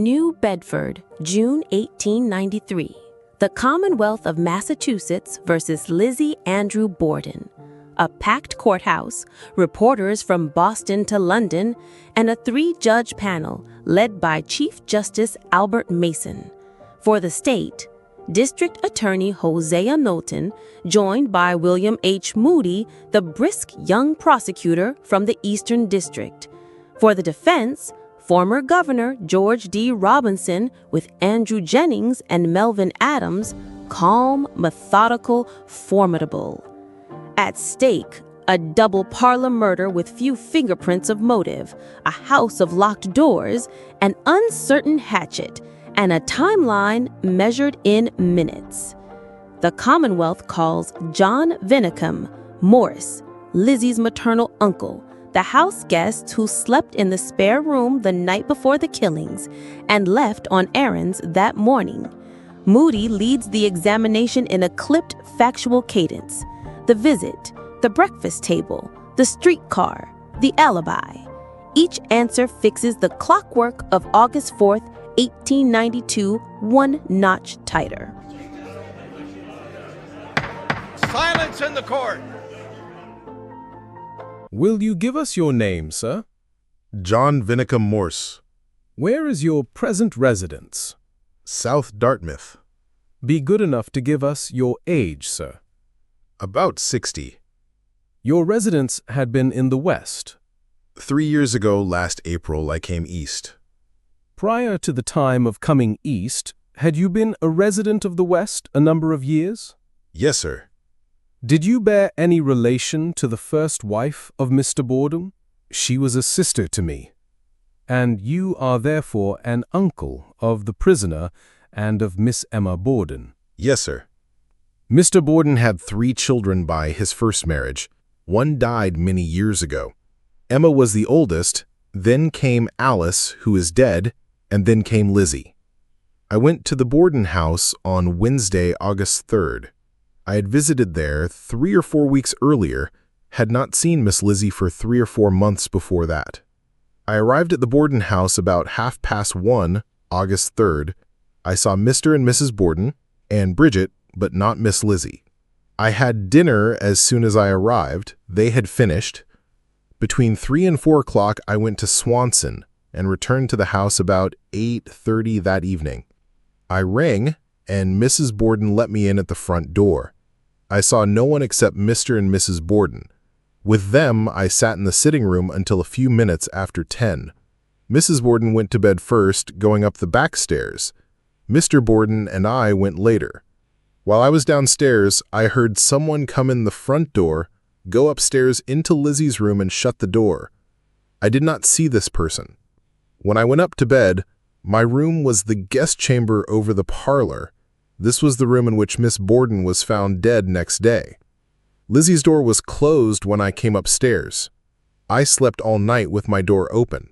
New Bedford, June 1893. The Commonwealth of Massachusetts versus Lizzie Andrew Borden. A packed courthouse, reporters from Boston to London, and a 3-judge panel led by Chief Justice Albert Mason. For the state, District Attorney Hosea Knowlton, joined by William H. Moody, the brisk young prosecutor from the Eastern District. For the defense, former Governor George D. Robinson with Andrew Jennings and Melvin Adams, calm, methodical, formidable. At stake, a double parlor murder with few fingerprints of motive, a house of locked doors, an uncertain hatchet, and a timeline measured in minutes. The Commonwealth calls John Vinicum, Morse, Lizzie's maternal uncle, the house guest who slept in the spare room the night before the killings and left on errands that morning. Moody leads the examination in a clipped, factual cadence. The visit, the breakfast table, the streetcar, the alibi. Each answer fixes the clockwork of August 4th, 1892, one notch tighter. Silence in the court! Will you give us your name, sir? John Vinicum Morse. Where is your present residence? South Dartmouth. Be good enough to give us your age, sir. About 60. Your residence had been in the West. 3 years ago, last April, I came east. Prior to the time of coming east, had you been a resident of the West a number of years? Yes, sir. Did you bear any relation to the first wife of Mr. Borden? She was a sister to me. And you are therefore an uncle of the prisoner and of Miss Emma Borden. Yes, sir. Mr. Borden had 3 children by his first marriage. One died many years ago. Emma was the oldest, then came Alice, who is dead, and then came Lizzie. I went to the Borden house on Wednesday, August 3rd. I had visited there 3 or 4 weeks earlier, had not seen Miss Lizzie for 3 or 4 months before that. I arrived at the Borden house about 1:30, August 3rd. I saw Mr. and Mrs. Borden and Bridget, but not Miss Lizzie. I had dinner as soon as I arrived. They had finished. Between 3 and 4 o'clock, I went to Swanson and returned to the house about 8:30 that evening. I rang, and Mrs. Borden let me in at the front door. I saw no one except Mr. and Mrs. Borden. With them, I sat in the sitting room until a few minutes after 10. Mrs. Borden went to bed first, going up the back stairs. Mr. Borden and I went later. While I was downstairs, I heard someone come in the front door, go upstairs into Lizzie's room and shut the door. I did not see this person. When I went up to bed, my room was the guest chamber over the parlor. This was the room in which Miss Borden was found dead next day. Lizzie's door was closed when I came upstairs. I slept all night with my door open.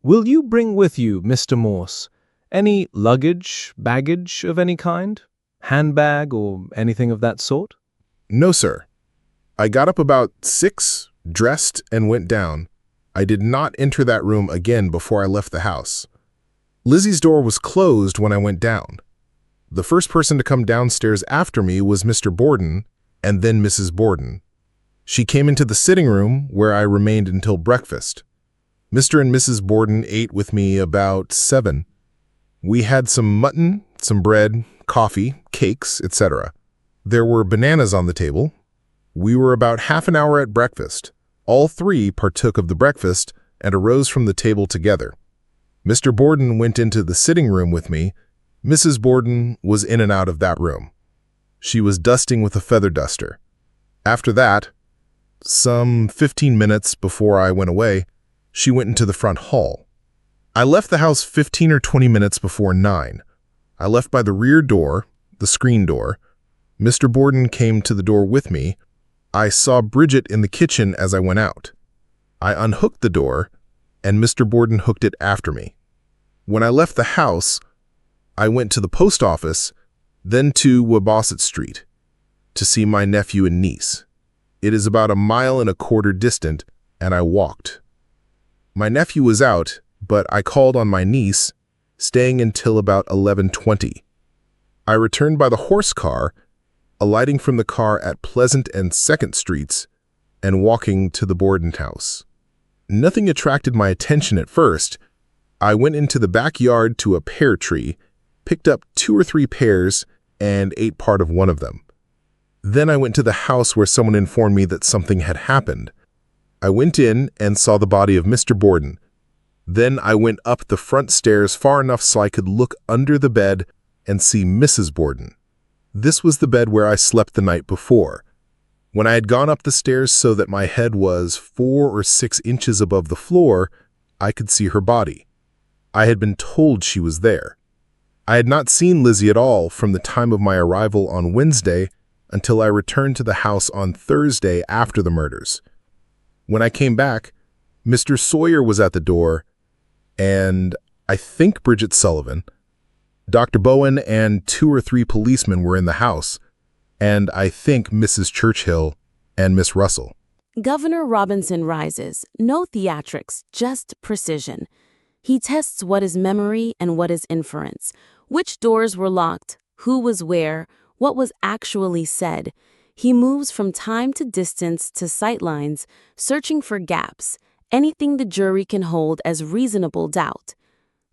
Will you bring with you, Mr. Morse, any luggage, baggage of any kind? Handbag or anything of that sort? No, sir. I got up about 6, dressed, and went down. I did not enter that room again before I left the house. Lizzie's door was closed when I went down. The first person to come downstairs after me was Mr. Borden, and then Mrs. Borden. She came into the sitting room, where I remained until breakfast. Mr. and Mrs. Borden ate with me about 7. We had some mutton, some bread, coffee, cakes, etc. There were bananas on the table. We were about half an hour at breakfast. All 3 partook of the breakfast and arose from the table together. Mr. Borden went into the sitting room with me. Mrs. Borden was in and out of that room. She was dusting with a feather duster. After that, some 15 minutes before I went away, she went into the front hall. I left the house 15 or 20 minutes before 9. I left by the rear door, the screen door. Mr. Borden came to the door with me. I saw Bridget in the kitchen as I went out. I unhooked the door, and Mr. Borden hooked it after me. When I left the house, I went to the post office, then to Wabasset Street, to see my nephew and niece. It is about 1.25 miles distant, and I walked. My nephew was out, but I called on my niece, staying until about 11:20. I returned by the horse car, alighting from the car at Pleasant and 2nd Streets, and walking to the Borden house. Nothing attracted my attention at first. I went into the backyard to a pear tree, picked up 2 or 3 pears, and ate part of one of them. Then I went to the house where someone informed me that something had happened. I went in and saw the body of Mr. Borden. Then I went up the front stairs far enough so I could look under the bed and see Mrs. Borden. This was the bed where I slept the night before. When I had gone up the stairs so that my head was 4 or 6 inches above the floor, I could see her body. I had been told she was there. I had not seen Lizzie at all from the time of my arrival on Wednesday until I returned to the house on Thursday after the murders. When I came back, Mr. Sawyer was at the door, and I think Bridget Sullivan. Dr. Bowen and 2 or 3 policemen were in the house, and I think Mrs. Churchill and Miss Russell. Governor Robinson rises. No theatrics, just precision. He tests what is memory and what is inference. Which doors were locked, who was where, what was actually said. He moves from time to distance to sightlines, searching for gaps, anything the jury can hold as reasonable doubt.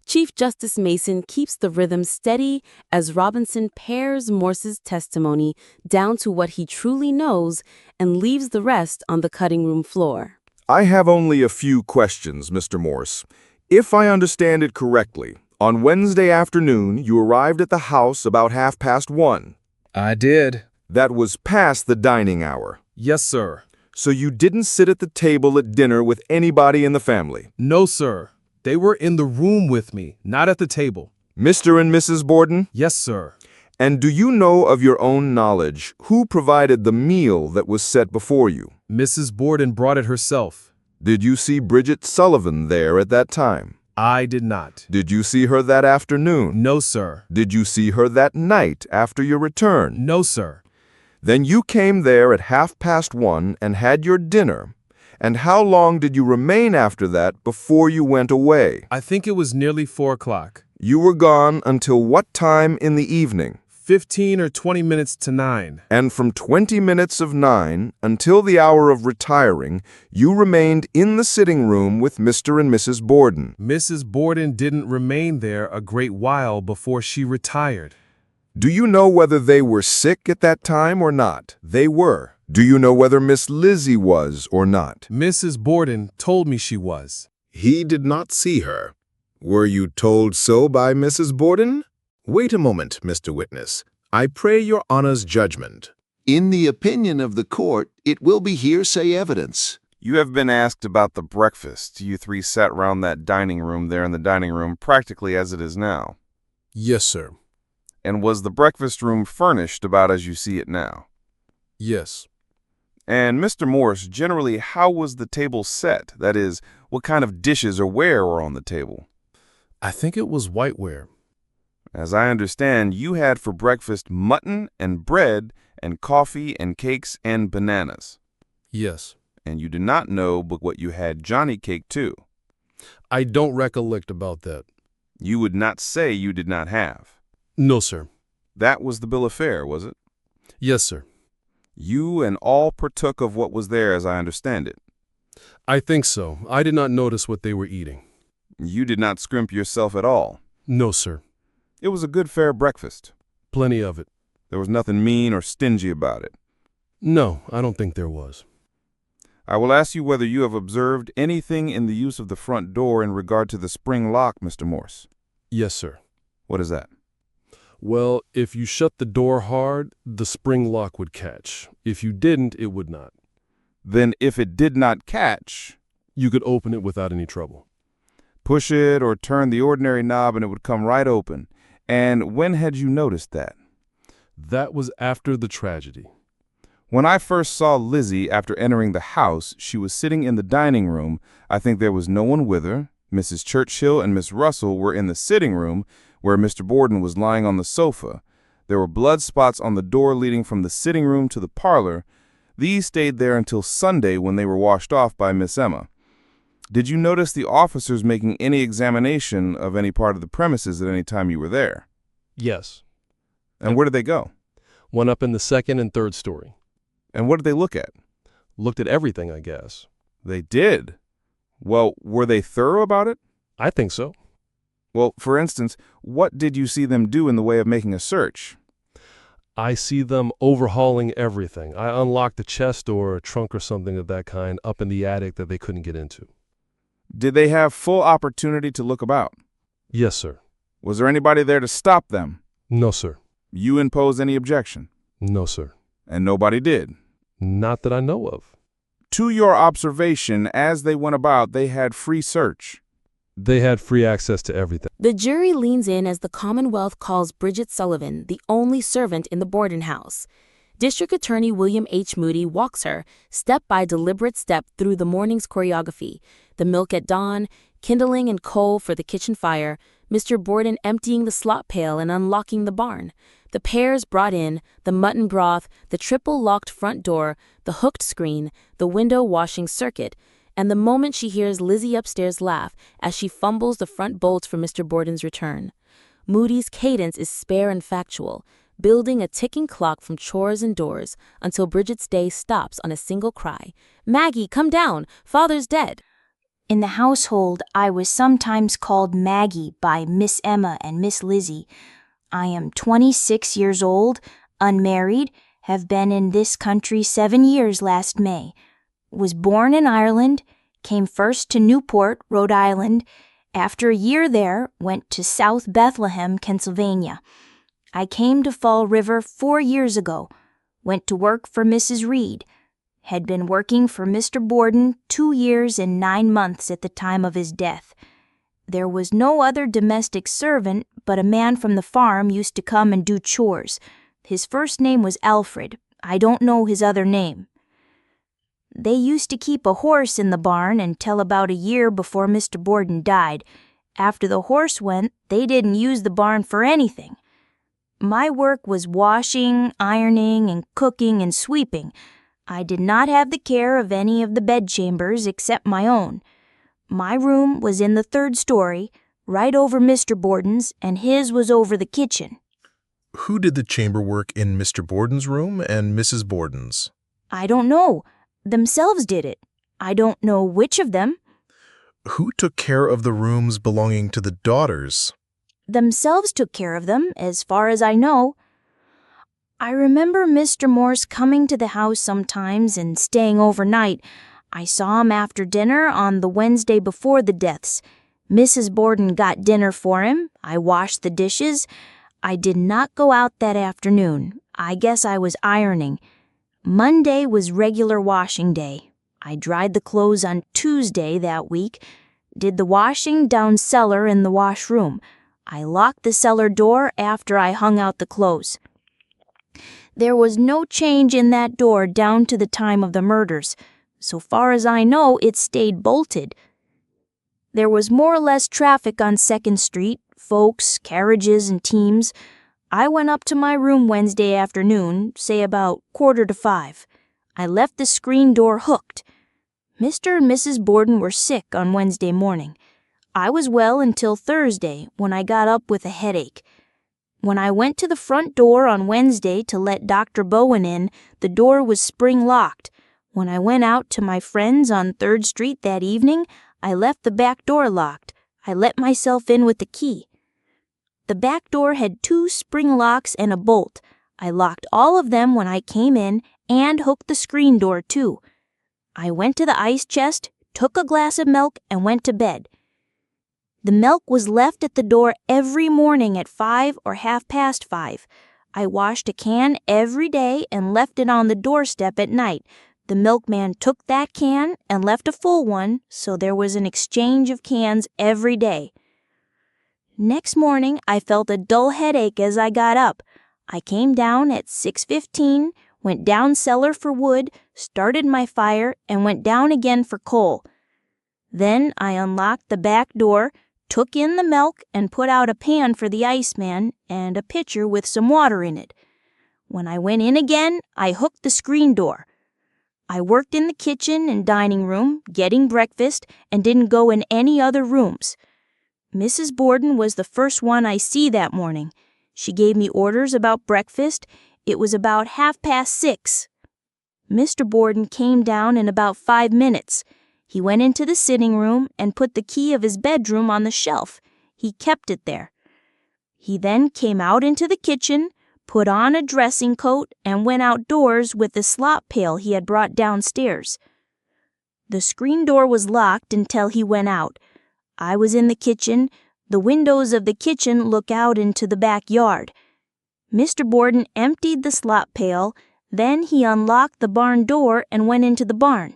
Chief Justice Mason keeps the rhythm steady as Robinson pares Morse's testimony down to what he truly knows and leaves the rest on the cutting room floor. I have only a few questions, Mr. Morse. If I understand it correctly, on Wednesday afternoon you arrived at the house about 1:30. I did. That was past the dining hour. Yes, sir. So you didn't sit at the table at dinner with anybody in the family? No, sir. They were in the room with me, not at the table. Mr. and Mrs. Borden? Yes, sir. And do you know of your own knowledge who provided the meal that was set before you? Mrs. Borden brought it herself. Did you see Bridget Sullivan there at that time? I did not. Did you see her that afternoon? No, sir. Did you see her that night after your return? No, sir. Then you came there at 1:30 and had your dinner. And how long did you remain after that before you went away? I think it was nearly 4 o'clock. You were gone until what time in the evening? 15 or 20 minutes to 9. And from 20 minutes of 9 until the hour of retiring, you remained in the sitting room with Mr. and Mrs. Borden. Mrs. Borden didn't remain there a great while before she retired. Do you know whether they were sick at that time or not? They were. Do you know whether Miss Lizzie was or not? Mrs. Borden told me she was. He did not see her. Were you told so by Mrs. Borden? Wait a moment, Mr. Witness. I pray your honor's judgment. In the opinion of the court, it will be hearsay evidence. You have been asked about the breakfast. You 3 sat round that dining room there in the dining room practically as it is now. Yes, sir. And was the breakfast room furnished about as you see it now? Yes. And Mr. Morse, generally, how was the table set? That is, what kind of dishes or ware were on the table? I think it was whiteware. As I understand, you had for breakfast mutton and bread and coffee and cakes and bananas. Yes. And you do not know but what you had Johnny cake too. I don't recollect about that. You would not say you did not have. No, sir. That was the bill of fare, was it? Yes, sir. You and all partook of what was there as I understand it. I think so. I did not notice what they were eating. You did not scrimp yourself at all. No, sir. It was a good fair breakfast. Plenty of it. There was nothing mean or stingy about it. No, I don't think there was. I will ask you whether you have observed anything in the use of the front door in regard to the spring lock, Mr. Morse. Yes, sir. What is that? Well, if you shut the door hard, the spring lock would catch. If you didn't, it would not. Then if it did not catch, You could open it without any trouble. push it or turn the ordinary knob and it would come right open. And when had you noticed that? That was after the tragedy. When I first saw Lizzie after entering the house, she was sitting in the dining room. I think there was no one with her. Mrs. Churchill and Miss Russell were in the sitting room, where Mr. Borden was lying on the sofa. There were blood spots on the door leading from the sitting room to the parlor. These stayed there until Sunday when they were washed off by Miss Emma. Did you notice the officers making any examination of any part of the premises at any time you were there? Yes. And where did they go? One up in the second and third story. And what did they look at? Looked at everything, I guess. They did? Well, were they thorough about it? I think so. Well, for instance, what did you see them do in the way of making a search? I see them overhauling everything. I unlocked a chest or a trunk or something of that kind up in the attic that they couldn't get into. Did they have full opportunity to look about? Yes, sir. Was there anybody there to stop them? No, sir. You imposed any objection? No, sir. And nobody did? Not that I know of. To your observation, as they went about, they had free search. They had free access to everything. The jury leans in as the Commonwealth calls Bridget Sullivan the only servant in the Borden house. District Attorney William H. Moody walks her, step by deliberate step, through the morning's choreography: the milk at dawn, kindling and coal for the kitchen fire, Mr. Borden emptying the slop pail and unlocking the barn, the pears brought in, the mutton broth, the triple-locked front door, the hooked screen, the window washing circuit, and the moment she hears Lizzie upstairs laugh as she fumbles the front bolts for Mr. Borden's return. Moody's cadence is spare and factual, building a ticking clock from chores and doors until Bridget's day stops on a single cry: "Maggie, come down! Father's dead!" In the household, I was sometimes called Maggie by Miss Emma and Miss Lizzie. I am 26 years old, unmarried, have been in this country 7 years last May. Was born in Ireland, came first to Newport, Rhode Island. After a year there, went to South Bethlehem, Pennsylvania. I came to Fall River 4 years ago, went to work for Mrs. Reed. Had been working for Mr. Borden 2 years and 9 months at the time of his death. There was no other domestic servant, but a man from the farm used to come and do chores. His first name was Alfred. I don't know his other name. They used to keep a horse in the barn until about a year before Mr. Borden died. After the horse went, they didn't use the barn for anything. My work was washing, ironing, and cooking and sweeping. I did not have the care of any of the bedchambers except my own. My room was in the third story, right over Mr. Borden's, and his was over the kitchen. Who did the chamber work in Mr. Borden's room and Mrs. Borden's? I don't know. Themselves did it. I don't know which of them. Who took care of the rooms belonging to the daughters? Themselves took care of them, as far as I know. I remember Mr. Morse coming to the house sometimes and staying overnight. I saw him after dinner on the Wednesday before the deaths. Mrs. Borden got dinner for him. I washed the dishes. I did not go out that afternoon. I guess I was ironing. Monday was regular washing day. I dried the clothes on Tuesday that week. Did the washing down cellar in the washroom. I locked the cellar door after I hung out the clothes. There was no change in that door down to the time of the murders. So far as I know, it stayed bolted. There was more or less traffic on 2nd Street, folks, carriages, and teams. I went up to my room Wednesday afternoon, say about 4:45. I left the screen door hooked. Mr. and Mrs. Borden were sick on Wednesday morning. I was well until Thursday, when I got up with a headache. When I went to the front door on Wednesday to let Dr. Bowen in, the door was spring-locked. When I went out to my friends on 3rd Street that evening, I left the back door locked. I let myself in with the key. The back door had 2 spring locks and a bolt. I locked all of them when I came in and hooked the screen door too. I went to the ice chest, took a glass of milk, and went to bed. The milk was left at the door every morning at 5 or 5:30. I washed a can every day and left it on the doorstep at night. The milkman took that can and left a full one, so there was an exchange of cans every day. Next morning, I felt a dull headache as I got up. I came down at 6:15, went down cellar for wood, started my fire, and went down again for coal. Then I unlocked the back door, took in the milk, and put out a pan for the iceman and a pitcher with some water in it. When I went in again, I hooked the screen door. I worked in the kitchen and dining room, getting breakfast, and didn't go in any other rooms. Mrs. Borden was the first one I see that morning. She gave me orders about breakfast. It was about 6:30. Mr. Borden came down in about 5 minutes. He went into the sitting room and put the key of his bedroom on the shelf. He kept it there. He then came out into the kitchen, put on a dressing coat, and went outdoors with the slop pail he had brought downstairs. The screen door was locked until he went out. I was in the kitchen. The windows of the kitchen look out into the backyard. Mr. Borden emptied the slop pail. Then he unlocked the barn door and went into the barn.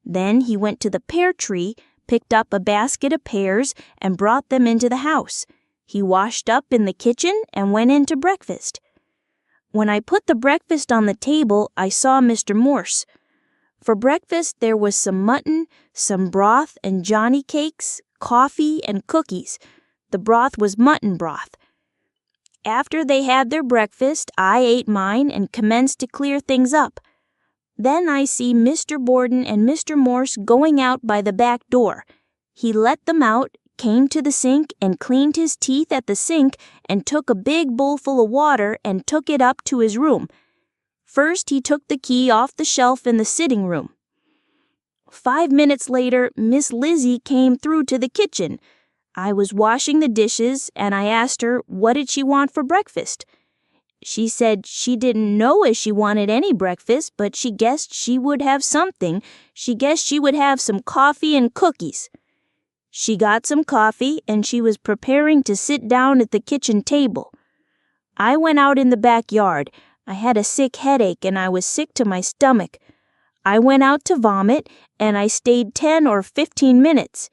Then he went to the pear tree, picked up a basket of pears, and brought them into the house. He washed up in the kitchen and went in to breakfast. When I put the breakfast on the table, I saw Mr. Morse. For breakfast, there was some mutton, some broth and johnny cakes, coffee, and cookies. The broth was mutton broth. After they had their breakfast, I ate mine and commenced to clear things up. Then I see Mr. Borden and Mr. Morse going out by the back door. He let them out, came to the sink and cleaned his teeth at the sink and took a big bowl full of water and took it up to his room. First, he took the key off the shelf in the sitting room. 5 minutes later, Miss Lizzie came through to the kitchen. I was washing the dishes, and I asked her what did she want for breakfast. She said she didn't know if she wanted any breakfast, but she guessed she would have something. She guessed she would have some coffee and cookies. She got some coffee, and she was preparing to sit down at the kitchen table. I went out in the backyard. I had a sick headache, and I was sick to my stomach. I went out to vomit, and I stayed 10 or 15 minutes.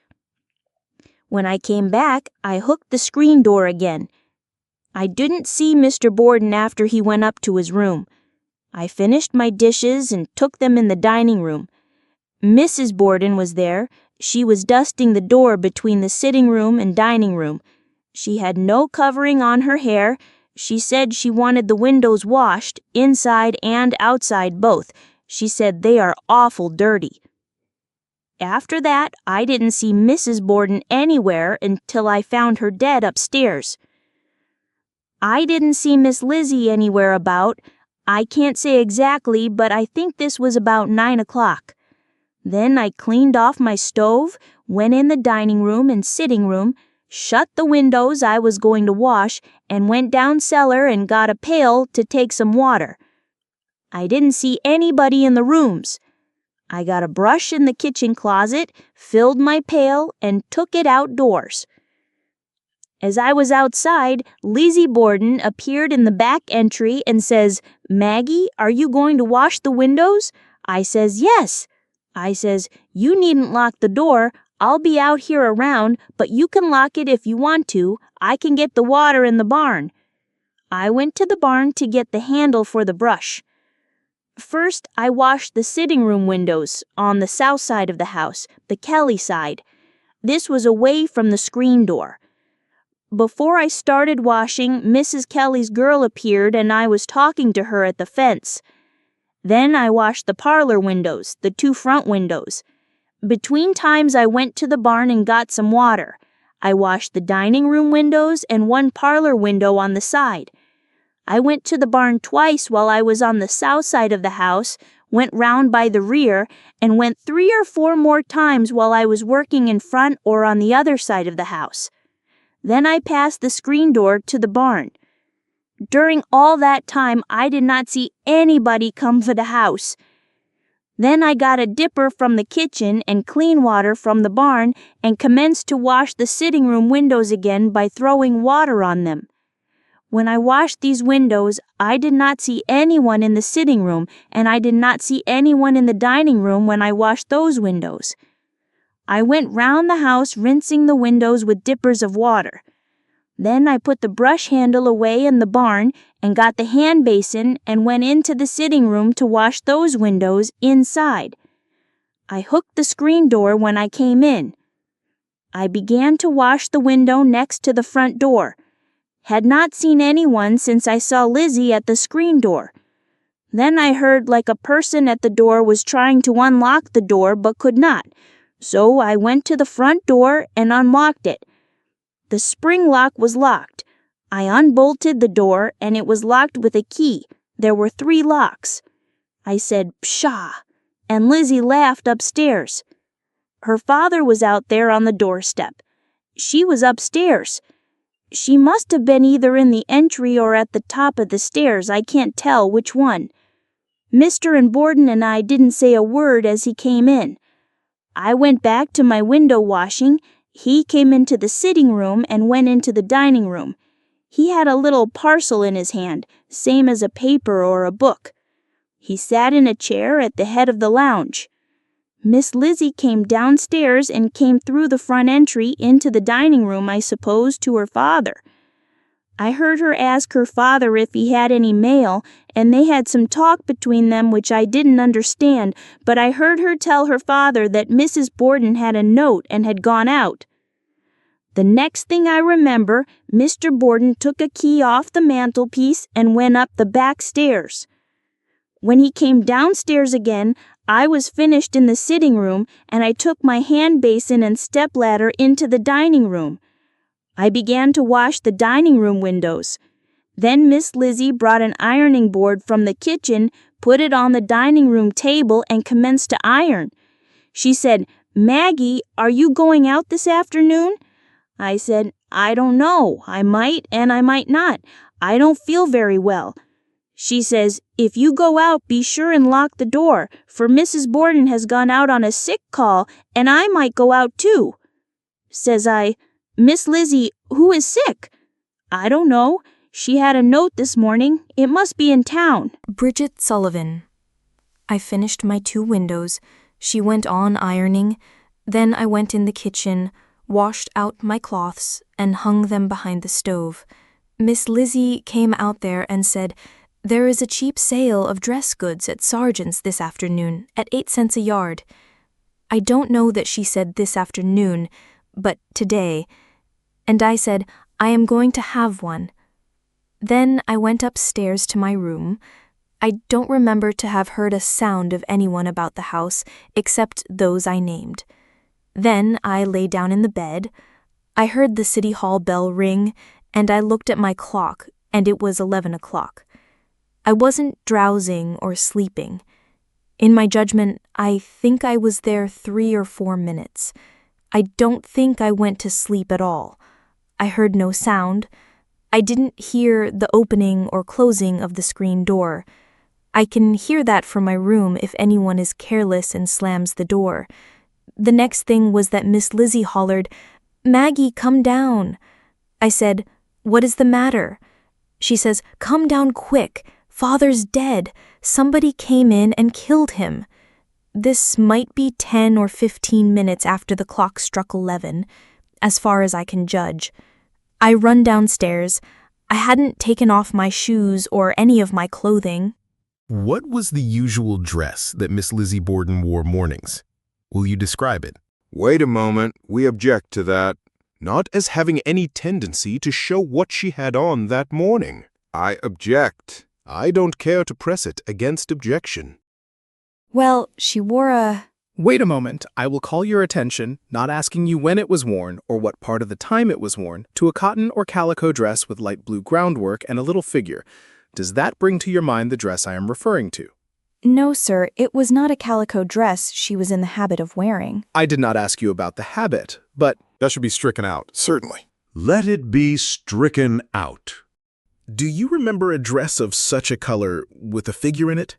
When I came back, I hooked the screen door again. I didn't see Mr. Borden after he went up to his room. I finished my dishes and took them in the dining room. Mrs. Borden was there. She was dusting the door between the sitting room and dining room. She had no covering on her hair. She said she wanted the windows washed, inside and outside both. She said they are awful dirty. After that, I didn't see Mrs. Borden anywhere until I found her dead upstairs. I didn't see Miss Lizzie anywhere about. I can't say exactly, but I think this was about 9 o'clock. Then I cleaned off my stove, went in the dining room and sitting room, shut the windows I was going to wash, and went down cellar and got a pail to take some water. I didn't see anybody in the rooms. I got a brush in the kitchen closet, filled my pail, and took it outdoors. As I was outside, Lizzie Borden appeared in the back entry and says, "Maggie, are you going to wash the windows?" I says, "Yes." I says, "You needn't lock the door. I'll be out here around, but you can lock it if you want to. I can get the water in the barn." I went to the barn to get the handle for the brush. First, I washed the sitting room windows on the south side of the house, the Kelly side. This was away from the screen door. Before I started washing, Mrs. Kelly's girl appeared and I was talking to her at the fence. Then I washed the parlor windows, the 2 front windows. Between times I went to the barn and got some water. I washed the dining room windows and 1 parlor window on the side. I went to the barn twice while I was on the south side of the house, went round by the rear, and went 3 or 4 more times while I was working in front or on the other side of the house. Then I passed the screen door to the barn. During all that time, I did not see anybody come for the house. Then I got a dipper from the kitchen and clean water from the barn and commenced to wash the sitting room windows again by throwing water on them. When I washed these windows, I did not see anyone in the sitting room, and I did not see anyone in the dining room when I washed those windows. I went round the house rinsing the windows with dippers of water. Then I put the brush handle away in the barn and got the hand basin and went into the sitting room to wash those windows inside. I hooked the screen door when I came in. I began to wash the window next to the front door. Had not seen anyone since I saw Lizzie at the screen door. Then I heard like a person at the door was trying to unlock the door but could not. So I went to the front door and unlocked it. The spring lock was locked. I unbolted the door and it was locked with a key. There were 3 locks. I said, "Pshaw," and Lizzie laughed upstairs. Her father was out there on the doorstep. She was upstairs. She must have been either in the entry or at the top of the stairs. I can't tell which one. Mr. and Borden and I didn't say a word as he came in. I went back to my window washing. He came into the sitting room and went into the dining room. He had a little parcel in his hand, same as a paper or a book. He sat in a chair at the head of the lounge. Miss Lizzie came downstairs and came through the front entry into the dining room, I suppose, to her father. I heard her ask her father if he had any mail, and they had some talk between them which I didn't understand, but I heard her tell her father that Mrs. Borden had a note and had gone out. The next thing I remember, Mr. Borden took a key off the mantelpiece and went up the back stairs. When he came downstairs again, I was finished in the sitting room, and I took my hand basin and stepladder into the dining room. I began to wash the dining room windows. Then Miss Lizzie brought an ironing board from the kitchen, put it on the dining room table, and commenced to iron. She said, "Maggie, are you going out this afternoon?" I said, "I don't know. I might and I might not. I don't feel very well." She says, "If you go out, be sure and lock the door, for Mrs. Borden has gone out on a sick call, and I might go out too." Says I, "Miss Lizzie, who is sick?" "I don't know. She had a note this morning. It must be in town." Bridget Sullivan. I finished my 2 windows. She went on ironing. Then I went in the kitchen, washed out my cloths, and hung them behind the stove. Miss Lizzie came out there and said, "There is a cheap sale of dress goods at Sargent's this afternoon at 8 cents a yard." I don't know that she said this afternoon, but today. And I said, "I am going to have one." Then I went upstairs to my room. I don't remember to have heard a sound of anyone about the house except those I named. Then I lay down in the bed. I heard the City Hall bell ring, and I looked at my clock, and it was 11 o'clock. I wasn't drowsing or sleeping. In my judgment, I think I was there 3 or 4 minutes. I don't think I went to sleep at all. I heard no sound. I didn't hear the opening or closing of the screen door. I can hear that from my room if anyone is careless and slams the door. The next thing was that Miss Lizzie hollered, "Maggie, come down." I said, "What is the matter?" She says, "Come down quick. Father's dead. Somebody came in and killed him." This might be 10 or 15 minutes after the clock struck 11, as far as I can judge. I run downstairs. I hadn't taken off my shoes or any of my clothing. What was the usual dress that Miss Lizzie Borden wore mornings? Will you describe it? Wait a moment, we object to that. Not as having any tendency to show what she had on that morning. I object. I don't care to press it against objection. Well, she wore a... Wait a moment. I will call your attention, not asking you when it was worn or what part of the time it was worn, to a cotton or calico dress with light blue groundwork and a little figure. Does that bring to your mind the dress I am referring to? No, sir, it was not a calico dress she was in the habit of wearing. I did not ask you about the habit, but... That should be stricken out. Certainly. Let it be stricken out. Do you remember a dress of such a color with a figure in it?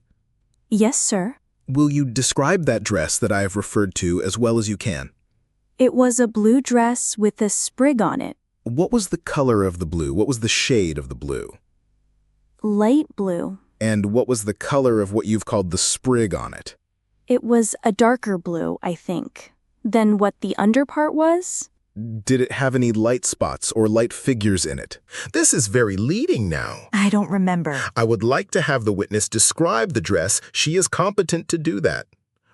Yes, sir. Will you describe that dress that I have referred to as well as you can? It was a blue dress with a sprig on it. What was the color of the blue? What was the shade of the blue? Light blue. And what was the color of what you've called the sprig on it? It was a darker blue, I think, than what the underpart was. Did it have any light spots or light figures in it? This is very leading now. I don't remember. I would like to have the witness describe the dress. She is competent to do that.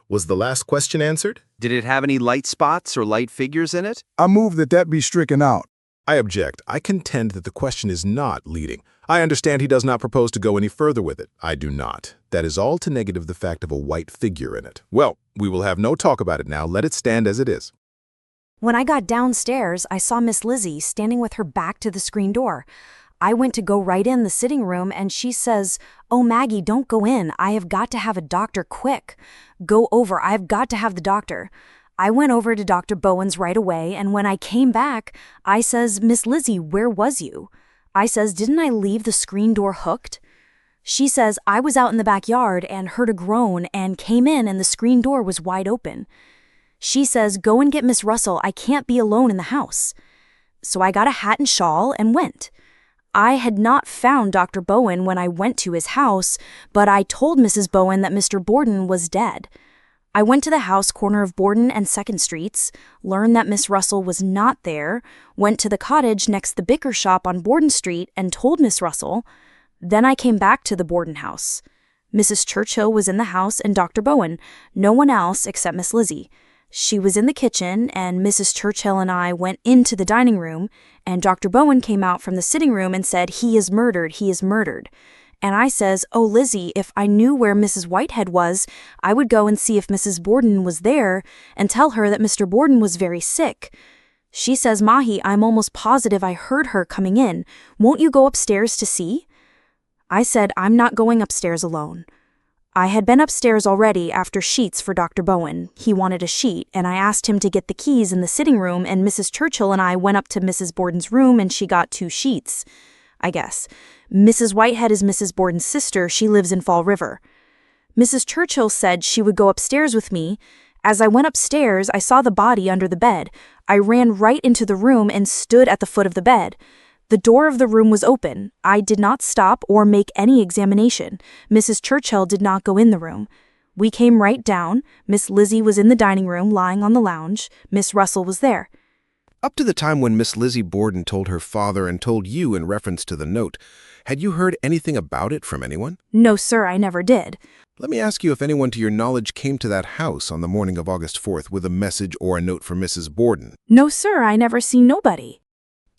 Was the last question answered? Did it have any light spots or light figures in it? I move that be stricken out. I object. I contend that the question is not leading. I understand he does not propose to go any further with it. I do not. That is all to negative the fact of a white figure in it. Well, we will have no talk about it now. Let it stand as it is. When I got downstairs, I saw Miss Lizzie standing with her back to the screen door. I went to go right in the sitting room, and she says, "Oh, Maggie, don't go in. I have got to have a doctor quick. Go over. I have got to have the doctor." I went over to Dr. Bowen's right away, and when I came back, I says, "Miss Lizzie, where was you?" I says, "Didn't I leave the screen door hooked?" She says, "I was out in the backyard and heard a groan and came in and the screen door was wide open." She says, "Go and get Miss Russell. I can't be alone in the house." So I got a hat and shawl and went. I had not found Dr. Bowen when I went to his house, but I told Mrs. Bowen that Mr. Borden was dead. I went to the house corner of Borden and 2nd Streets, learned that Miss Russell was not there, went to the cottage next the Bicker shop on Borden Street and told Miss Russell. Then I came back to the Borden house. Mrs. Churchill was in the house and Dr. Bowen, no one else except Miss Lizzie. She was in the kitchen, and Mrs. Churchill and I went into the dining room, and Dr. Bowen came out from the sitting room and said, "He is murdered, he is murdered." And I says, "Oh, Lizzie, if I knew where Mrs. Whitehead was, I would go and see if Mrs. Borden was there and tell her that Mr. Borden was very sick." She says, "Mahi, I'm almost positive I heard her coming in. Won't you go upstairs to see?" I said, "I'm not going upstairs alone." I had been upstairs already after sheets for Dr. Bowen. He wanted a sheet, and I asked him to get the keys in the sitting room, and Mrs. Churchill and I went up to Mrs. Borden's room, and she got 2 sheets, I guess. Mrs. Whitehead is Mrs. Borden's sister. She lives in Fall River. Mrs. Churchill said she would go upstairs with me. As I went upstairs, I saw the body under the bed. I ran right into the room and stood at the foot of the bed. The door of the room was open. I did not stop or make any examination. Mrs. Churchill did not go in the room. We came right down. Miss Lizzie was in the dining room, lying on the lounge. Miss Russell was there. Up to the time when Miss Lizzie Borden told her father and told you in reference to the note, had you heard anything about it from anyone? No, sir, I never did. Let me ask you if anyone to your knowledge came to that house on the morning of August 4th with a message or a note for Mrs. Borden. No, sir, I never seen nobody.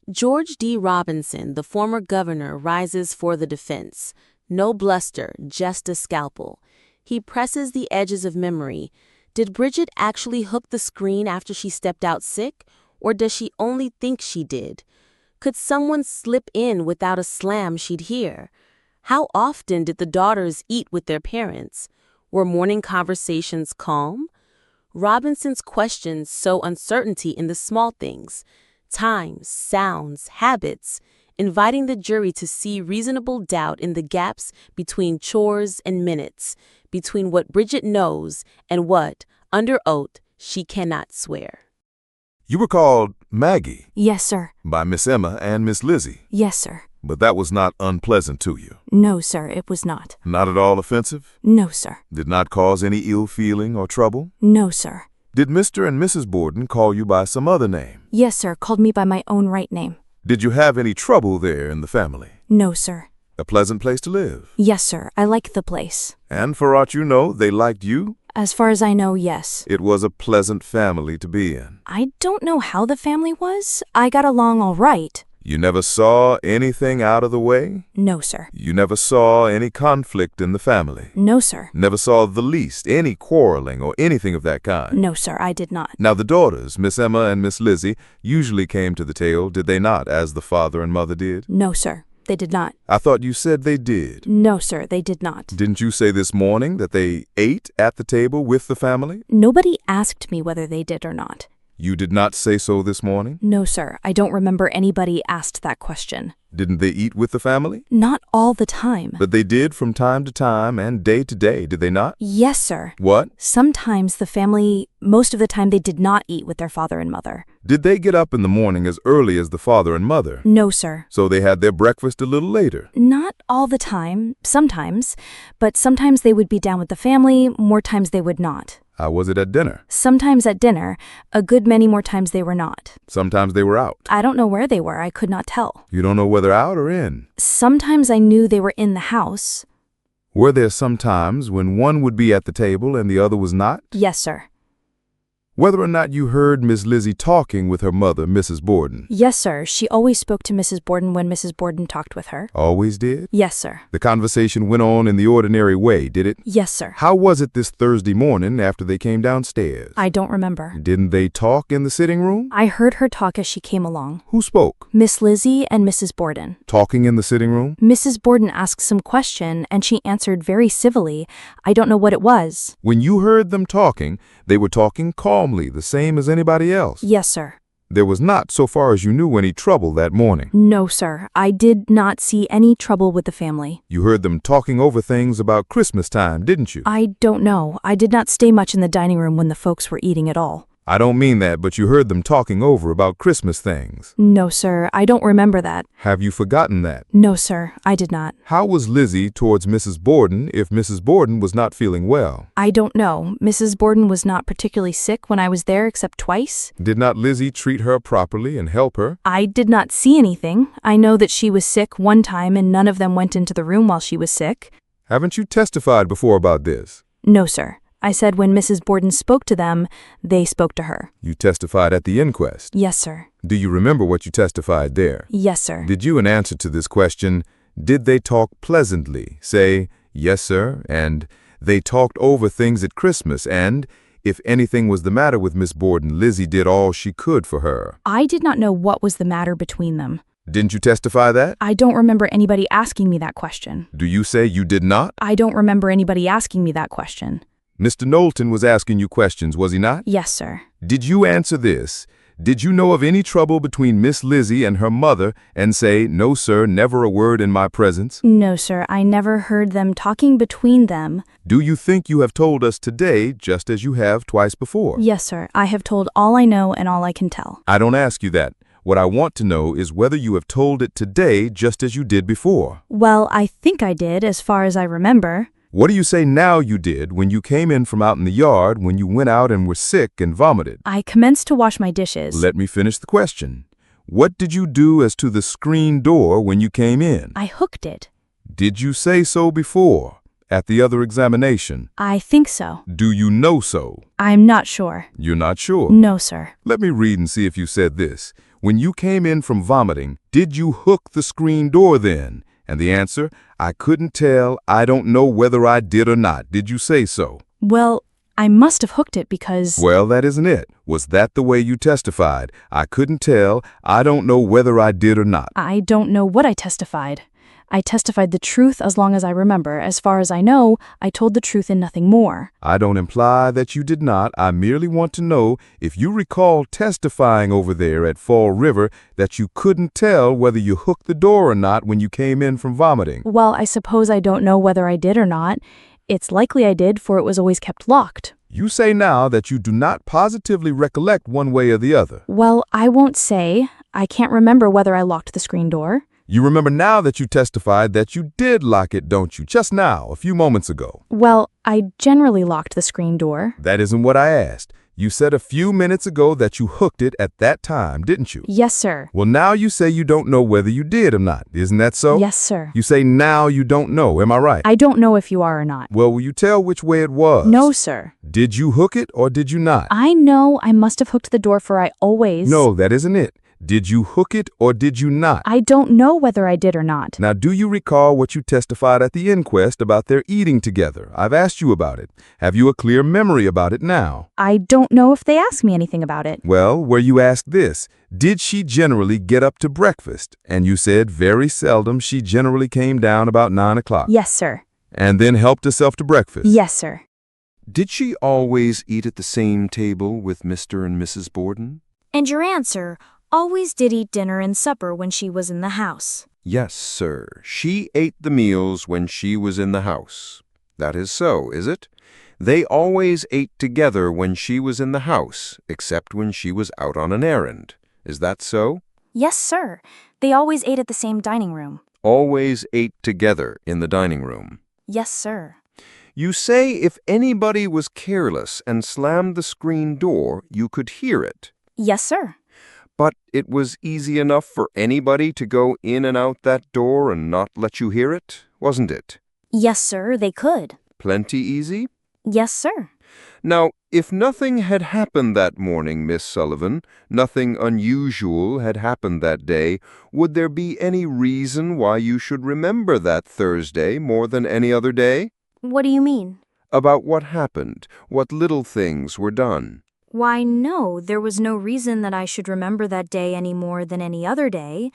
George D. Robinson, the former governor, rises for the defense. No bluster, just a scalpel. He presses the edges of memory. Did Bridget actually hook the screen after she stepped out sick, or does she only think she did? Could someone slip in without a slam she'd hear? How often did the daughters eat with their parents? Were morning conversations calm? Robinson's questions sow uncertainty in the small things, times, sounds, habits, inviting the jury to see reasonable doubt in the gaps between chores and minutes, between what Bridget knows and what, under oath, she cannot swear. You were called Maggie. Yes, sir. By Miss Emma and Miss Lizzie. Yes, sir. But that was not unpleasant to you. No, sir, it was not. Not at all offensive? No, sir. Did not cause any ill feeling or trouble? No, sir. Did Mr. and Mrs. Borden call you by some other name? Yes, sir, called me by my own right name. Did you have any trouble there in the family? No, sir. A pleasant place to live? Yes, sir, I like the place. And for aught you know, they liked you? As far as I know, yes. It was a pleasant family to be in. I don't know how the family was. I got along all right. You never saw anything out of the way? No, sir. You never saw any conflict in the family? No, sir. Never saw the least any quarreling or anything of that kind? No, sir, I did not. Now the daughters, Miss Emma and Miss Lizzie, usually came to the table, did they not, as the father and mother did? No, sir, they did not. I thought you said they did. No, sir, they did not. Didn't you say this morning that they ate at the table with the family? Nobody asked me whether they did or not. You did not say so this morning? No, sir. I don't remember anybody asked that question. Didn't they eat with the family? Not all the time. But they did from time to time and day to day, did they not? Yes, sir. What? Sometimes the family, most of the time they did not eat with their father and mother. Did they get up in the morning as early as the father and mother? No, sir. So they had their breakfast a little later? Not all the time, sometimes. But sometimes they would be down with the family, more times they would not. How was it at dinner? Sometimes at dinner. A good many more times they were not. Sometimes they were out? I don't know where they were. I could not tell. You don't know whether out or in? Sometimes I knew they were in the house. Were there some times when one would be at the table and the other was not? Yes, sir. whether or not you heard Miss Lizzie talking with her mother, Mrs. Borden. Yes, sir. She always spoke to Mrs. Borden when Mrs. Borden talked with her. Always did? Yes, sir. The conversation went on in the ordinary way, did it? Yes, sir. How was it this Thursday morning after they came downstairs? I don't remember. Didn't they talk in the sitting room? I heard her talk as she came along. Who spoke? Miss Lizzie and Mrs. Borden. Talking in the sitting room? Mrs. Borden asked some question, and she answered very civilly. I don't know what it was. When you heard them talking, they were talking calmly, the same as anybody else. Yes, sir. There was not, so far as you knew, any trouble that morning. No, sir. I did not see any trouble with the family. You heard them talking over things about Christmas time, didn't you? I don't know. I did not stay much in the dining room when the folks were eating at all. I don't mean that, but you heard them talking over about Christmas things. No, sir. I don't remember that. Have you forgotten that? No, sir. I did not. How was Lizzie towards Mrs. Borden if Mrs. Borden was not feeling well? I don't know. Mrs. Borden was not particularly sick when I was there except twice. Did not Lizzie treat her properly and help her? I did not see anything. I know that she was sick one time and none of them went into the room while she was sick. Haven't you testified before about this? No, sir. I said when Mrs. Borden spoke to them, they spoke to her. You testified at the inquest? Yes, sir. Do you remember what you testified there? Yes, sir. Did you, in answer to this question, did they talk pleasantly? Say, yes, sir, and they talked over things at Christmas, and if anything was the matter with Miss Borden, Lizzie did all she could for her. I did not know what was the matter between them. Didn't you testify that? I don't remember anybody asking me that question. Do you say you did not? I don't remember anybody asking me that question. Mr. Knowlton was asking you questions, was he not? Yes, sir. Did you answer this? Did you know of any trouble between Miss Lizzie and her mother and say, no, sir, never a word in my presence? No, sir. I never heard them talking between them. Do you think you have told us today just as you have twice before? Yes, sir. I have told all I know and all I can tell. I don't ask you that. What I want to know is whether you have told it today just as you did before. Well, I think I did, as far as I remember. What do you say now you did when you came in from out in the yard when you went out and were sick and vomited? I commenced to wash my dishes. Let me finish the question. What did you do as to the screen door when you came in? I hooked it. Did you say so before, at the other examination? I think so. Do you know so? I'm not sure. You're not sure? No, sir. Let me read and see if you said this. When you came in from vomiting, did you hook the screen door then? And the answer, I couldn't tell, I don't know whether I did or not. Did you say so? Well, I must have hooked it because… Well, that isn't it. Was that the way you testified? I couldn't tell, I don't know whether I did or not. I don't know what I testified. I testified the truth as long as I remember. As far as I know, I told the truth and nothing more. I don't imply that you did not. I merely want to know if you recall testifying over there at Fall River that you couldn't tell whether you hooked the door or not when you came in from vomiting. Well, I suppose I don't know whether I did or not. It's likely I did, for it was always kept locked. You say now that you do not positively recollect one way or the other. Well, I won't say. I can't remember whether I locked the screen door. You remember now that you testified that you did lock it, don't you? Just now, a few moments ago. Well, I generally locked the screen door. That isn't what I asked. You said a few minutes ago that you hooked it at that time, didn't you? Yes, sir. Well, now you say you don't know whether you did or not. Isn't that so? Yes, sir. You say now you don't know. Am I right? I don't know if you are or not. Well, will you tell which way it was? No, sir. Did you hook it or did you not? I know I must have hooked the door, for I always… No, that isn't it. Did you hook it or did you not? I don't know whether I did or not. Now, do you recall what you testified at the inquest about their eating together? I've asked you about it. Have you a clear memory about it now? I don't know if they asked me anything about it. Well, were you asked this? Did she generally get up to breakfast? And you said very seldom. She generally came down about 9 o'clock. Yes, sir. And then helped herself to breakfast? Yes, sir. Did she always eat at the same table with Mr. and Mrs. Borden? And your answer, always did eat dinner and supper when she was in the house. Yes, sir. She ate the meals when she was in the house. That is so, is it? They always ate together when she was in the house, except when she was out on an errand. Is that so? Yes, sir. They always ate at the same dining room. Always ate together in the dining room. Yes, sir. You say if anybody was careless and slammed the screen door, you could hear it. Yes, sir. But it was easy enough for anybody to go in and out that door and not let you hear it, wasn't it? Yes, sir, they could. Plenty easy? Yes, sir. Now, if nothing had happened that morning, Miss Sullivan, nothing unusual had happened that day, would there be any reason why you should remember that Thursday more than any other day? What do you mean? About what happened, what little things were done. Why, no, there was no reason that I should remember that day any more than any other day.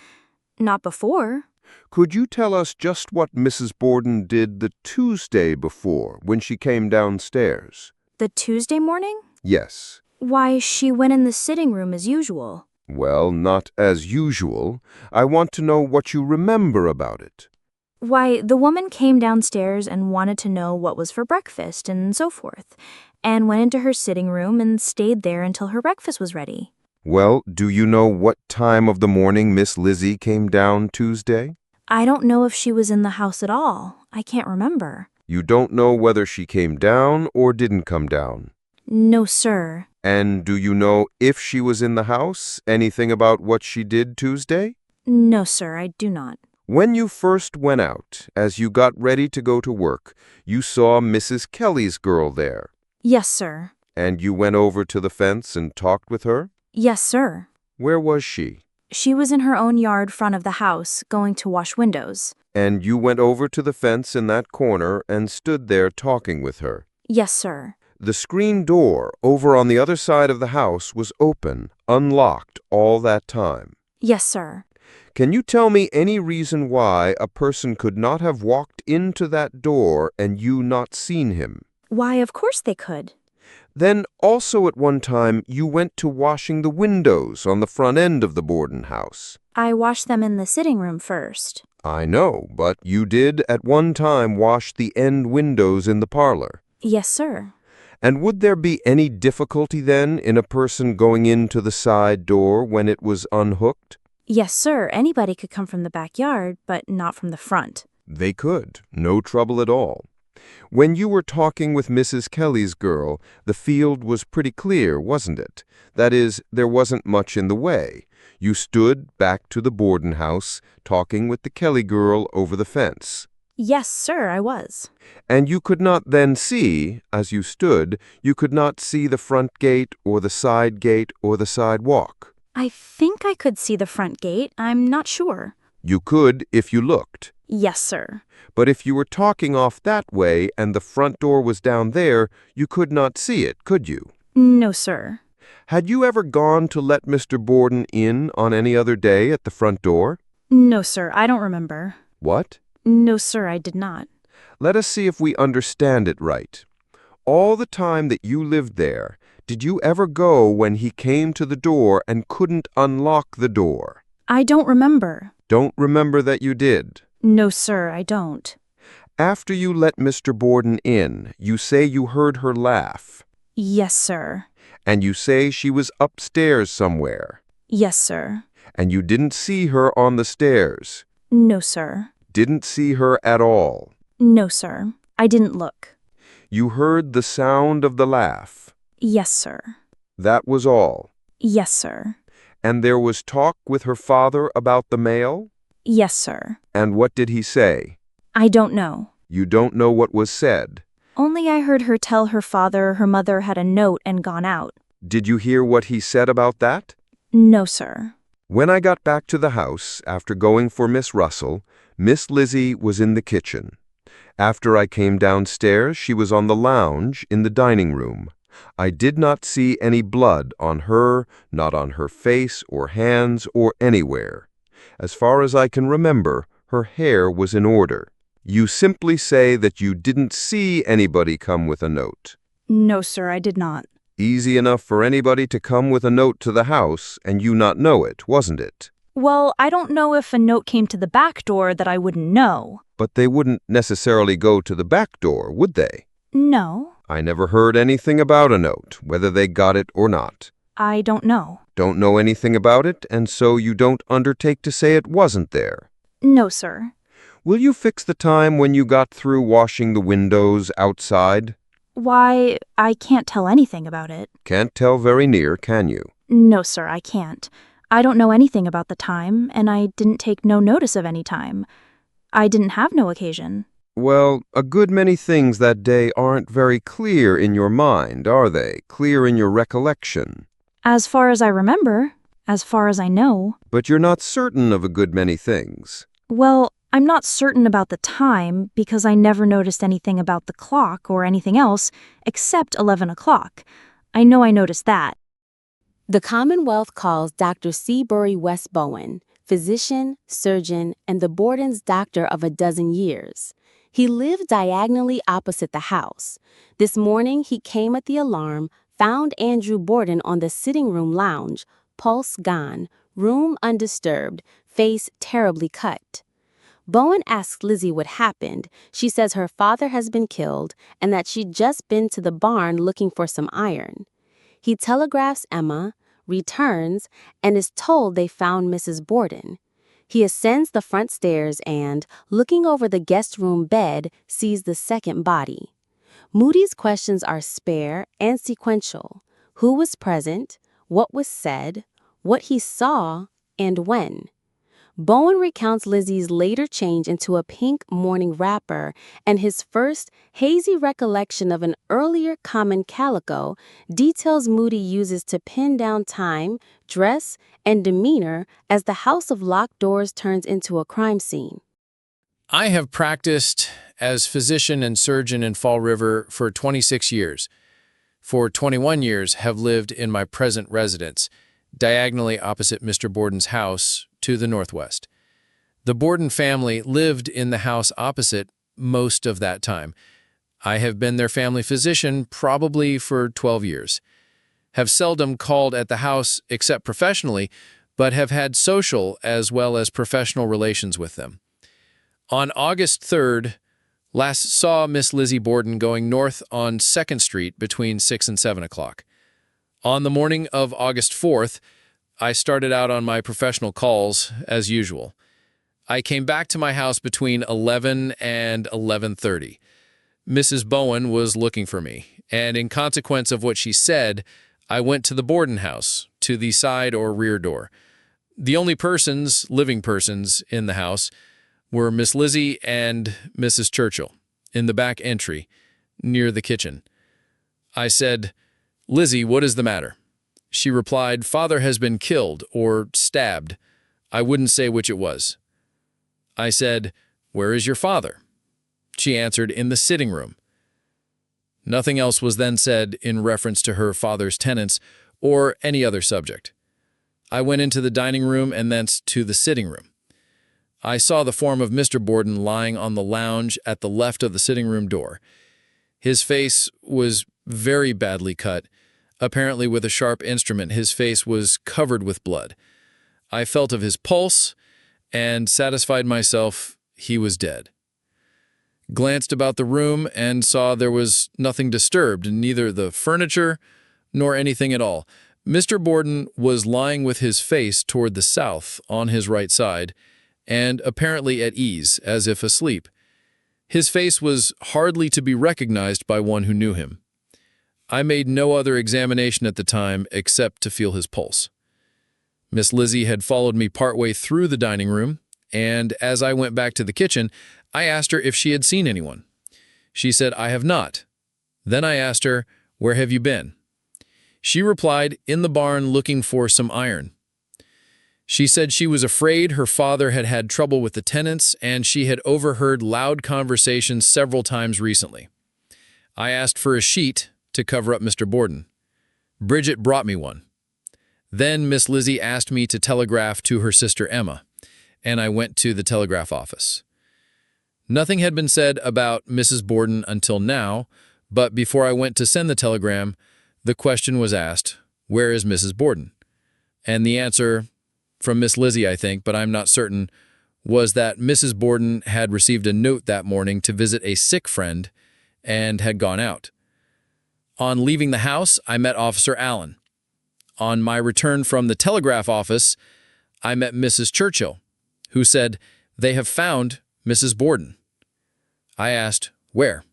Not before. Could you tell us just what Mrs. Borden did the Tuesday before, when she came downstairs? The Tuesday morning? Yes. Why, she went in the sitting room as usual. Well, not as usual. I want to know what you remember about it. Why, the woman came downstairs and wanted to know what was for breakfast and so forth, and went into her sitting room and stayed there until her breakfast was ready. Well, do you know what time of the morning Miss Lizzie came down Tuesday? I don't know if she was in the house at all. I can't remember. You don't know whether she came down or didn't come down? No, sir. And do you know if she was in the house? Anything about what she did Tuesday? No, sir, I do not. When you first went out, as you got ready to go to work, you saw Mrs. Kelly's girl there. Yes, sir. And you went over to the fence and talked with her? Yes, sir. Where was she? She was in her own yard front of the house, going to wash windows. And you went over to the fence in that corner and stood there talking with her? Yes, sir. The screen door over on the other side of the house was open, unlocked all that time? Yes, sir. Can you tell me any reason why a person could not have walked into that door and you not seen him? Why, of course they could. Then also at one time you went to washing the windows on the front end of the Borden house. I washed them in the sitting room first. I know, but you did at one time wash the end windows in the parlor. Yes, sir. And would there be any difficulty then in a person going into the side door when it was unhooked? Yes, sir. Anybody could come from the backyard, but not from the front. They could. No trouble at all. When you were talking with Mrs. Kelly's girl, the field was pretty clear, wasn't it? That is, there wasn't much in the way. You stood back to the Borden house, talking with the Kelly girl over the fence. Yes, sir, I was. And you could not then see, as you stood, you could not see the front gate or the side gate or the sidewalk. I think I could see the front gate. I'm not sure. You could if you looked. Yes, sir. But if you were talking off that way and the front door was down there, you could not see it, could you? No, sir. Had you ever gone to let Mr. Borden in on any other day at the front door? No, sir, I don't remember. What? No, sir, I did not. Let us see if we understand it right. All the time that you lived there, did you ever go when he came to the door and couldn't unlock the door? I don't remember. Don't remember that you did? No, sir, I don't. After you let Mr. Borden in, you say you heard her laugh. Yes, sir. And you say she was upstairs somewhere. Yes, sir. And you didn't see her on the stairs. No, sir. Didn't see her at all. No, sir. I didn't look. You heard the sound of the laugh. Yes, sir. That was all. Yes, sir. And there was talk with her father about the mail? Yes, sir. And what did he say? I don't know. You don't know what was said? Only I heard her tell her father her mother had a note and gone out. Did you hear what he said about that? No, sir. When I got back to the house, after going for Miss Russell, Miss Lizzie was in the kitchen. After I came downstairs, she was on the lounge in the dining room. I did not see any blood on her, not on her face or hands or anywhere. As far as I can remember, her hair was in order. You simply say that you didn't see anybody come with a note. No, sir, I did not. Easy enough for anybody to come with a note to the house and you not know it, wasn't it? Well, I don't know if a note came to the back door that I wouldn't know. But they wouldn't necessarily go to the back door, would they? No. I never heard anything about a note, whether they got it or not. I don't know. Don't know anything about it, and so you don't undertake to say it wasn't there? No, sir. Will you fix the time when you got through washing the windows outside? Why, I can't tell anything about it. Can't tell very near, can you? No, sir, I can't. I don't know anything about the time, and I didn't take no notice of any time. I didn't have no occasion. Well, a good many things that day aren't very clear in your mind, are they? Clear in your recollection. As far as I remember, as far as I know. But you're not certain of a good many things. Well, I'm not certain about the time because I never noticed anything about the clock or anything else except 11 o'clock. I know I noticed that. The Commonwealth calls Dr. Seabury Bowen, physician, surgeon, and the Borden's doctor of a dozen years. He lived diagonally opposite the house. This morning, he came at the alarm, found Andrew Borden on the sitting room lounge, pulse gone, room undisturbed, face terribly cut. Bowen asks Lizzie what happened. She says her father has been killed and that she'd just been to the barn looking for some iron. He telegraphs Emma, returns, and is told they found Mrs. Borden. He ascends the front stairs and, looking over the guest room bed, sees the second body. Moody's questions are spare and sequential. Who was present, what was said, what he saw, and when. Bowen recounts Lizzie's later change into a pink morning wrapper and his first hazy recollection of an earlier common calico, details Moody uses to pin down time, dress, and demeanor as the house of locked doors turns into a crime scene. I have practiced as physician and surgeon in Fall River for 26 years. For 21 years have lived in my present residence, diagonally opposite Mr. Borden's house to the northwest. The Borden family lived in the house opposite most of that time. I have been their family physician probably for 12 years. Have seldom called at the house except professionally, but have had social as well as professional relations with them. On August 3rd, last saw Miss Lizzie Borden going north on 2nd Street between 6 and 7 o'clock. On the morning of August 4th, I started out on my professional calls as usual. I came back to my house between 11 and 11:30. Mrs. Bowen was looking for me, and in consequence of what she said, I went to the Borden house, to the side or rear door. The only living persons in the house were Miss Lizzie and Mrs. Churchill, in the back entry, near the kitchen. I said, "Lizzie, what is the matter?" She replied, "Father has been killed or stabbed. I wouldn't say which it was." I said, "Where is your father?" She answered, "In the sitting room." Nothing else was then said in reference to her father's tenants or any other subject. I went into the dining room and thence to the sitting room. I saw the form of Mr. Borden lying on the lounge at the left of the sitting room door. His face was very badly cut. Apparently with a sharp instrument, his face was covered with blood. I felt of his pulse and satisfied myself he was dead. Glanced about the room and saw there was nothing disturbed, neither the furniture nor anything at all. Mr. Borden was lying with his face toward the south on his right side and apparently at ease, as if asleep. His face was hardly to be recognized by one who knew him. I made no other examination at the time except to feel his pulse. Miss Lizzie had followed me partway through the dining room, and as I went back to the kitchen, I asked her if she had seen anyone. She said, "I have not." Then I asked her, "Where have you been?" She replied, "In the barn looking for some iron." She said she was afraid her father had had trouble with the tenants and she had overheard loud conversations several times recently. I asked for a sheet to cover up Mr. Borden. Bridget brought me one. Then Miss Lizzie asked me to telegraph to her sister Emma, and I went to the telegraph office. Nothing had been said about Mrs. Borden until now, but before I went to send the telegram, the question was asked, "Where is Mrs. Borden?" And the answer, from Miss Lizzie I think, but I'm not certain, was that Mrs. Borden had received a note that morning to visit a sick friend and had gone out. On leaving the house, I met Officer Allen. On my return from the telegraph office, I met Mrs. Churchill, who said, "They have found Mrs. Borden." I asked, "Where?"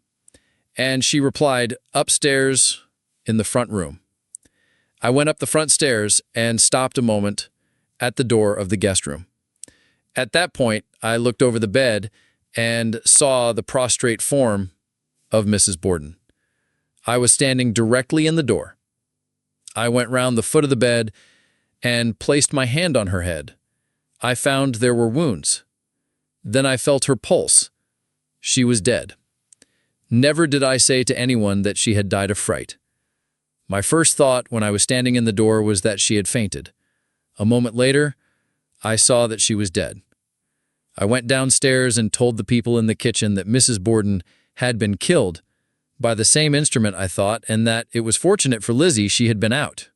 And she replied, "Upstairs in the front room." I went up the front stairs and stopped a moment at the door of the guest room. At that point, I looked over the bed and saw the prostrate form of Mrs. Borden. I was standing directly in the door. I went round the foot of the bed and placed my hand on her head. I found there were wounds. Then I felt her pulse. She was dead. Never did I say to anyone that she had died of fright. My first thought when I was standing in the door was that she had fainted. A moment later, I saw that she was dead. I went downstairs and told the people in the kitchen that Mrs. Borden had been killed by the same instrument, I thought, and that it was fortunate for Lizzie she had been out.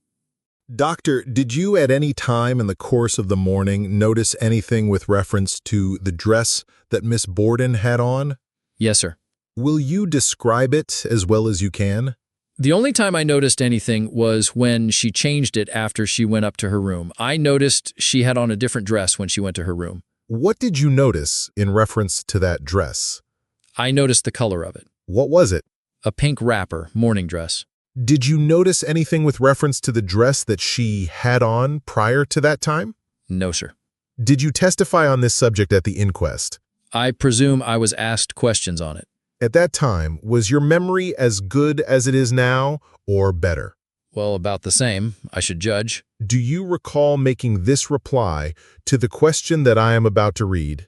Doctor, did you at any time in the course of the morning notice anything with reference to the dress that Miss Borden had on? Yes, sir. Will you describe it as well as you can? The only time I noticed anything was when she changed it after she went up to her room. I noticed she had on a different dress when she went to her room. What did you notice in reference to that dress? I noticed the color of it. What was it? A pink wrapper, morning dress. Did you notice anything with reference to the dress that she had on prior to that time? No, sir. Did you testify on this subject at the inquest? I presume I was asked questions on it. At that time, was your memory as good as it is now, or better? Well, about the same, I should judge. Do you recall making this reply to the question that I am about to read?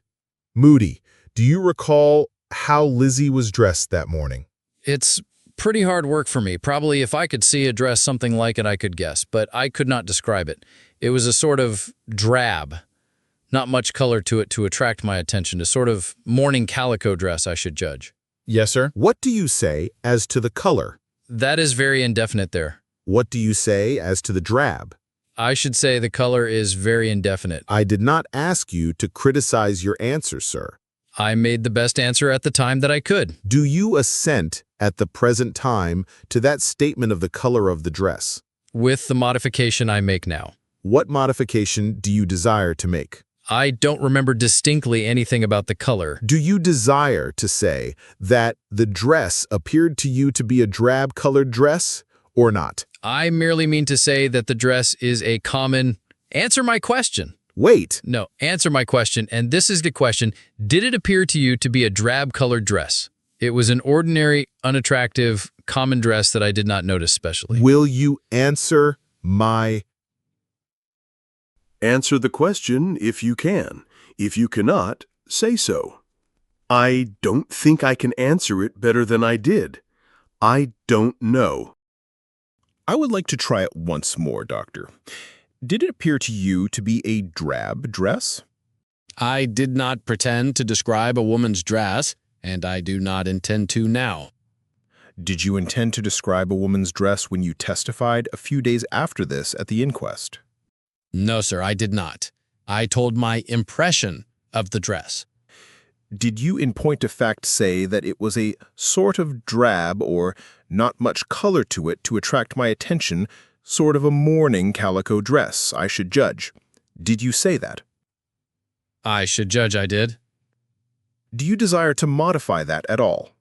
Moody, do you recall how Lizzie was dressed that morning? It's pretty hard work for me. Probably if I could see a dress something like it, I could guess, but I could not describe it. It was a sort of drab, not much color to it to attract my attention, a sort of morning calico dress, I should judge. Yes, sir. What do you say as to the color? That is very indefinite there. What do you say as to the drab? I should say the color is very indefinite. I did not ask you to criticize your answer, sir. I made the best answer at the time that I could. Do you assent at the present time to that statement of the color of the dress? With the modification I make now. What modification do you desire to make? I don't remember distinctly anything about the color. Do you desire to say that the dress appeared to you to be a drab-colored dress or not? I merely mean to say that the dress is a common... Answer my question. Wait. No, answer my question, and this is the question. Did it appear to you to be a drab-colored dress? It was an ordinary, unattractive, common dress that I did not notice specially. Will you answer my... Answer the question if you can. If you cannot, say so. I don't think I can answer it better than I did. I don't know. I would like to try it once more, Doctor. Did it appear to you to be a drab dress? I did not pretend to describe a woman's dress, and I do not intend to now. Did you intend to describe a woman's dress when you testified a few days after this at the inquest? No, sir, I did not. I told my impression of the dress. Did you in point of fact say that it was a sort of drab or not much color to it to attract my attention, sort of a morning calico dress, I should judge? Did you say that? I should judge I did. Do you desire to modify that at all?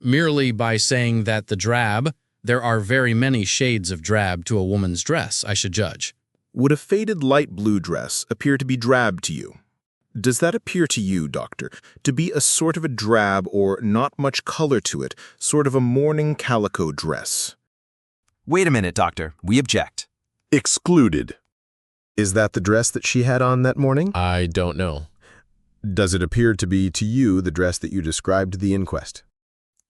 Merely by saying that the drab, there are very many shades of drab to a woman's dress, I should judge. Would a faded light blue dress appear to be drab to you? Does that appear to you, Doctor, to be a sort of a drab or not much color to it, sort of a morning calico dress? Wait a minute, Doctor. We object. Excluded. Is that the dress that she had on that morning? I don't know. Does it appear to be to you the dress that you described to the inquest?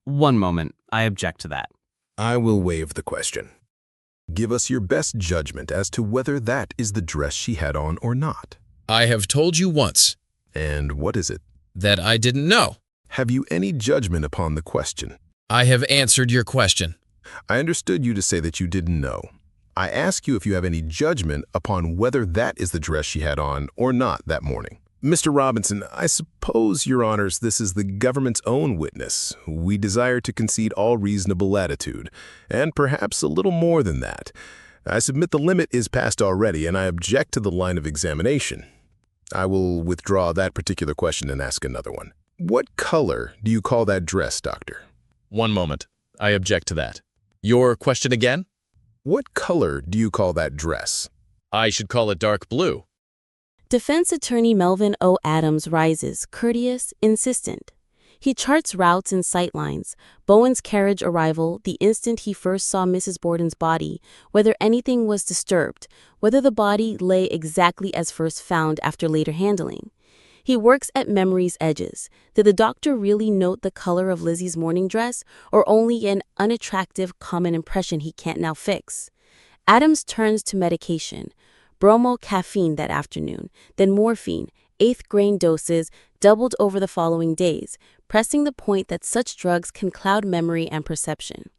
One moment. I object to that. I will waive the question. Give us your best judgment as to whether that is the dress she had on or not. I have told you once. And what is it? That I didn't know. Have you any judgment upon the question? I have answered your question. I understood you to say that you didn't know. I ask you if you have any judgment upon whether that is the dress she had on or not that morning. Mr. Robinson, I suppose, Your Honors, this is the government's own witness. We desire to concede all reasonable latitude, and perhaps a little more than that. I submit the limit is passed already, and I object to the line of examination. I will withdraw that particular question and ask another one. What color do you call that dress, Doctor? One moment. I object to that. Your question again? What color do you call that dress? I should call it dark blue. Defense attorney Melvin O. Adams rises, courteous, insistent. He charts routes and sightlines, Bowen's carriage arrival, the instant he first saw Mrs. Borden's body, whether anything was disturbed, whether the body lay exactly as first found after later handling. He works at memory's edges. Did the doctor really note the color of Lizzie's morning dress, or only an unattractive common impression he can't now fix? Adams turns to medication. Bromo-caffeine that afternoon, then morphine, 8th grain doses, doubled over the following days, pressing the point that such drugs can cloud memory and perception.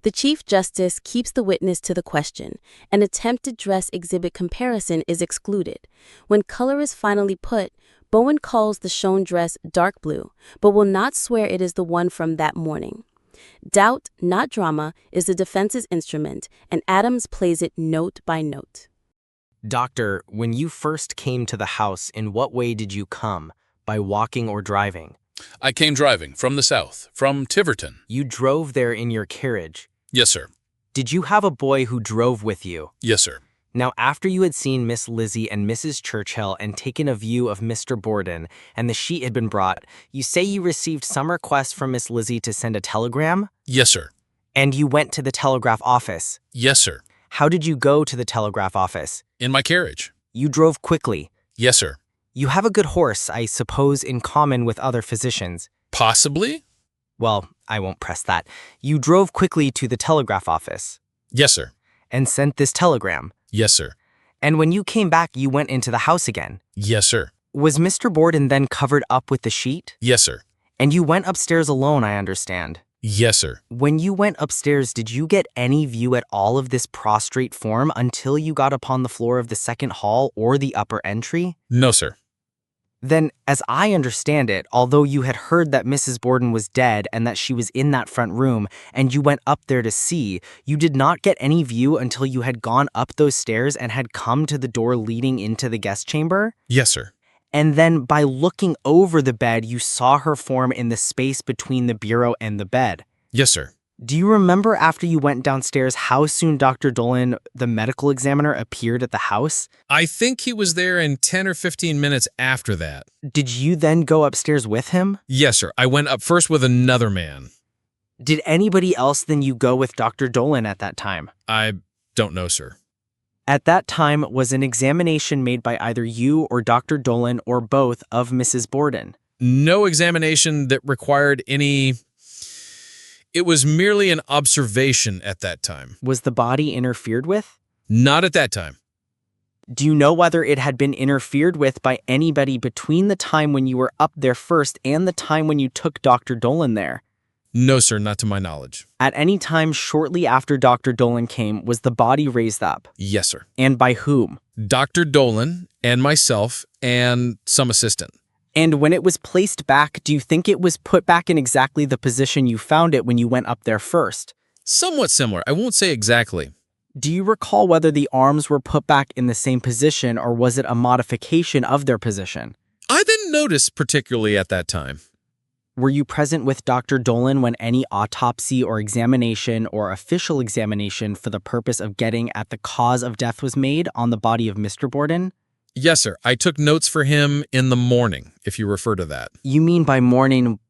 The Chief Justice keeps the witness to the question. An attempted dress exhibit comparison is excluded. When color is finally put, Bowen calls the shown dress dark blue, but will not swear it is the one from that morning. Doubt, not drama, is the defense's instrument, and Adams plays it note by note. Doctor, when you first came to the house, in what way did you come? By walking or driving? I came driving from the south, from Tiverton. You drove there in your carriage? Yes, sir. Did you have a boy who drove with you? Yes, sir. Now, after you had seen Miss Lizzie and Mrs. Churchill and taken a view of Mr. Borden, and the sheet had been brought, you say you received some request from Miss Lizzie to send a telegram? Yes, sir. And you went to the telegraph office? Yes, sir. How did you go to the telegraph office? In my carriage. You drove quickly? Yes, sir. You have a good horse, I suppose, in common with other physicians. Possibly? Well, I won't press that. You drove quickly to the telegraph office? Yes, sir. And sent this telegram? Yes, sir. And when you came back, you went into the house again? Yes, sir. Was Mr. Borden then covered up with the sheet? Yes, sir. And you went upstairs alone, I understand. Yes, sir. When you went upstairs, did you get any view at all of this prostrate form until you got upon the floor of the second hall or the upper entry? No, sir. Then, as I understand it, although you had heard that Mrs. Borden was dead and that she was in that front room, and you went up there to see, you did not get any view until you had gone up those stairs and had come to the door leading into the guest chamber? Yes, sir. And then, by looking over the bed, you saw her form in the space between the bureau and the bed? Yes, sir. Do you remember after you went downstairs how soon Dr. Dolan, the medical examiner, appeared at the house? I think he was there in 10 or 15 minutes after that. Did you then go upstairs with him? Yes, sir. I went up first with another man. Did anybody else than you go with Dr. Dolan at that time? I don't know, sir. At that time, was an examination made by either you or Dr. Dolan or both of Mrs. Borden? No examination that required any... It was merely an observation at that time. Was the body interfered with? Not at that time. Do you know whether it had been interfered with by anybody between the time when you were up there first and the time when you took Dr. Dolan there? No, sir, not to my knowledge. At any time shortly after Dr. Dolan came, was the body raised up? Yes, sir. And by whom? Dr. Dolan and myself and some assistant. And when it was placed back, do you think it was put back in exactly the position you found it when you went up there first? Somewhat similar. I won't say exactly. Do you recall whether the arms were put back in the same position or was it a modification of their position? I didn't notice particularly at that time. Were you present with Dr. Dolan when any autopsy or examination or official examination for the purpose of getting at the cause of death was made on the body of Mr. Borden? Yes, sir. I took notes for him in the morning, if you refer to that. You mean by morning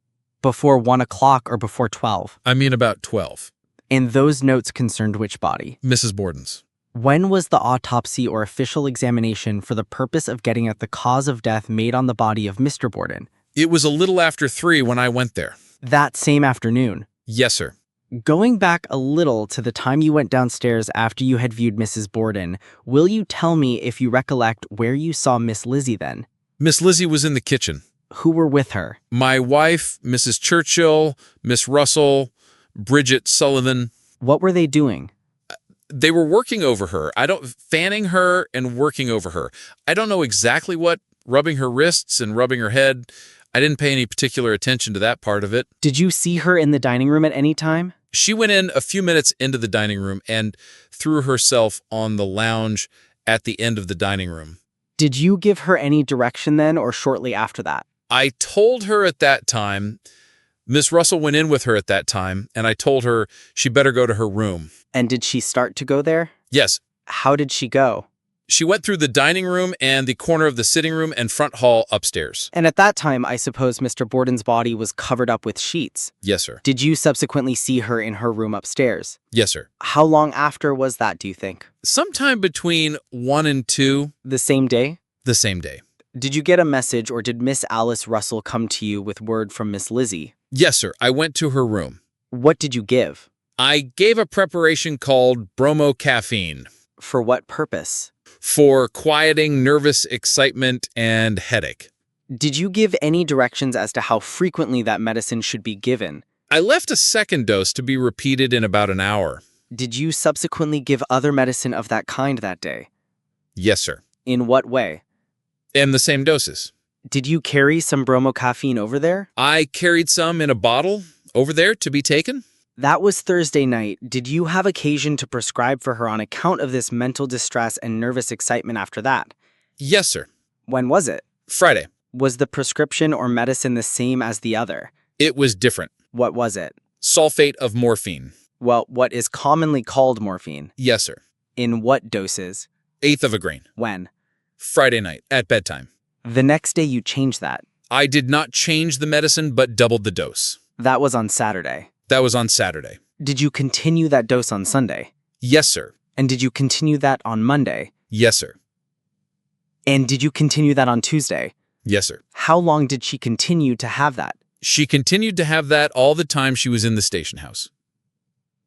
before 1 o'clock or before 12? I mean about 12. And those notes concerned which body? Mrs. Borden's. When was the autopsy or official examination for the purpose of getting at the cause of death made on the body of Mr. Borden? It was a little after 3 when I went there. That same afternoon? Yes, sir. Going back a little to the time you went downstairs after you had viewed Mrs. Borden, will you tell me if you recollect where you saw Miss Lizzie then? Miss Lizzie was in the kitchen. Who were with her? My wife, Mrs. Churchill, Miss Russell, Bridget Sullivan. What were they doing? They were working over her. Fanning her and working over her. I don't know exactly what, rubbing her wrists and rubbing her head. I didn't pay any particular attention to that part of it. Did you see her in the dining room at any time? She went in a few minutes into the dining room and threw herself on the lounge at the end of the dining room. Did you give her any direction then or shortly after that? I told her at that time, Miss Russell went in with her at that time, and I told her she better go to her room. And did she start to go there? Yes. How did she go? She went through the dining room and the corner of the sitting room and front hall upstairs. And at that time, I suppose Mr. Borden's body was covered up with sheets. Yes, sir. Did you subsequently see her in her room upstairs? Yes, sir. How long after was that, do you think? Sometime between 1 and 2. The same day? The same day. Did you get a message or did Miss Alice Russell come to you with word from Miss Lizzie? Yes, sir. I went to her room. What did you give? I gave a preparation called bromocaffeine. For what purpose? For quieting nervous excitement and headache. Did you give any directions as to how frequently that medicine should be given? I left a second dose to be repeated in about an hour. Did you subsequently give other medicine of that kind that day? Yes, sir. In what way? In the same doses. Did you carry some bromocaffeine over there? I carried some in a bottle over there to be taken. That was Thursday night. Did you have occasion to prescribe for her on account of this mental distress and nervous excitement after that? Yes, sir. When was it? Friday. Was the prescription or medicine the same as the other? It was different. What was it? Sulfate of morphine. Well, what is commonly called morphine? Yes, sir. In what doses? 1/8 of a grain. When? Friday night, at bedtime. The next day you changed that? I did not change the medicine, but doubled the dose. That was on Saturday. That was on Saturday. Did you continue that dose on Sunday? Yes, sir. And did you continue that on Monday? Yes, sir. And did you continue that on Tuesday? Yes, sir. How long did she continue to have that? She continued to have that all the time she was in the station house.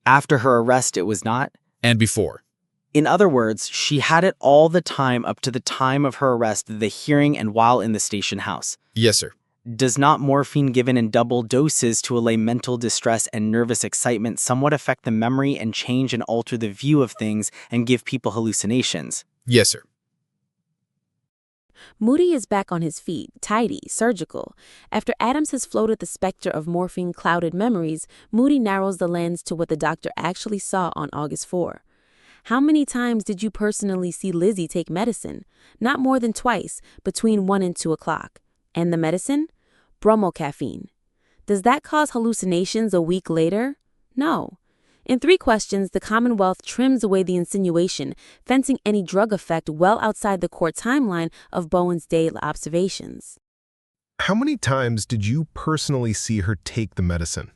After her arrest, it was not? And before. In other words, she had it all the time up to the time of her arrest, the hearing, and while in the station house. Yes, sir. Does not morphine given in double doses to allay mental distress and nervous excitement somewhat affect the memory and change and alter the view of things and give people hallucinations? Yes, sir. Moody is back on his feet, tidy, surgical. After Adams has floated the specter of morphine-clouded memories, Moody narrows the lens to what the doctor actually saw on August 4. How many times did you personally see Lizzie take medicine? Not more than twice, between 1 and 2 o'clock. And the medicine? Bromocaffeine. Does that cause hallucinations a week later? No. In 3 questions, the Commonwealth trims away the insinuation, fencing any drug effect well outside the court timeline of Bowen's daily observations. How many times did you personally see her take the medicine?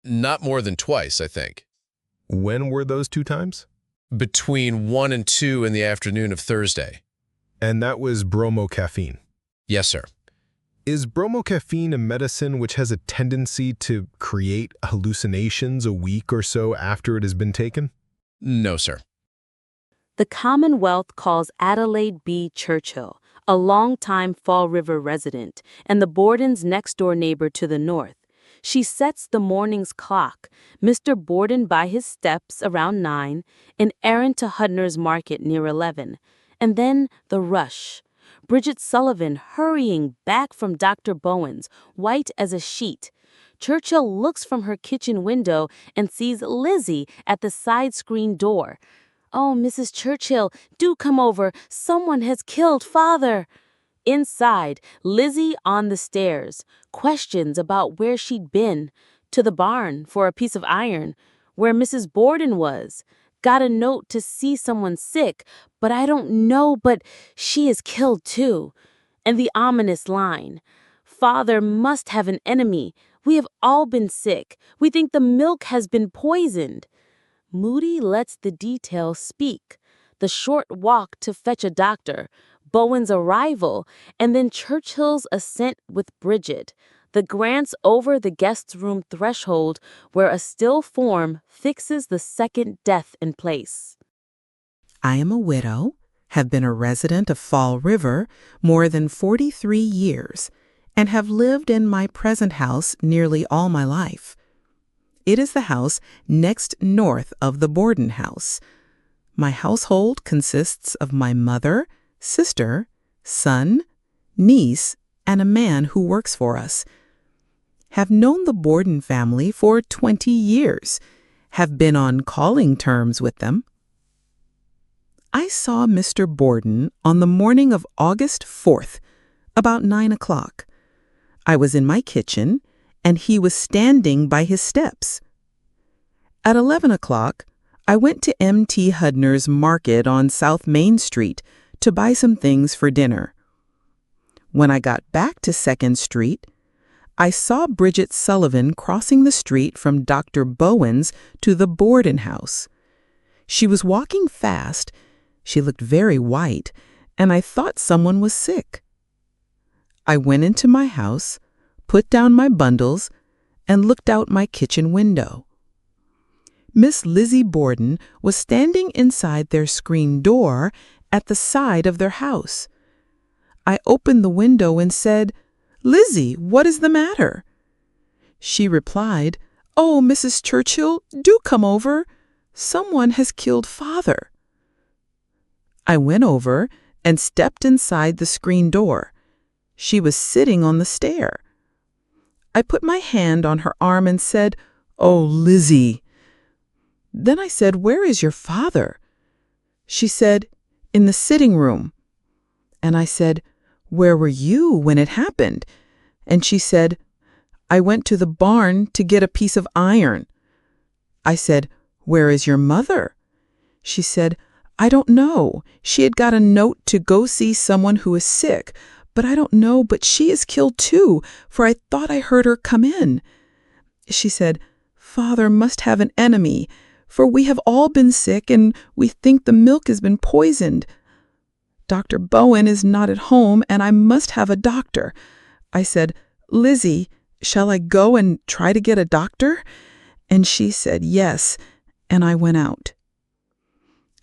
Not more than twice, I think. When were those 2 times? Between 1 and 2 in the afternoon of Thursday. And that was bromocaffeine? Yes, sir. Is bromocaffeine a medicine which has a tendency to create hallucinations a week or so after it has been taken? No, sir. The Commonwealth calls Adelaide B. Churchill, a longtime Fall River resident, and the Borden's next-door neighbor to the north. She sets the morning's clock, Mr. Borden by his steps around 9, an errand to Hudner's Market near 11, and then the rush. Bridget Sullivan hurrying back from Dr. Bowen's, white as a sheet. Churchill looks from her kitchen window and sees Lizzie at the side screen door. "Oh, Mrs. Churchill, do come over. Someone has killed Father." Inside, Lizzie on the stairs. Questions about where she'd been. To the barn for a piece of iron. Where Mrs. Borden was. Got a note to see someone sick, but I don't know, but she is killed too. And the ominous line. Father must have an enemy. We have all been sick. We think the milk has been poisoned. Moody lets the details speak. The short walk to fetch a doctor, Bowen's arrival, and then Churchill's ascent with Bridget. The glance over the guest's room threshold where a still form fixes the second death in place. I am a widow, have been a resident of Fall River more than 43 years, and have lived in my present house nearly all my life. It is the house next north of the Borden house. My household consists of my mother, sister, son, niece, and a man who works for us. Have known the Borden family for 20 years, have been on calling terms with them. I saw Mr. Borden on the morning of August 4th, about 9 o'clock. I was in my kitchen, and he was standing by his steps. At 11 o'clock, I went to M.T. Hudner's Market on South Main Street to buy some things for dinner. When I got back to 2nd Street, I saw Bridget Sullivan crossing the street from Dr. Bowen's to the Borden house. She was walking fast. She looked very white, and I thought someone was sick. I went into my house, put down my bundles, and looked out my kitchen window. Miss Lizzie Borden was standing inside their screen door at the side of their house. I opened the window and said, "Lizzie, what is the matter?" She replied, "Oh, Mrs. Churchill, do come over. Someone has killed Father." I went over and stepped inside the screen door. She was sitting on the stair. I put my hand on her arm and said, "Oh, Lizzie." Then I said, "Where is your father?" She said, "In the sitting room." And I said, "Where were you when it happened?" And she said, "I went to the barn to get a piece of iron." I said, "Where is your mother?" She said, "I don't know. She had got a note to go see someone who is sick, but I don't know, but she is killed too, for I thought I heard her come in." She said, "Father must have an enemy, for we have all been sick and we think the milk has been poisoned. Dr. Bowen is not at home and I must have a doctor." I said, "Lizzie, shall I go and try to get a doctor?" And she said, "Yes," and I went out.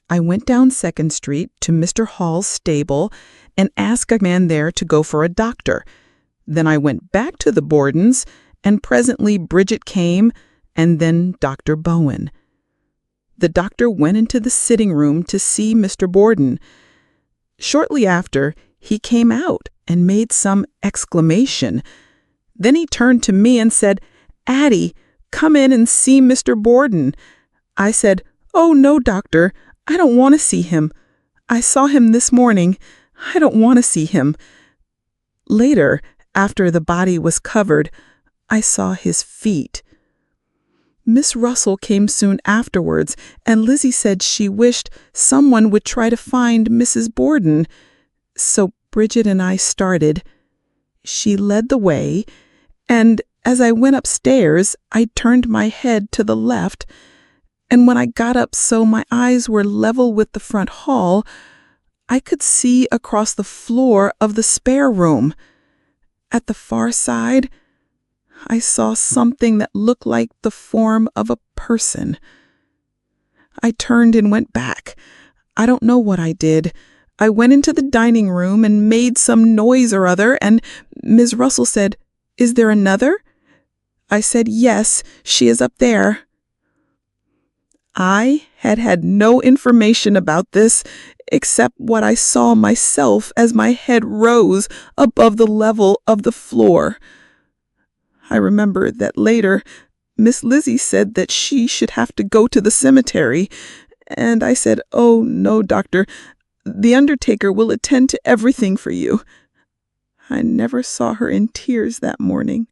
I went down 2nd Street to Mr. Hall's stable and asked a man there to go for a doctor. Then I went back to the Bordens, and presently Bridget came, and then Dr. Bowen. The doctor went into the sitting room to see Mr. Borden. Shortly after, he came out and made some exclamation. Then he turned to me and said, "Addie, come in and see Mr. Borden." I said, "Oh, no, doctor, I don't want to see him. I saw him this morning. I don't want to see him." Later, after the body was covered, I saw his feet. Miss Russell came soon afterwards, and Lizzie said she wished someone would try to find Mrs. Borden. So Bridget and I started. She led the way, and as I went upstairs, I turned my head to the left, and when I got up so my eyes were level with the front hall, I could see across the floor of the spare room. At the far side, I saw something that looked like the form of a person. I turned and went back. I don't know what I did. I went into the dining room and made some noise or other, and Ms. Russell said, "Is there another?" I said, "Yes, she is up there." I had had no information about this except what I saw myself as my head rose above the level of the floor. I remember that later, Miss Lizzie said that she should have to go to the cemetery, and I said, "Oh, no, doctor, the undertaker will attend to everything for you." I never saw her in tears that morning.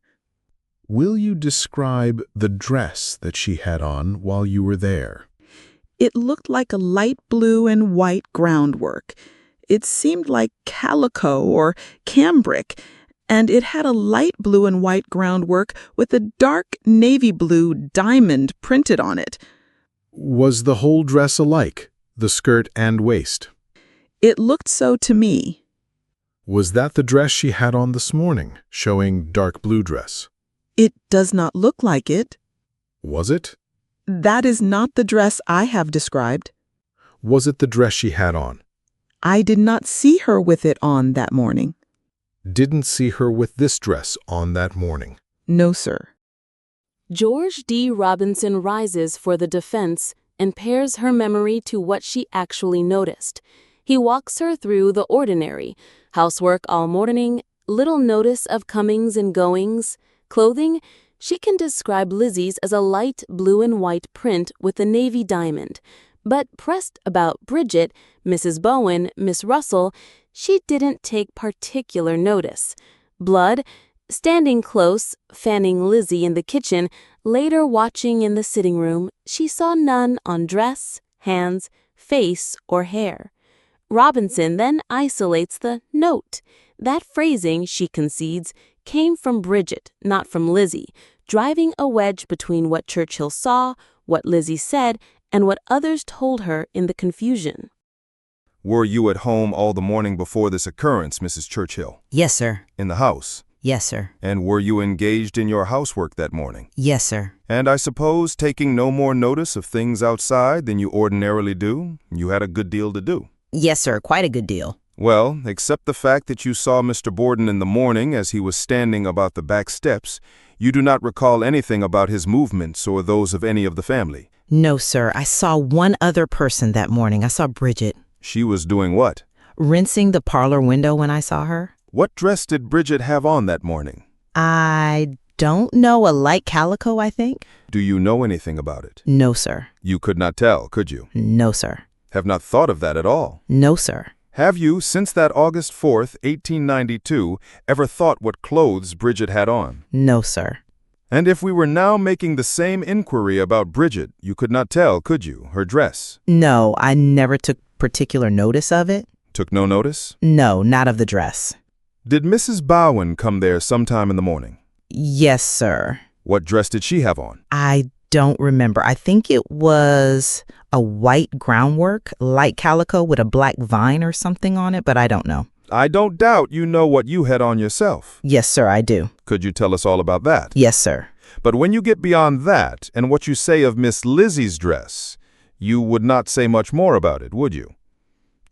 Will you describe the dress that she had on while you were there? It looked like a light blue and white groundwork. It seemed like calico or cambric, and it had a light blue and white groundwork with a dark navy blue diamond printed on it. Was the whole dress alike, the skirt and waist? It looked so to me. Was that the dress she had on this morning, showing dark blue dress? It does not look like it. Was it? That is not the dress I have described. Was it the dress she had on? I did not see her with it on that morning. Didn't see her with this dress on that morning? No, sir. George D. Robinson rises for the defense and pairs her memory to what she actually noticed. He walks her through the ordinary: housework all morning, little notice of comings and goings, clothing. She can describe Lizzie's as a light blue and white print with a navy diamond. But pressed about Bridget, Mrs. Bowen, Miss Russell, she didn't take particular notice. Blood, standing close, fanning Lizzie in the kitchen, later watching in the sitting room, she saw none on dress, hands, face, or hair. Robinson then isolates the note. That phrasing, she concedes, came from Bridget, not from Lizzie, driving a wedge between what Churchill saw, what Lizzie said, and what others told her in the confusion. Were you at home all the morning before this occurrence, Mrs. Churchill? Yes, sir. In the house? Yes, sir. And were you engaged in your housework that morning? Yes, sir. And I suppose taking no more notice of things outside than you ordinarily do, you had a good deal to do. Yes, sir, quite a good deal. Well, except the fact that you saw Mr. Borden in the morning as he was standing about the back steps, you do not recall anything about his movements or those of any of the family. No, sir. I saw one other person that morning. I saw Bridget. She was doing what? Rinsing the parlor window when I saw her. What dress did Bridget have on that morning? I don't know. A light calico, I think. Do you know anything about it? No, sir. You could not tell, could you? No, sir. Have not thought of that at all? No, sir. Have you, since that August 4th, 1892, ever thought what clothes Bridget had on? No, sir. And if we were now making the same inquiry about Bridget, you could not tell, could you, her dress? No, I never took particular notice of it. Took no notice? No, not of the dress. Did Mrs. Bowen come there sometime in the morning? Yes, sir. What dress did she have on? I don't remember. I think it was a white groundwork, light calico with a black vine or something on it, but I don't know. I don't doubt you know what you had on yourself. Yes, sir, I do. Could you tell us all about that? Yes, sir. But when you get beyond that and what you say of Miss Lizzie's dress, you would not say much more about it, would you?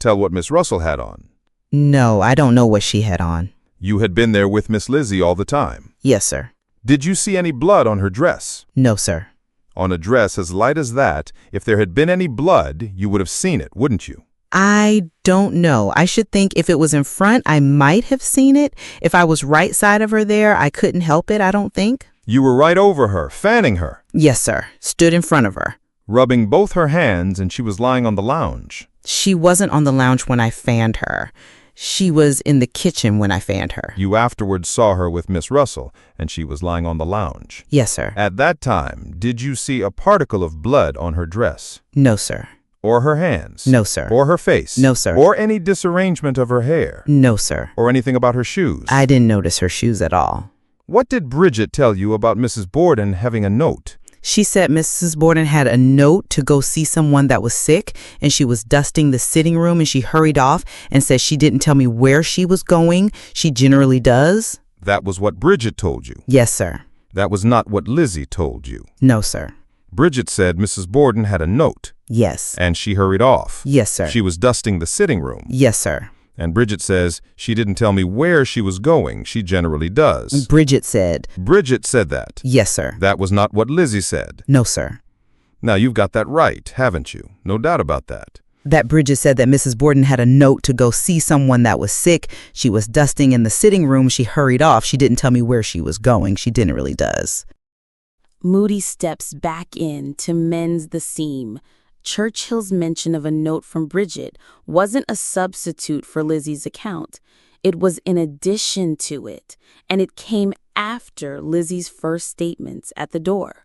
Tell what Miss Russell had on. No, I don't know what she had on. You had been there with Miss Lizzie all the time. Yes, sir. Did you see any blood on her dress? No, sir. On a dress as light as that, if there had been any blood, you would have seen it, wouldn't you? I don't know. I should think if it was in front, I might have seen it. If I was right side of her there, I couldn't help it, I don't think. You were right over her, fanning her. Yes, sir. Stood in front of her. Rubbing both her hands, and she was lying on the lounge. She wasn't on the lounge when I fanned her. She was in the kitchen when I fanned her. You afterwards saw her with Miss Russell, and she was lying on the lounge. Yes, sir. At that time, did you see a particle of blood on her dress? No, sir. Or her hands? No, sir. Or her face? No, sir. Or any disarrangement of her hair? No, sir. Or anything about her shoes? I didn't notice her shoes at all. What did Bridget tell you about Mrs. Borden having a note? She said Mrs. Borden had a note to go see someone that was sick, and she was dusting the sitting room, and she hurried off and said she didn't tell me where she was going. She generally does. That was what Bridget told you? Yes, sir. That was not what Lizzie told you? No, sir. Bridget said Mrs. Borden had a note. Yes. And she hurried off. Yes, sir. She was dusting the sitting room. Yes, sir. And Bridget says she didn't tell me where she was going. She generally does. Bridget said. Bridget said that? Yes, sir. That was not what Lizzie said? No, sir. Now, you've got that right, haven't you? No doubt about that. That Bridget said that Mrs. Borden had a note to go see someone that was sick. She was dusting in the sitting room. She hurried off. She didn't tell me where she was going. She generally does. Moody steps back in to mend the seam. Churchill's mention of a note from Bridget wasn't a substitute for Lizzie's account. It was in addition to it, and it came after Lizzie's first statements at the door.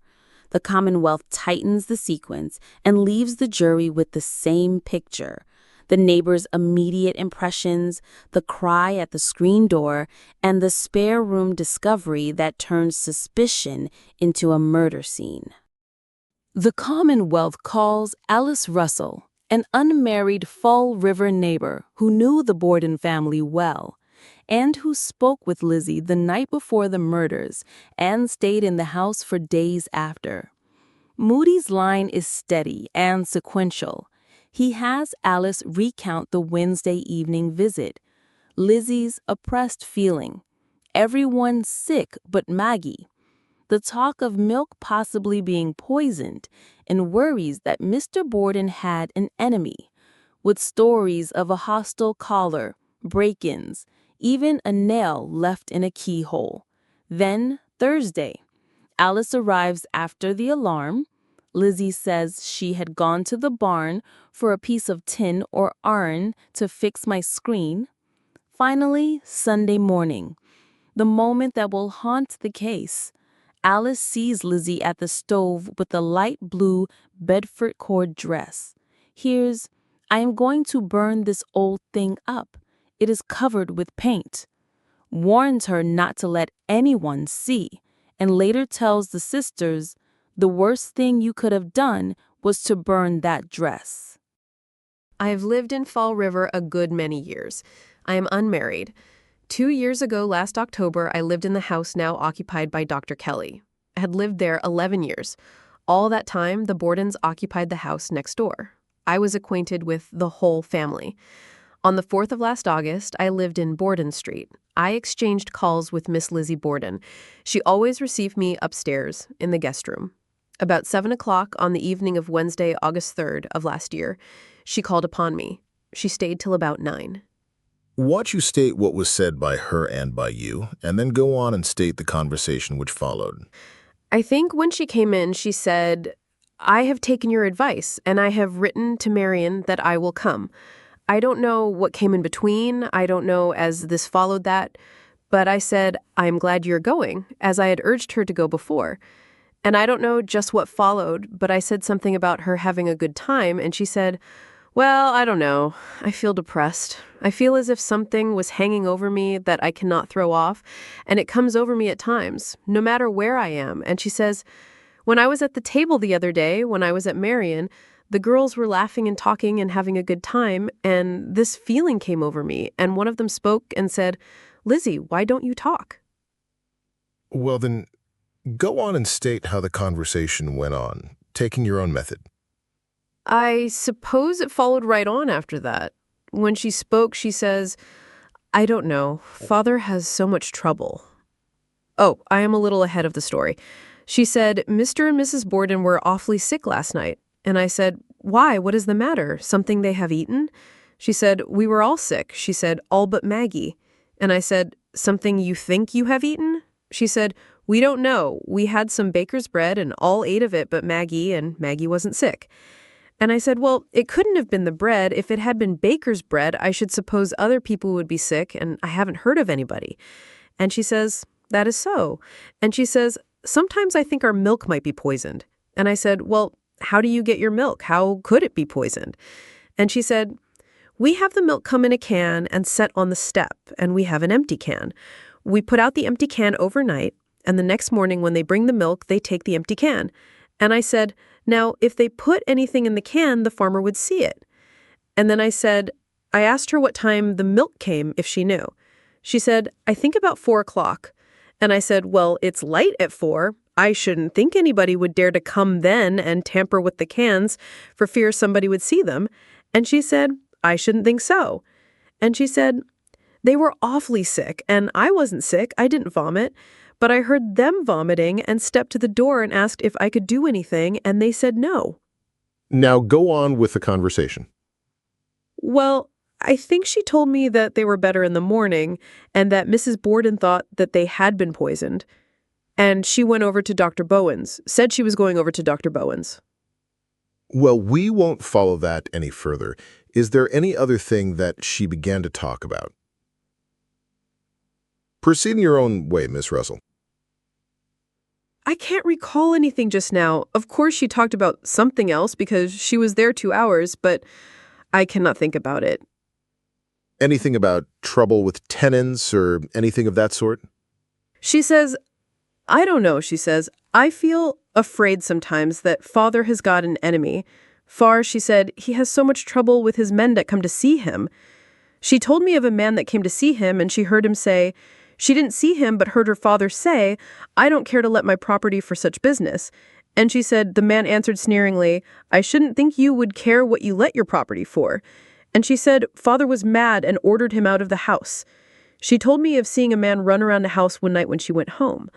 The Commonwealth tightens the sequence and leaves the jury with the same picture: the neighbor's immediate impressions, the cry at the screen door, and the spare room discovery that turns suspicion into a murder scene. The Commonwealth calls Alice Russell, an unmarried Fall River neighbor who knew the Borden family well, and who spoke with Lizzie the night before the murders and stayed in the house for days after. Moody's line is steady and sequential. He has Alice recount the Wednesday evening visit, Lizzie's oppressed feeling, everyone sick but Maggie, the talk of milk possibly being poisoned, and worries that Mr. Borden had an enemy, with stories of a hostile caller, break-ins, even a nail left in a keyhole. Then, Thursday, Alice arrives after the alarm. Lizzie says she had gone to the barn for a piece of tin or iron to fix my screen. Finally, Sunday morning, the moment that will haunt the case. Alice sees Lizzie at the stove with the light blue Bedford cord dress, hears, I am going to burn this old thing up. It is covered with paint. Warns her not to let anyone see, and later tells the sisters, the worst thing you could have done was to burn that dress. I have lived in Fall River a good many years. I am unmarried. 2 years ago, last October, I lived in the house now occupied by Dr. Kelly. I had lived there 11 years. All that time, the Bordens occupied the house next door. I was acquainted with the whole family. On the 4th of last August, I lived in Borden Street. I exchanged calls with Miss Lizzie Borden. She always received me upstairs in the guest room. About 7 o'clock on the evening of Wednesday, August 3rd of last year, she called upon me. She stayed till about 9. Watch you state what was said by her and by you, and then go on and state the conversation which followed. I think when she came in, she said, I have taken your advice, and I have written to Marion that I will come. I don't know what came in between. I don't know as this followed that. But I said, I'm glad you're going, as I had urged her to go before. And I don't know just what followed, but I said something about her having a good time, and she said, well, I don't know. I feel depressed. I feel as if something was hanging over me that I cannot throw off, and it comes over me at times, no matter where I am. And she says, when I was at the table the other day, when I was at Marion, the girls were laughing and talking and having a good time, and this feeling came over me, and one of them spoke and said, Lizzie, why don't you talk? Well, then, go on and state how the conversation went on, taking your own method. I suppose it followed right on after that. When she spoke, she says, I don't know. Father has so much trouble. Oh, I am a little ahead of the story. She said, Mr. and Mrs. Borden were awfully sick last night. And I said, why? What is the matter? Something they have eaten? She said, we were all sick. She said, all but Maggie. And I said, something you think you have eaten? She said, we don't know. We had some baker's bread and all ate of it but Maggie, and Maggie wasn't sick. And I said, well, it couldn't have been the bread. If it had been baker's bread, I should suppose other people would be sick, and I haven't heard of anybody. And she says, that is so. And she says, sometimes I think our milk might be poisoned. And I said, well, how do you get your milk? How could it be poisoned? And she said, we have the milk come in a can and set on the step, and we have an empty can. We put out the empty can overnight, and the next morning when they bring the milk, they take the empty can. And I said, now, if they put anything in the can, the farmer would see it. And then I asked her what time the milk came, if she knew. She said, I think about 4 o'clock. And I said, well, it's light at 4. I shouldn't think anybody would dare to come then and tamper with the cans for fear somebody would see them. And she said, I shouldn't think so. And she said, they were awfully sick, and I wasn't sick. I didn't vomit. But I heard them vomiting and stepped to the door and asked if I could do anything, and they said no. Now go on with the conversation. Well, I think she told me that they were better in the morning and that Mrs. Borden thought that they had been poisoned. And she went over to Dr. Bowen's, said she was going over to Dr. Bowen's. Well, we won't follow that any further. Is there any other thing that she began to talk about? Proceed in your own way, Miss Russell. I can't recall anything just now. Of course, she talked about something else because she was there 2 hours, but I cannot think about it. Anything about trouble with tenants or anything of that sort? She says, I don't know, she says. I feel afraid sometimes that Father has got an enemy. She said, he has so much trouble with his men that come to see him. She told me of a man that came to see him, and she heard him say, she didn't see him, but heard her father say, I don't care to let my property for such business. And she said, the man answered sneeringly, I shouldn't think you would care what you let your property for. And she said, Father was mad and ordered him out of the house. She told me of seeing a man run around the house one night when she went home.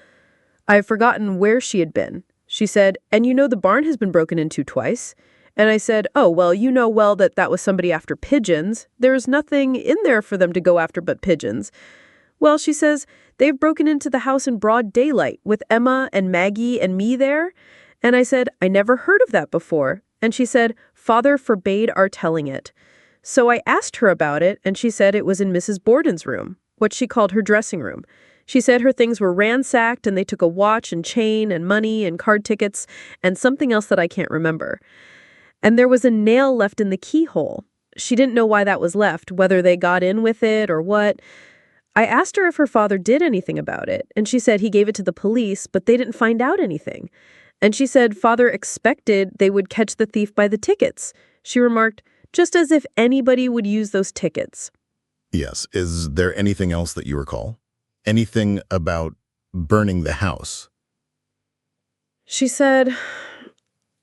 I have forgotten where she had been. She said, and you know the barn has been broken into twice. And I said, oh, well, you know well that was somebody after pigeons. There is nothing in there for them to go after but pigeons. Well, she says, they've broken into the house in broad daylight with Emma and Maggie and me there. And I said, I never heard of that before. And she said, Father forbade our telling it. So I asked her about it, and she said it was in Mrs. Borden's room, what she called her dressing room. She said her things were ransacked, and they took a watch and chain and money and card tickets and something else that I can't remember. And there was a nail left in the keyhole. She didn't know why that was left, whether they got in with it or what. I asked her if her father did anything about it, and she said he gave it to the police, but they didn't find out anything. And she said father expected they would catch the thief by the tickets. She remarked, just as if anybody would use those tickets. Yes. Is there anything else that you recall? Anything about burning the house? She said,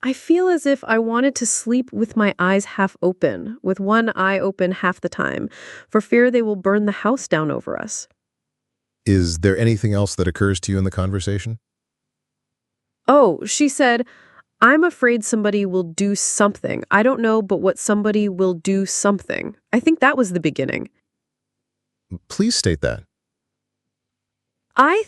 I feel as if I wanted to sleep with my eyes half open, with one eye open half the time, for fear they will burn the house down over us. Is there anything else that occurs to you in the conversation? Oh, she said, I'm afraid somebody will do something. I don't know, but what somebody will do something. I think that was the beginning. Please state that. I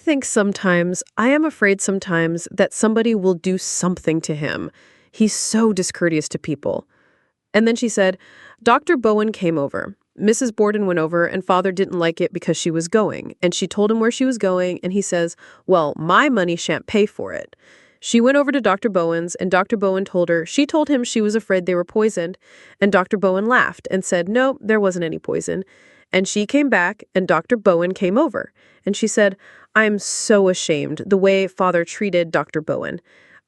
am afraid sometimes that somebody will do something to him. He's so discourteous to people. And then she said, Dr. Bowen came over. Mrs. Borden went over, and father didn't like it because she was going. And she told him where she was going, and he says, well, my money shan't pay for it. She went over to Dr. Bowen's, and Dr. Bowen she told him she was afraid they were poisoned. And Dr. Bowen laughed and said, no, there wasn't any poison. And she came back, and Dr. Bowen came over. And she said, I'm so ashamed the way father treated Dr. Bowen.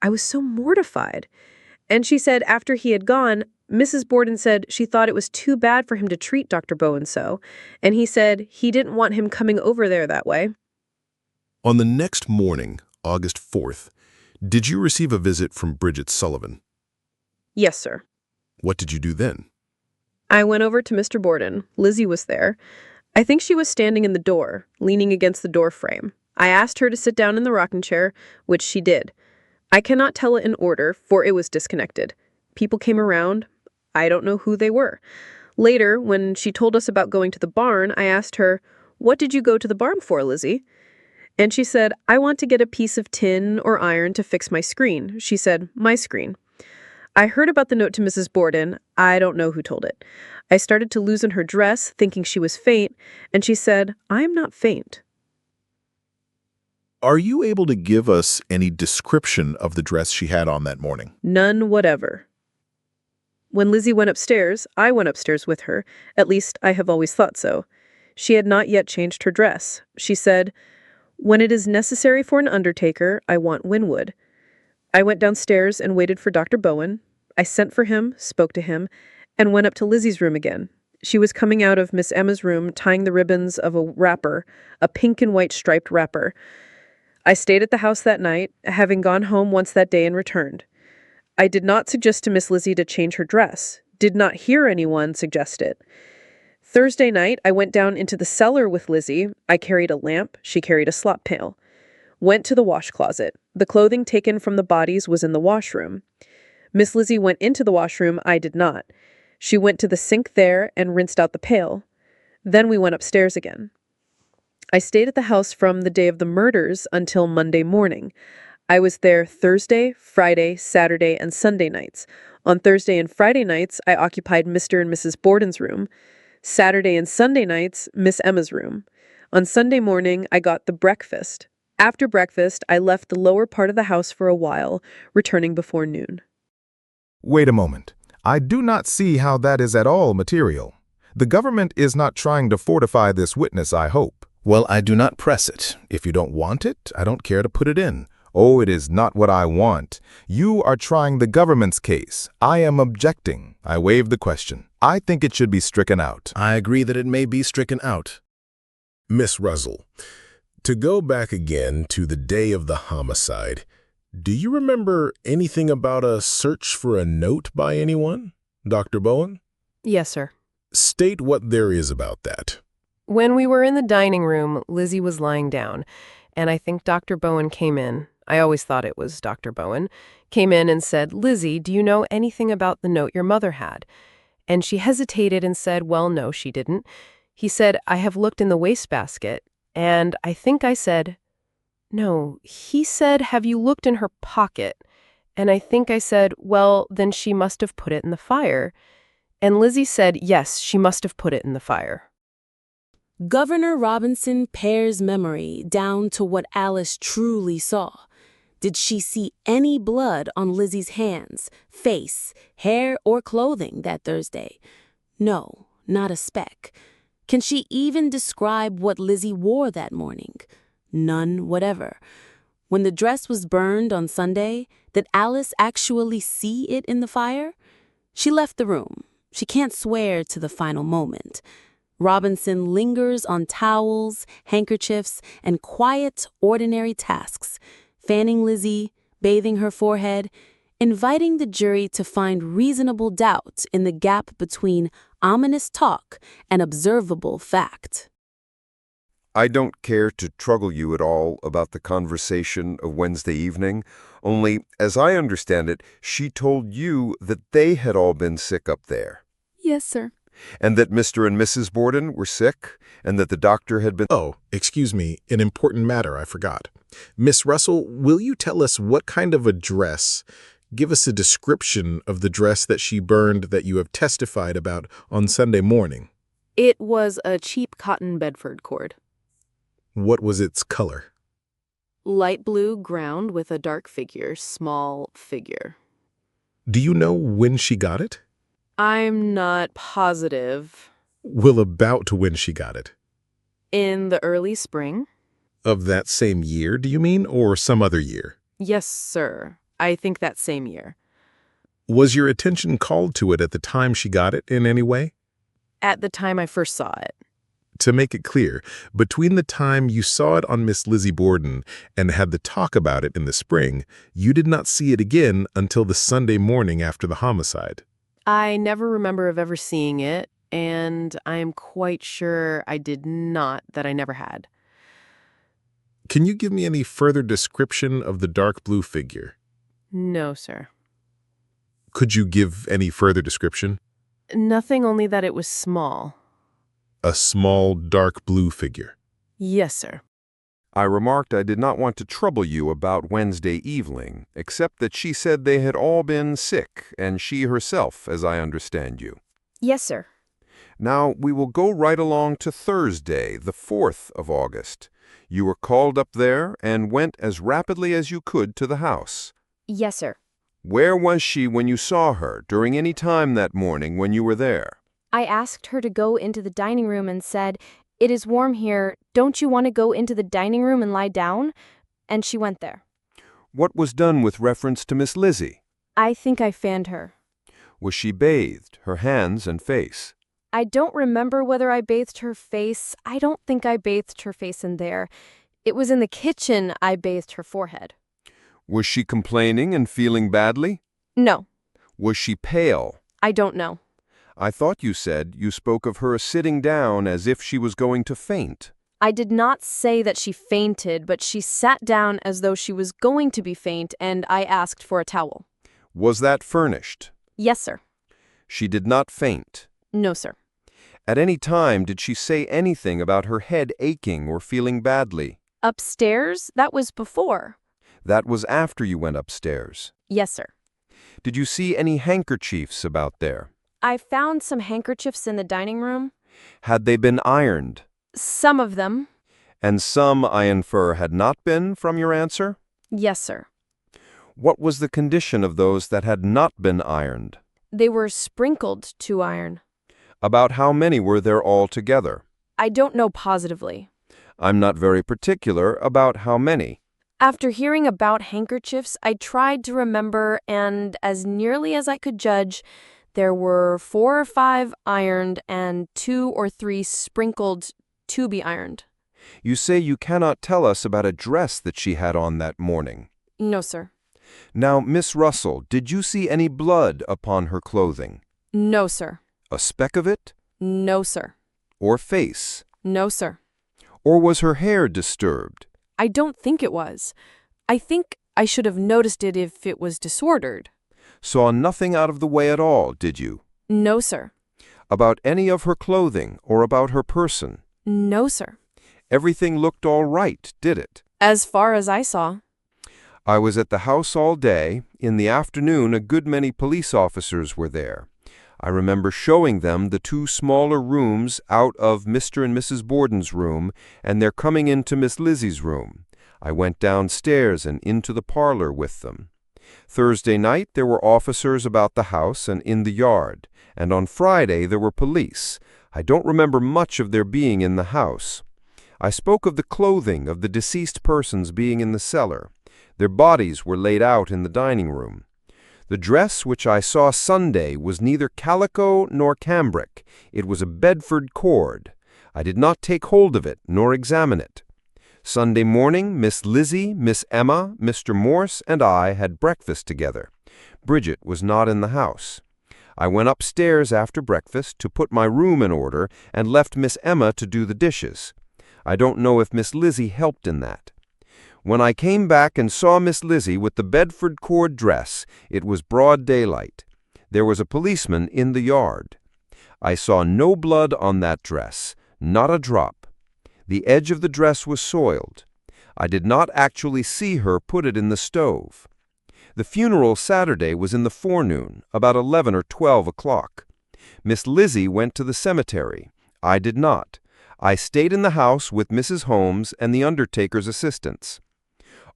I was so mortified. And she said after he had gone, Mrs. Borden said she thought it was too bad for him to treat Dr. Bowen so. And he said he didn't want him coming over there that way. On the next morning, August 4th, did you receive a visit from Bridget Sullivan? Yes, sir. What did you do then? I went over to Mr. Borden. Lizzie was there. I think she was standing in the door, leaning against the door frame. I asked her to sit down in the rocking chair, which she did. I cannot tell it in order, for it was disconnected. People came around. I don't know who they were. Later, when she told us about going to the barn, I asked her, what did you go to the barn for, Lizzie? And she said, I want to get a piece of tin or iron to fix my screen. She said, my screen. I heard about the note to Mrs. Borden. I don't know who told it. I started to loosen her dress, thinking she was faint, and she said, I am not faint. Are you able to give us any description of the dress she had on that morning? None whatever. When Lizzie went upstairs, I went upstairs with her. At least, I have always thought so. She had not yet changed her dress. She said, when it is necessary for an undertaker, I want Winwood. I went downstairs and waited for Dr. Bowen. I sent for him, spoke to him, and went up to Lizzie's room again. She was coming out of Miss Emma's room, tying the ribbons of a wrapper, a pink and white striped wrapper. I stayed at the house that night, having gone home once that day and returned. I did not suggest to Miss Lizzie to change her dress, did not hear anyone suggest it. Thursday night, I went down into the cellar with Lizzie. I carried a lamp, she carried a slop pail. Went to the wash closet. The clothing taken from the bodies was in the washroom. Miss Lizzie went into the washroom, I did not. She went to the sink there and rinsed out the pail. Then we went upstairs again. I stayed at the house from the day of the murders until Monday morning. I was there Thursday, Friday, Saturday, and Sunday nights. On Thursday and Friday nights, I occupied Mr. and Mrs. Borden's room. Saturday and Sunday nights, Miss Emma's room. On Sunday morning, I got the breakfast. After breakfast, I left the lower part of the house for a while, returning before noon. Wait a moment. I do not see how that is at all material. The government is not trying to fortify this witness, I hope. Well, I do not press it. If you don't want it, I don't care to put it in. Oh, it is not what I want. You are trying the government's case. I am objecting. I waive the question. I think it should be stricken out. I agree that it may be stricken out. Miss Russell, to go back again to the day of the homicide, do you remember anything about a search for a note by anyone, Dr. Bowen? Yes, sir. State what there is about that. When we were in the dining room, Lizzie was lying down, and I think Dr. Bowen came in. I always thought it was Dr. Bowen. Came in and said, Lizzie, do you know anything about the note your mother had? And she hesitated and said, well, no, she didn't. He said, I have looked in the wastebasket. And I think I said, no. He said, have you looked in her pocket? And I think I said, well, then she must have put it in the fire. And Lizzie said, yes, she must have put it in the fire. Governor Robinson pares memory down to what Alice truly saw. Did she see any blood on Lizzie's hands, face, hair, or clothing that Thursday? No, not a speck. Can she even describe what Lizzie wore that morning? None whatever. When the dress was burned on Sunday, did Alice actually see it in the fire? She left the room. She can't swear to the final moment. Robinson lingers on towels, handkerchiefs, and quiet, ordinary tasks, fanning Lizzie, bathing her forehead, inviting the jury to find reasonable doubt in the gap between ominous talk and observable fact. I don't care to trouble you at all about the conversation of Wednesday evening, only, as I understand it, she told you that they had all been sick up there. Yes, sir. And that Mr. and Mrs. Borden were sick, and that the doctor had been— Oh, excuse me, an important matter I forgot. Miss Russell, will you tell us what kind of a dress— give us a description of the dress that she burned that you have testified about on Sunday morning? It was a cheap cotton Bedford cord. What was its color? Light blue ground with a dark figure, small figure. Do you know when she got it? I'm not positive. Well, about when she got it. In the early spring? Of that same year, do you mean, or some other year? Yes, sir. I think that same year. Was your attention called to it at the time she got it in any way? At the time I first saw it. To make it clear, between the time you saw it on Miss Lizzie Borden and had the talk about it in the spring, you did not see it again until the Sunday morning after the homicide. I never remember of ever seeing it, and I'm quite sure I did not, that I never had. Can you give me any further description of the dark blue figure? No, sir. Could you give any further description? Nothing, only that it was small. A small, dark blue figure. Yes, sir. I remarked I did not want to trouble you about Wednesday evening, except that she said they had all been sick, and she herself, as I understand you. Yes, sir. Now, we will go right along to Thursday, the 4th of August. You were called up there and went as rapidly as you could to the house. Yes, sir. Where was she when you saw her, during any time that morning when you were there? I asked her to go into the dining room and said, "It is warm here. Don't you want to go into the dining room and lie down?" And she went there. What was done with reference to Miss Lizzie? I think I fanned her. Was she bathed, her hands and face? I don't remember whether I bathed her face. I don't think I bathed her face in there. It was in the kitchen I bathed her forehead. Was she complaining and feeling badly? No. Was she pale? I don't know. I thought you said you spoke of her sitting down as if she was going to faint. I did not say that she fainted, but she sat down as though she was going to be faint, and I asked for a towel. Was that furnished? Yes, sir. She did not faint? No, sir. At any time did she say anything about her head aching or feeling badly? Upstairs? That was before. That was after you went upstairs? Yes, sir. Did you see any handkerchiefs about there? I found some handkerchiefs in the dining room. Had they been ironed? Some of them. And some, I infer, had not been, from your answer? Yes, sir. What was the condition of those that had not been ironed? They were sprinkled to iron. About how many were there altogether? I don't know positively. I'm not very particular about how many. After hearing about handkerchiefs, I tried to remember, and as nearly as I could judge, there were 4 or 5 ironed and 2 or 3 sprinkled to be ironed. You say you cannot tell us about a dress that she had on that morning. No, sir. Now, Miss Russell, did you see any blood upon her clothing? No, sir. A speck of it? No, sir. Or face? No, sir. Or was her hair disturbed? I don't think it was. I think I should have noticed it if it was disordered. Saw nothing out of the way at all, did you? No, sir. About any of her clothing or about her person? No, sir. Everything looked all right, did it? As far as I saw. I was at the house all day. In the afternoon, a good many police officers were there. I remember showing them the 2 smaller rooms out of Mr. and Mrs. Borden's room, and their coming into Miss Lizzie's room. I went downstairs and into the parlor with them. Thursday night there were officers about the house and in the yard, and on Friday there were police. I don't remember much of their being in the house. I spoke of the clothing of the deceased persons being in the cellar. Their bodies were laid out in the dining room. The dress which I saw Sunday was neither calico nor cambric. It was a Bedford cord. I did not take hold of it nor examine it. Sunday morning, Miss Lizzie, Miss Emma, Mr. Morse, and I had breakfast together. Bridget was not in the house. I went upstairs after breakfast to put my room in order and left Miss Emma to do the dishes. I don't know if Miss Lizzie helped in that. When I came back and saw Miss Lizzie with the Bedford cord dress, it was broad daylight. There was a policeman in the yard. I saw no blood on that dress, not a drop. The edge of the dress was soiled. I did not actually see her put it in the stove. The funeral Saturday was in the forenoon, about 11 or 12 o'clock. Miss Lizzie went to the cemetery. I did not. I stayed in the house with Mrs. Holmes and the undertaker's assistants.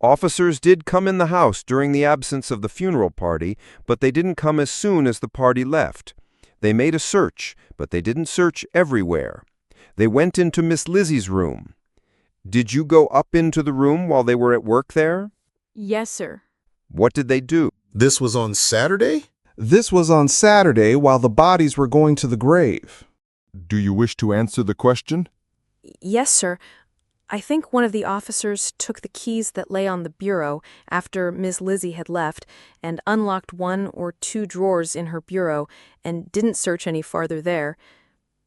Officers did come in the house during the absence of the funeral party, but they didn't come as soon as the party left. They made a search, but they didn't search everywhere. They went into Miss Lizzie's room. Did you go up into the room while they were at work there? Yes, sir. What did they do? This was on Saturday? This was on Saturday while the bodies were going to the grave. Do you wish to answer the question? Yes, sir. I think one of the officers took the keys that lay on the bureau after Miss Lizzie had left and unlocked one or two drawers in her bureau and didn't search any farther there.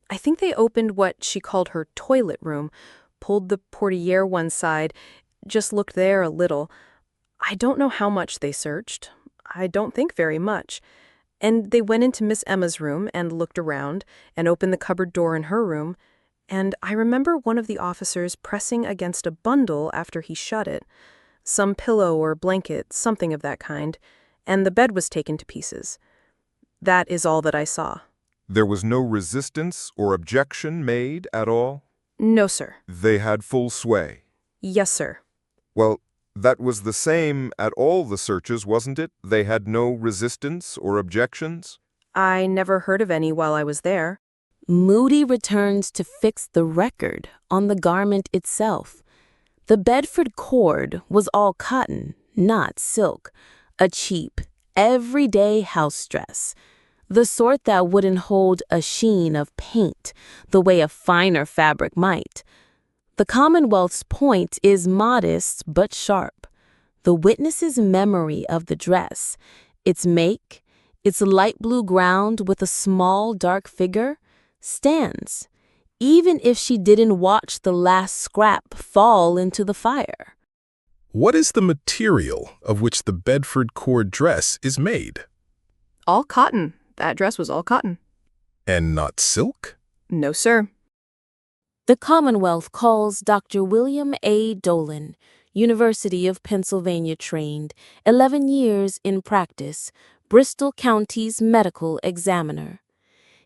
I think they opened what she called her toilet room, pulled the portiere one side, just looked there a little. I don't know how much they searched. I don't think very much. And they went into Miss Emma's room and looked around and opened the cupboard door in her room. And I remember one of the officers pressing against a bundle after he shut it, some pillow or blanket, something of that kind, and the bed was taken to pieces. That is all that I saw. There was no resistance or objection made at all? No, sir. They had full sway? Yes, sir. Well, that was the same at all the searches, wasn't it? They had no resistance or objections? I never heard of any while I was there. Moody returns to fix the record on the garment itself. The Bedford cord was all cotton, not silk, a cheap, everyday house dress, the sort that wouldn't hold a sheen of paint the way a finer fabric might. The Commonwealth's point is modest but sharp. The witness's memory of the dress, its make, its light blue ground with a small dark figure, stands, even if she didn't watch the last scrap fall into the fire. What is the material of which the Bedford cord dress is made? All cotton. That dress was all cotton. And not silk? No, sir. The Commonwealth calls Dr. William A. Dolan, University of Pennsylvania trained, 11 years in practice, Bristol County's medical examiner.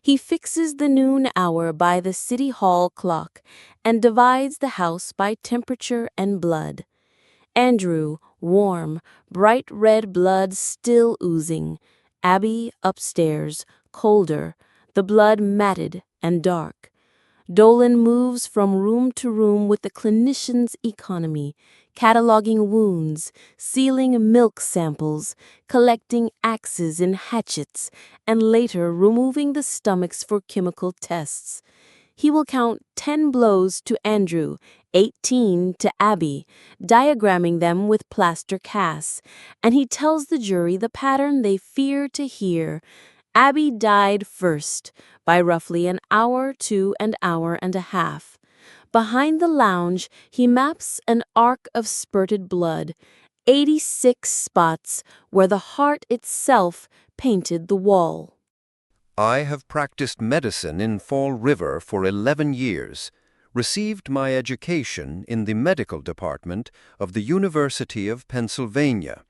He fixes the noon hour by the City Hall clock and divides the house by temperature and blood. Andrew, warm, bright red blood still oozing. Abby, upstairs, colder, the blood matted and dark. Dolan moves from room to room with the clinician's economy, cataloging wounds, sealing milk samples, collecting axes and hatchets, and later removing the stomachs for chemical tests. He will count 10 blows to Andrew, 18 to Abby, diagramming them with plaster casts, and he tells the jury the pattern they fear to hear. Abby died first, by roughly an hour to an hour and a half. Behind the lounge, he maps an arc of spurted blood, 86 spots where the heart itself painted the wall. I have practiced medicine in Fall River for 11 years, received my education in the medical department of the University of Pennsylvania.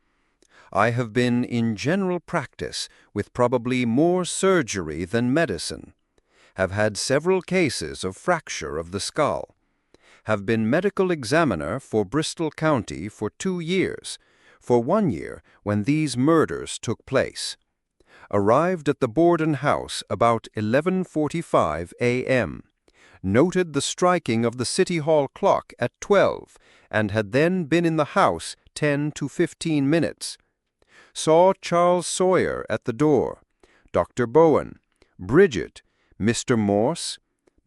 I have been in general practice with probably more surgery than medicine, have had several cases of fracture of the skull, have been medical examiner for Bristol County for 2 years, for 1 year when these murders took place. Arrived at the Borden house about 11:45 a.m. Noted the striking of the City Hall clock at 12 and had then been in the house 10 to 15 minutes. Saw Charles Sawyer at the door, Dr. Bowen, Bridget, Mr. Morse,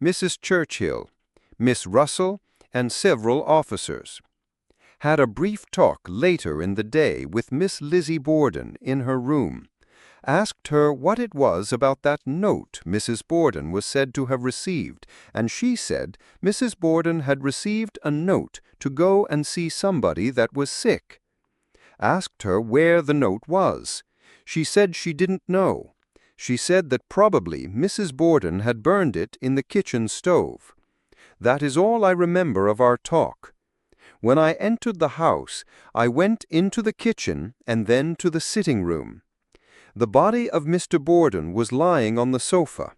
Mrs. Churchill, Miss Russell, and several officers. Had a brief talk later in the day with Miss Lizzie Borden in her room. Asked her what it was about that note Mrs. Borden was said to have received, and she said Mrs. Borden had received a note to go and see somebody that was sick. Asked her where the note was. She said she didn't know. She said that probably Mrs. Borden had burned it in the kitchen stove. That is all I remember of our talk. When I entered the house, I went into the kitchen and then to the sitting room. The body of Mr. Borden was lying on the sofa.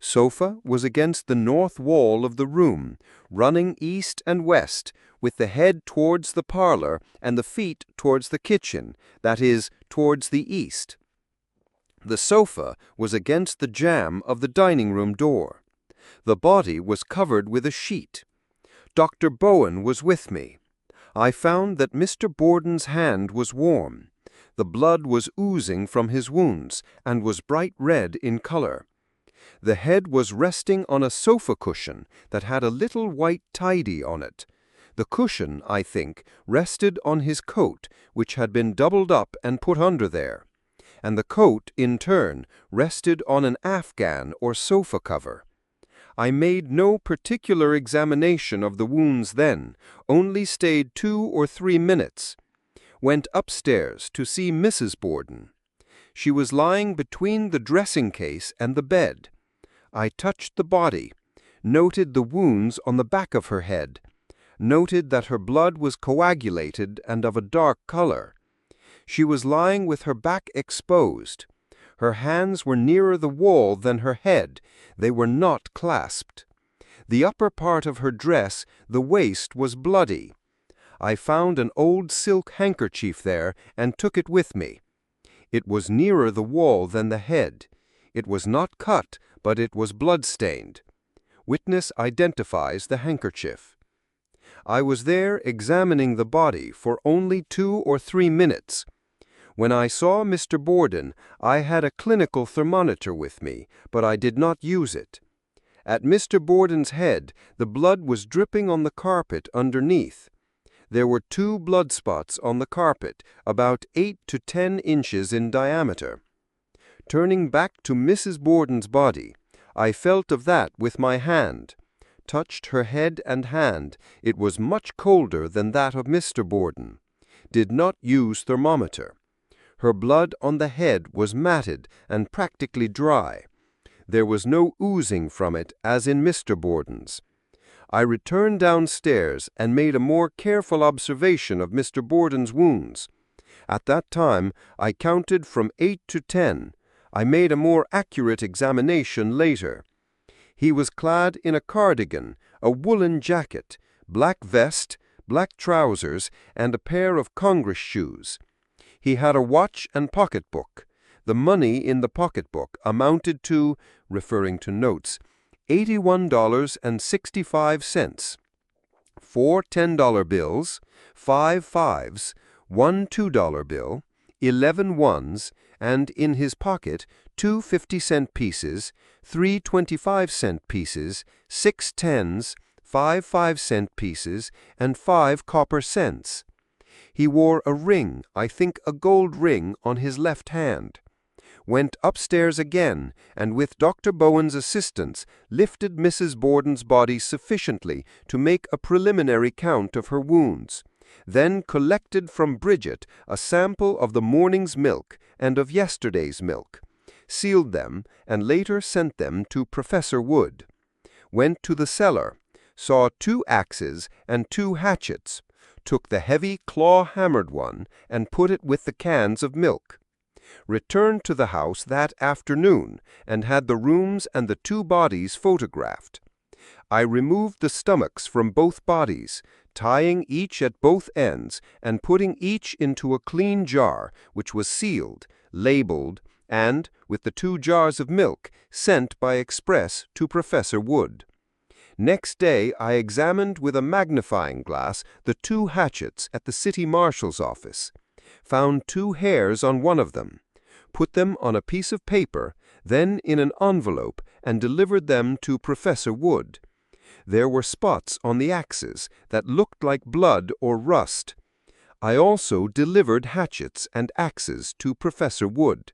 Sofa was against the north wall of the room, running east and west, with the head towards the parlor and the feet towards the kitchen, that is, towards the east. The sofa was against the jamb of the dining room door. The body was covered with a sheet. Dr. Bowen was with me. I found that Mr. Borden's hand was warm. The blood was oozing from his wounds and was bright red in color. The head was resting on a sofa cushion that had a little white tidy on it. The cushion, I think, rested on his coat, which had been doubled up and put under there, and the coat, in turn, rested on an afghan or sofa cover. I made no particular examination of the wounds then, only stayed 2 or 3 minutes. Went upstairs to see Mrs. Borden. She was lying between the dressing case and the bed. I touched the body, noted the wounds on the back of her head, noted that her blood was coagulated and of a dark color. She was lying with her back exposed. Her hands were nearer the wall than her head. They were not clasped. The upper part of her dress, the waist, was bloody. I found an old silk handkerchief there and took it with me. It was nearer the wall than the head. It was not cut, but it was blood-stained. Witness identifies the handkerchief. I was there examining the body for only 2 or 3 minutes. When I saw Mr. Borden, I had a clinical thermometer with me, but I did not use it. At Mr. Borden's head, the blood was dripping on the carpet underneath. There were 2 blood spots on the carpet, about 8 to 10 inches in diameter. Turning back to Mrs. Borden's body, I felt of that with my hand. Touched her head and hand. It was much colder than that of Mr. Borden. Did not use thermometer. Her blood on the head was matted and practically dry. There was no oozing from it as in Mr. Borden's. I returned downstairs and made a more careful observation of Mr. Borden's wounds. At that time, I counted from 8 to 10. I made a more accurate examination later. He was clad in a cardigan, a woolen jacket, black vest, black trousers, and a pair of Congress shoes. He had a watch and pocketbook. The money in the pocketbook amounted to, referring to notes, $81.65, 4 $10 bills, 5 5s, 1 $2 bill, 11 1s, and in his pocket 2 50-cent pieces, 3 25-cent pieces, 6 10s, 5 5-cent pieces, and 5 copper cents. He wore a ring, I think a gold ring, on his left hand. Went upstairs again, and with Dr. Bowen's assistance, lifted Mrs. Borden's body sufficiently to make a preliminary count of her wounds. Then collected from Bridget a sample of the morning's milk and of yesterday's milk. Sealed them, and later sent them to Professor Wood. Went to the cellar. Saw 2 axes and 2 hatchets. Took the heavy claw-hammered one and put it with the cans of milk. Returned to the house that afternoon and had the rooms and the 2 bodies photographed. I removed the stomachs from both bodies, tying each at both ends and putting each into a clean jar, which was sealed, labeled, and, with the 2 jars of milk, sent by express to Professor Wood. Next day I examined with a magnifying glass the 2 hatchets at the city marshal's office, found 2 hairs on one of them, put them on a piece of paper, then in an envelope, and delivered them to Professor Wood. There were spots on the axes that looked like blood or rust. I also delivered hatchets and axes to Professor Wood.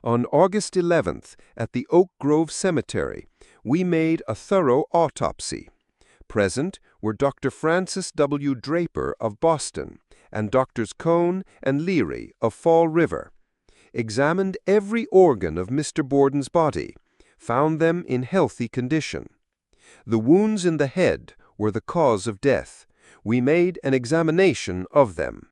On August 11th, at the Oak Grove Cemetery, we made a thorough autopsy. Present were Dr. Francis W. Draper of Boston and Drs. Cohn and Leary of Fall River. Examined every organ of Mr. Borden's body, found them in healthy condition. The wounds in the head were the cause of death. We made an examination of them.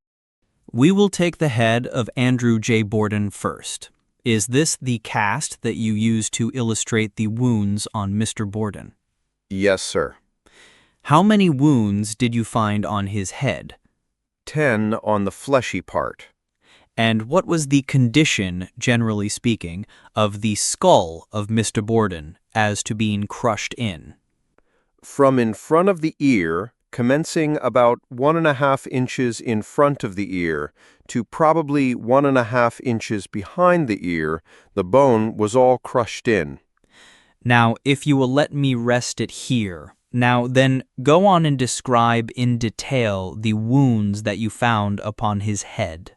We will take the head of Andrew J. Borden first. Is this the cast that you used to illustrate the wounds on Mr. Borden? Yes, sir. How many wounds did you find on his head? 10 on the fleshy part. And what was the condition, generally speaking, of the skull of Mr. Borden as to being crushed in? From in front of the ear, commencing about 1½ inches in front of the ear, to probably 1½ inches behind the ear, the bone was all crushed in. Now, if you will let me rest it here, now then go on and describe in detail the wounds that you found upon his head.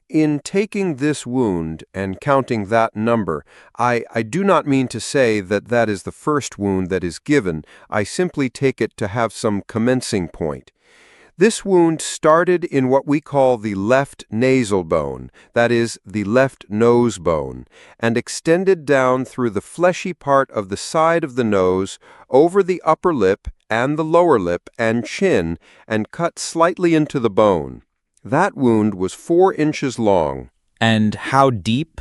In taking this wound and counting that number, I do not mean to say that that is the first wound that is given. I simply take it to have some commencing point. This wound started in what we call the left nasal bone, that is, the left nose bone, and extended down through the fleshy part of the side of the nose, over the upper lip and the lower lip and chin, and cut slightly into the bone. That wound was 4 inches long. And how deep?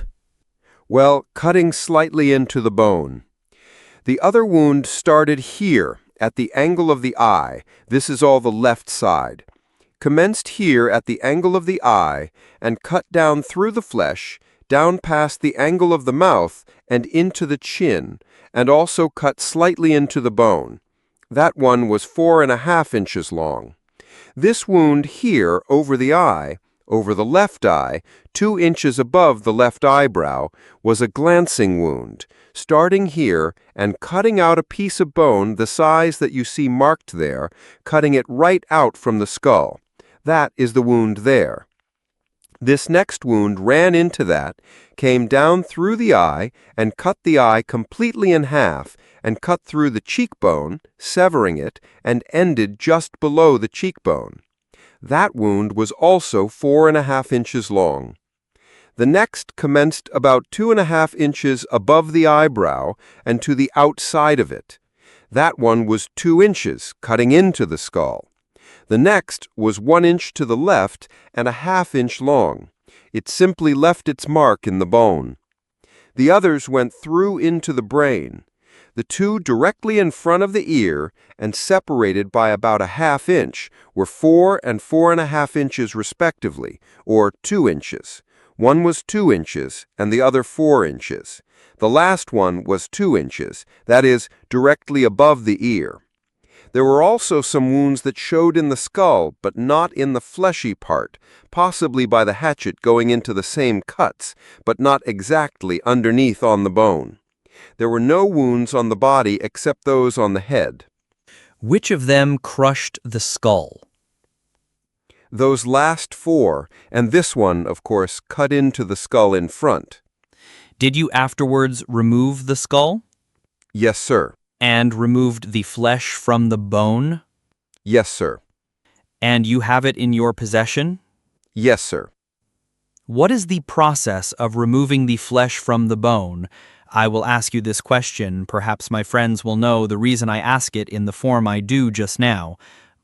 Well, cutting slightly into the bone. The other wound started here, at the angle of the eye. This is all the left side. Commenced here at the angle of the eye, and cut down through the flesh, down past the angle of the mouth, and into the chin, and also cut slightly into the bone. That one was 4½ inches long. This wound here over the eye, over the left eye, 2 inches above the left eyebrow, was a glancing wound, starting here and cutting out a piece of bone the size that you see marked there, cutting it right out from the skull. That is the wound there. This next wound ran into that, came down through the eye, and cut the eye completely in half, and cut through the cheekbone, severing it, and ended just below the cheekbone. That wound was also 4½ inches long. The next commenced about 2½ inches above the eyebrow and to the outside of it. That one was 2 inches, cutting into the skull. The next was 1 inch to the left and ½ inch long. It simply left its mark in the bone. The others went through into the brain. The 2 directly in front of the ear and separated by about ½ inch were 4 and 4½ inches respectively, or 2 inches. One was 2 inches and the other 4 inches. The last one was 2 inches, that is, directly above the ear. There were also some wounds that showed in the skull, but not in the fleshy part, possibly by the hatchet going into the same cuts, but not exactly underneath on the bone. There were no wounds on the body except those on the head. Which of them crushed the skull? Those last 4, and this one, of course, cut into the skull in front. Did you afterwards remove the skull? Yes, sir. And removed the flesh from the bone? Yes, sir. And you have it in your possession? Yes, sir. What is the process of removing the flesh from the bone? I will ask you this question. Perhaps my friends will know the reason I ask it in the form I do just now.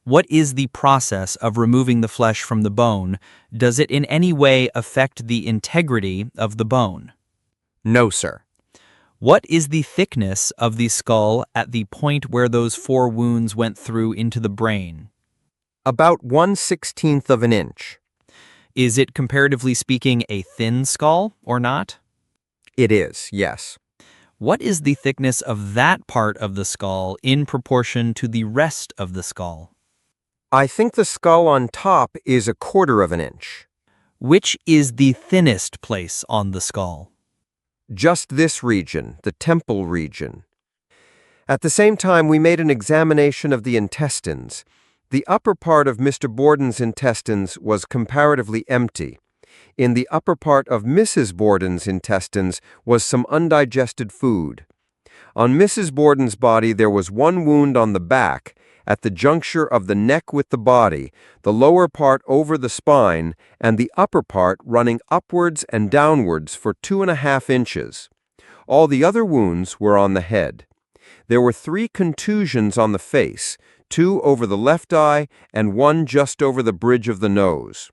What is the process of removing the flesh from the bone? Does it in any way affect the integrity of the bone? No, sir. What is the thickness of the skull at the point where those 4 wounds went through into the brain? About 1/16 of an inch. Is it, comparatively speaking, a thin skull or not? It is, yes. What is the thickness of that part of the skull in proportion to the rest of the skull? I think the skull on top is 1/4 of an inch. Which is the thinnest place on the skull? Just this region, the temple region. At the same time, we made an examination of the intestines. The upper part of Mr. Borden's intestines was comparatively empty. In the upper part of Mrs. Borden's intestines was some undigested food. On Mrs. Borden's body there was one wound on the back, at the juncture of the neck with the body, the lower part over the spine, and the upper part running upwards and downwards for 2½ inches. All the other wounds were on the head. There were 3 contusions on the face, 2 over the left eye and 1 just over the bridge of the nose.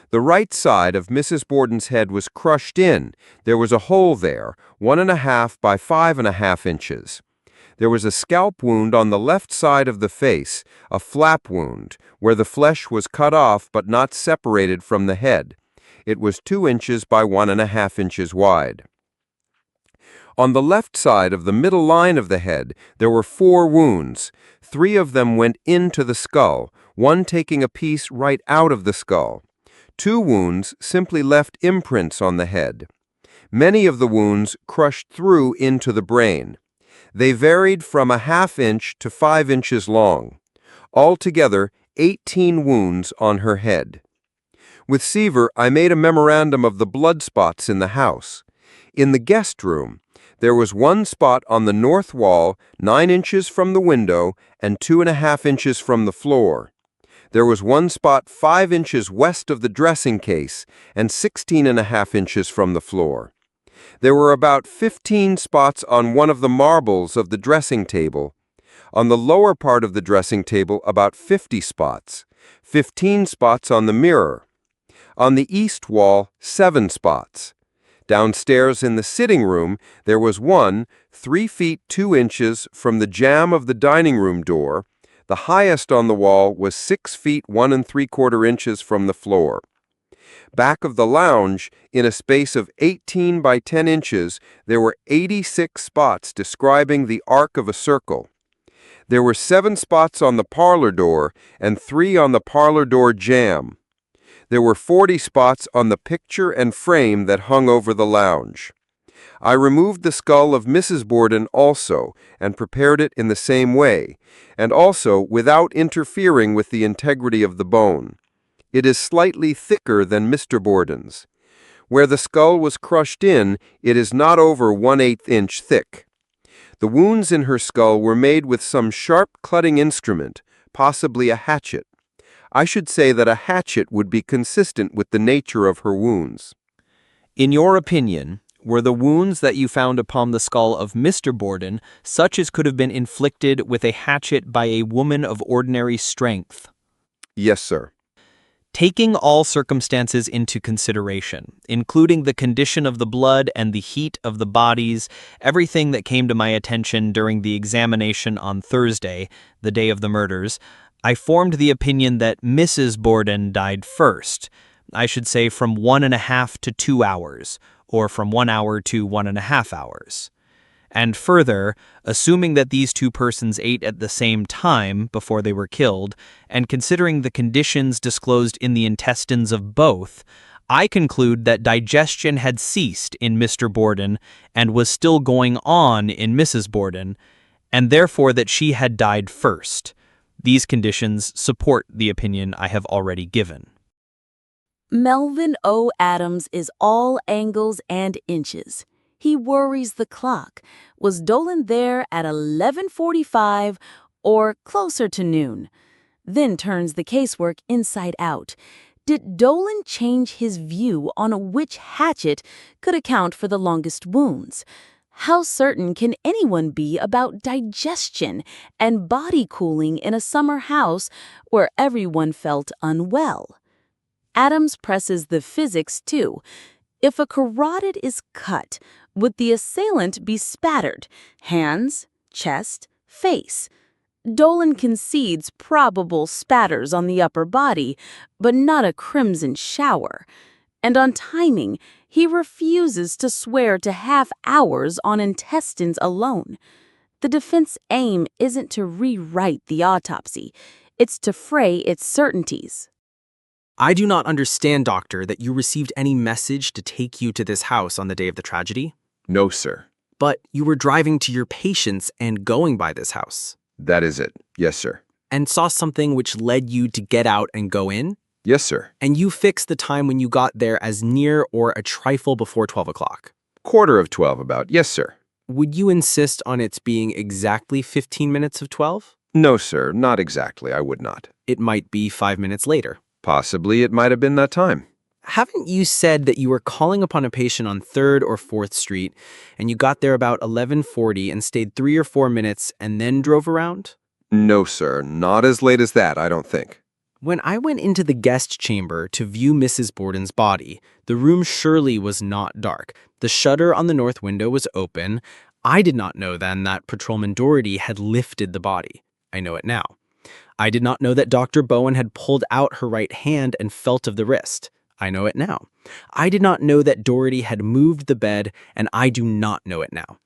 The right side of Mrs. Borden's head was crushed in. There was a hole there, 1½ by 5½ inches. There was a scalp wound on the left side of the face, a flap wound, where the flesh was cut off but not separated from the head. It was 2 inches by 1½ inches wide. On the left side of the middle line of the head, there were 4 wounds. 3 of them went into the skull, one taking a piece right out of the skull. 2 wounds simply left imprints on the head. Many of the wounds crushed through into the brain. They varied from 1/2 inch to 5 inches long. Altogether, 18 wounds on her head. With Seaver, I made a memorandum of the blood spots in the house. In the guest room, there was 1 spot on the north wall, 9 inches from the window and 2½ inches from the floor. There was 1 spot 5 inches west of the dressing case and 16½ inches from the floor. There were about 15 spots on one of the marbles of the dressing table. On the lower part of the dressing table, about 50 spots. 15 spots on the mirror. On the east wall, 7 spots. Downstairs in the sitting room, there was 1, 3 feet 2 inches from the jamb of the dining room door. The highest on the wall was 6 feet 1 3/4 inches from the floor. Back of the lounge, in a space of 18 by 10 inches, there were 86 spots describing the arc of a circle. There were 7 spots on the parlor door and 3 on the parlor door jamb. There were 40 spots on the picture and frame that hung over the lounge. I removed the skull of Mrs. Borden also and prepared it in the same way, and also without interfering with the integrity of the bone. It is slightly thicker than Mr. Borden's. Where the skull was crushed in, it is not over 1/8 inch thick. The wounds in her skull were made with some sharp cutting instrument, possibly a hatchet. I should say that a hatchet would be consistent with the nature of her wounds. In your opinion, were the wounds that you found upon the skull of Mr. Borden such as could have been inflicted with a hatchet by a woman of ordinary strength? Yes, sir. Taking all circumstances into consideration, including the condition of the blood and the heat of the bodies, everything that came to my attention during the examination on Thursday, the day of the murders, I formed the opinion that Mrs. Borden died first. I should say from 1½ to 2 hours, or from 1 hour to 1½ hours. And further, assuming that these 2 persons ate at the same time before they were killed, and considering the conditions disclosed in the intestines of both, I conclude that digestion had ceased in Mr. Borden and was still going on in Mrs. Borden, and therefore that she had died first. These conditions support the opinion I have already given. Melvin O. Adams is all angles and inches. He worries the clock. Was Dolan there at 11:45 or closer to noon? Then turns the casework inside out. Did Dolan change his view on which hatchet could account for the longest wounds? How certain can anyone be about digestion and body cooling in a summer house where everyone felt unwell? Adams presses the physics, too. If a carotid is cut, would the assailant be spattered? Hands, chest, face. Dolan concedes probable spatters on the upper body, but not a crimson shower. And on timing, he refuses to swear to half hours on intestines alone. The defense aim isn't to rewrite the autopsy, it's to fray its certainties. I do not understand, Doctor, that you received any message to take you to this house on the day of the tragedy. No, sir. But you were driving to your patients and going by this house. That is it. Yes, sir. And saw something which led you to get out and go in? Yes, sir. And you fixed the time when you got there as near or a trifle before 12 o'clock? 12:15 about. Yes, sir. Would you insist on its being exactly 15 minutes of 12? No, sir. Not exactly. I would not. It might be 5 minutes later. Possibly it might have been that time. Haven't you said that you were calling upon a patient on 3rd or 4th Street, and you got there about 11:40 and stayed 3 or 4 minutes and then drove around? No, sir. Not as late as that, I don't think. When I went into the guest chamber to view Mrs. Borden's body, the room surely was not dark. The shutter on the north window was open. I did not know then that Patrolman Doherty had lifted the body. I know it now. I did not know that Dr. Bowen had pulled out her right hand and felt of the wrist. I know it now. I did not know that Doherty had moved the bed, and I do not know it now.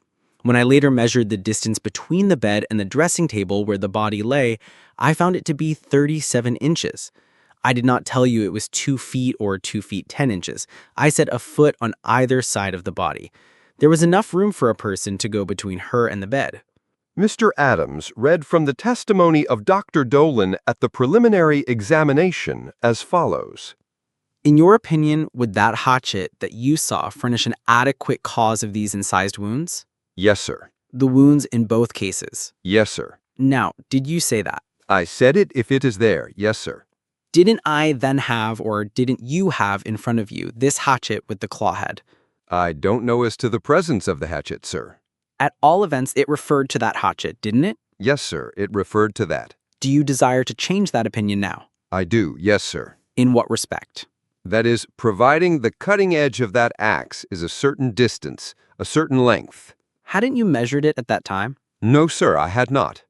When I later measured the distance between the bed and the dressing table where the body lay, I found it to be 37 inches. I did not tell you it was 2 feet or 2 feet 10 inches. I said a foot on either side of the body. There was enough room for a person to go between her and the bed. Mr. Adams read from the testimony of Dr. Dolan at the preliminary examination as follows. In your opinion, would that hatchet that you saw furnish an adequate cause of these incised wounds? Yes, sir. The wounds in both cases? Yes, sir. Now, did you say that? I said it if it is there. Yes, sir. Didn't I then have, or didn't you have in front of you, this hatchet with the claw head? I don't know as to the presence of the hatchet, sir. At all events, it referred to that hatchet, didn't it? Yes, sir. It referred to that. Do you desire to change that opinion now? I do. Yes, sir. In what respect? That is, providing the cutting edge of that axe is a certain distance, a certain length. Hadn't you measured it at that time? No, sir, I had not.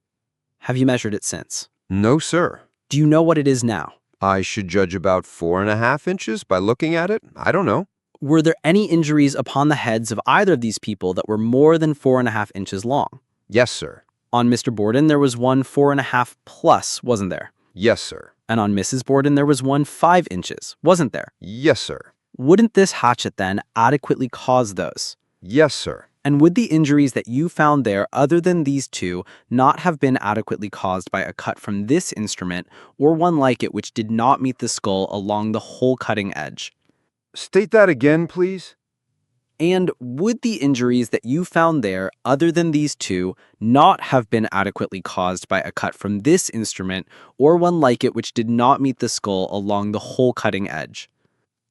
Have you measured it since? No, sir. Do you know what it is now? I should judge about 4.5 inches by looking at it. I don't know. Were there any injuries upon the heads of either of these people that were more than 4.5 inches long? Yes, sir. On Mr. Borden, there was one 4.5 plus, wasn't there? Yes, sir. And on Mrs. Borden, there was one 5 inches, wasn't there? Yes, sir. Wouldn't this hatchet then adequately cause those? Yes, sir. And would the injuries that you found there, other than these two, not have been adequately caused by a cut from this instrument or one like it which did not meet the skull along the whole cutting edge? State that again, please. And would the injuries that you found there, other than these two, not have been adequately caused by a cut from this instrument or one like it which did not meet the skull along the whole cutting edge?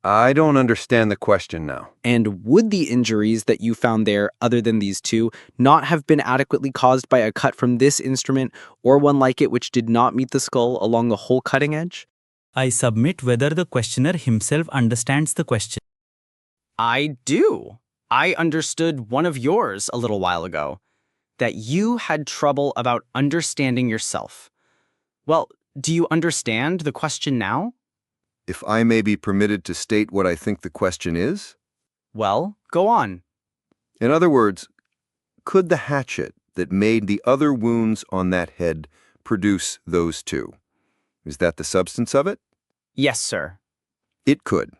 I don't understand the question now. And would the injuries that you found there, other than these two, not have been adequately caused by a cut from this instrument or one like it which did not meet the skull along the whole cutting edge? I submit whether the questioner himself understands the question. I do. I understood one of yours a little while ago, that you had trouble about understanding yourself. Well, do you understand the question now? If I may be permitted to state what I think the question is? Well, go on. In other words, could the hatchet that made the other wounds on that head produce those two? Is that the substance of it? Yes, sir. It could.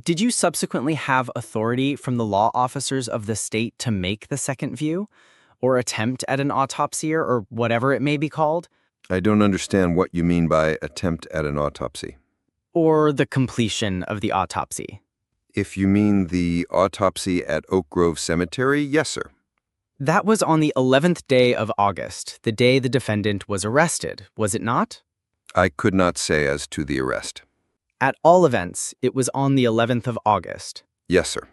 Did you subsequently have authority from the law officers of the state to make the second view, or attempt at an autopsy, or whatever it may be called? I don't understand what you mean by attempt at an autopsy. Or the completion of the autopsy. If you mean the autopsy at Oak Grove Cemetery, yes, sir. That was on the 11th day of August, the day the defendant was arrested, was it not? I could not say as to the arrest. At all events, it was on the 11th of August. Yes, sir.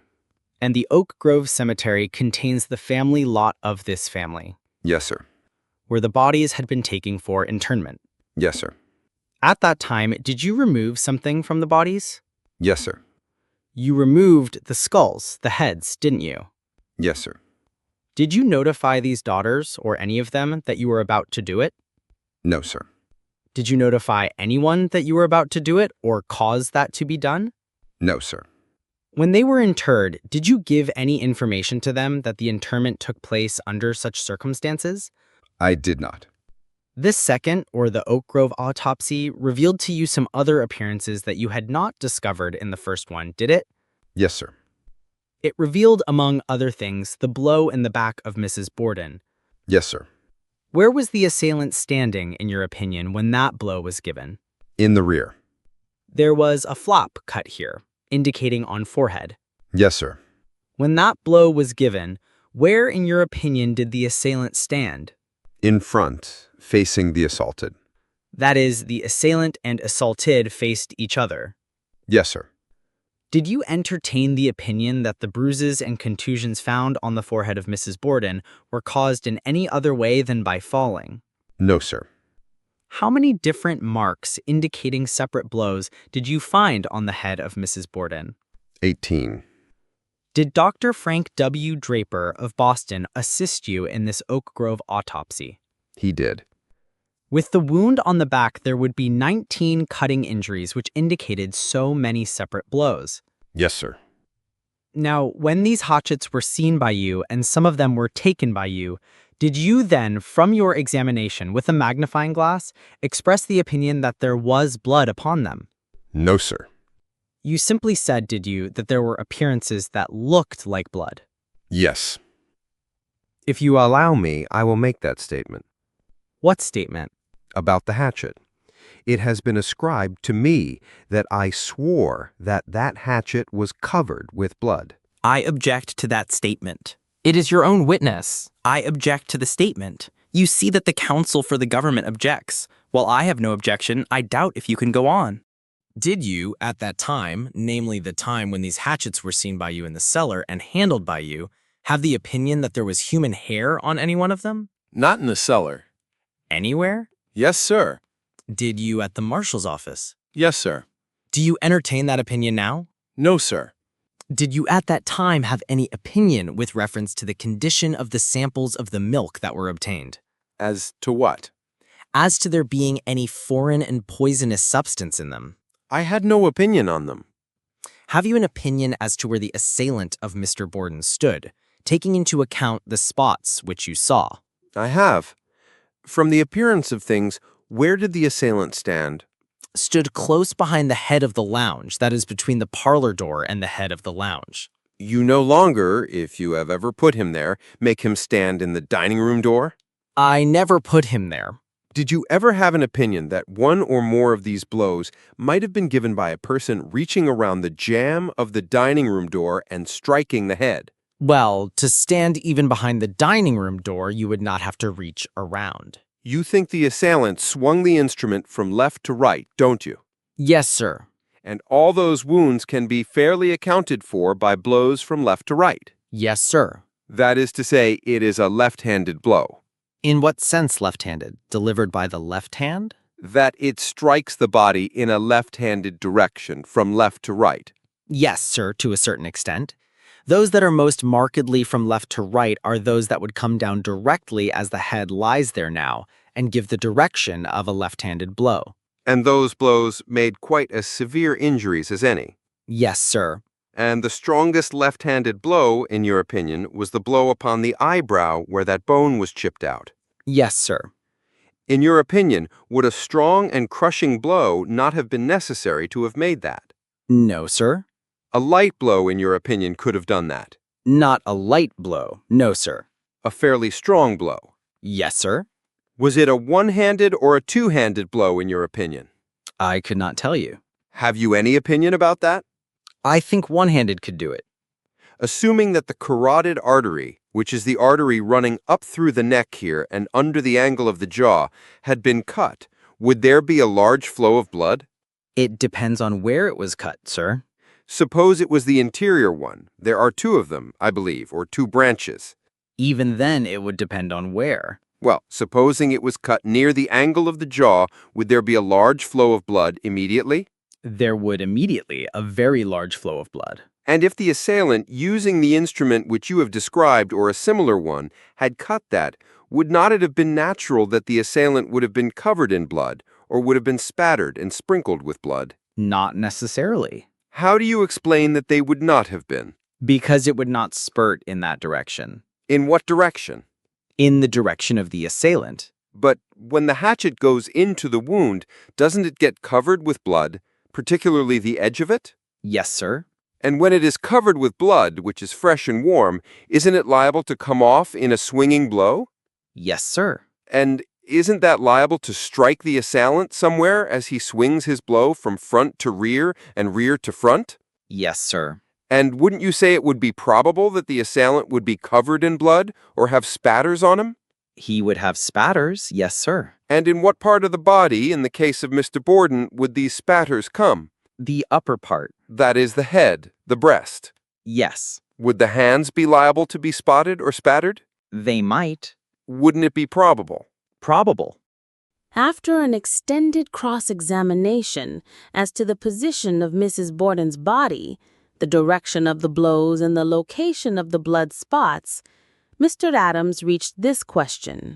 And the Oak Grove Cemetery contains the family lot of this family. Yes, sir. Where the bodies had been taken for internment. Yes, sir. At that time, did you remove something from the bodies? Yes, sir. You removed the skulls, the heads, didn't you? Yes, sir. Did you notify these daughters, or any of them, that you were about to do it? No, sir. Did you notify anyone that you were about to do it or cause that to be done? No, sir. When they were interred, did you give any information to them that the interment took place under such circumstances? I did not. This second, or the Oak Grove autopsy, revealed to you some other appearances that you had not discovered in the first one, did it? Yes, sir. It revealed, among other things, the blow in the back of Mrs. Borden. Yes, sir. Where was the assailant standing, in your opinion, when that blow was given? In the rear. There was a flop cut here, indicating on forehead. Yes, sir. When that blow was given, where, in your opinion, did the assailant stand? In front, facing the assaulted. That is, the assailant and assaulted faced each other. Yes, sir. Did you entertain the opinion that the bruises and contusions found on the forehead of Mrs. Borden were caused in any other way than by falling? No, sir. How many different marks indicating separate blows did you find on the head of Mrs. Borden? 18. Did Dr. Frank W. Draper of Boston assist you in this Oak Grove autopsy? He did. With the wound on the back, there would be 19 cutting injuries, which indicated so many separate blows. Yes, sir. Now, when these hatchets were seen by you and some of them were taken by you, did you then, from your examination with a magnifying glass, express the opinion that there was blood upon them? No, sir. You simply said, did you, that there were appearances that looked like blood? Yes. If you allow me, I will make that statement. What statement? About the hatchet. It has been ascribed to me that I swore that that hatchet was covered with blood. I object to that statement. It is your own witness. I object to the statement. You see that the counsel for the government objects. While I have no objection, I doubt if you can go on. Did you, at that time, namely the time when these hatchets were seen by you in the cellar and handled by you, have the opinion that there was human hair on any one of them? Not in the cellar. Anywhere? Yes, sir. Did you at the marshal's office? Yes, sir. Do you entertain that opinion now? No, sir. Did you at that time have any opinion with reference to the condition of the samples of the milk that were obtained? As to what? As to there being any foreign and poisonous substance in them? I had no opinion on them. Have you an opinion as to where the assailant of Mr. Borden stood, taking into account the spots which you saw? I have. From the appearance of things, where did the assailant stand? Stood close behind the head of the lounge, that is between the parlor door and the head of the lounge. You no longer, if you have ever put him there, make him stand in the dining room door? I never put him there. Did you ever have an opinion that one or more of these blows might have been given by a person reaching around the jamb of the dining room door and striking the head? Well, to stand even behind the dining room door, you would not have to reach around. You think the assailant swung the instrument from left to right, don't you? Yes, sir. And all those wounds can be fairly accounted for by blows from left to right? Yes, sir. That is to say, it is a left-handed blow. In what sense left-handed? Delivered by the left hand? That it strikes the body in a left-handed direction, from left to right. Yes, sir, to a certain extent. Those that are most markedly from left to right are those that would come down directly as the head lies there now and give the direction of a left-handed blow. And those blows made quite as severe injuries as any? Yes, sir. And the strongest left-handed blow, in your opinion, was the blow upon the eyebrow where that bone was chipped out? Yes, sir. In your opinion, would a strong and crushing blow not have been necessary to have made that? No, sir. A light blow, in your opinion, could have done that? Not a light blow. No, sir. A fairly strong blow? Yes, sir. Was it a one-handed or a two-handed blow, in your opinion? I could not tell you. Have you any opinion about that? I think one-handed could do it. Assuming that the carotid artery, which is the artery running up through the neck here and under the angle of the jaw, had been cut, would there be a large flow of blood? It depends on where it was cut, sir. Suppose it was the interior one. There are two of them, I believe, or two branches. Even then, it would depend on where. Well, supposing it was cut near the angle of the jaw, would there be a large flow of blood immediately? There would immediately a very large flow of blood. And if the assailant, using the instrument which you have described or a similar one, had cut that, would not it have been natural that the assailant would have been covered in blood, or would have been spattered and sprinkled with blood? Not necessarily. How do you explain that they would not have been? Because it would not spurt in that direction. In what direction? In the direction of the assailant. But when the hatchet goes into the wound, doesn't it get covered with blood, particularly the edge of it? Yes, sir. And when it is covered with blood, which is fresh and warm, isn't it liable to come off in a swinging blow? Yes, sir. And isn't that liable to strike the assailant somewhere as he swings his blow from front to rear and rear to front? Yes, sir. And wouldn't you say it would be probable that the assailant would be covered in blood or have spatters on him? He would have spatters, yes, sir. And in what part of the body, in the case of Mr. Borden, would these spatters come? The upper part. That is the head, the breast. Yes. Would the hands be liable to be spotted or spattered? They might. Wouldn't it be probable? Probable. After an extended cross-examination as to the position of Mrs. Borden's body, the direction of the blows and the location of the blood spots, Mr. Adams reached this question.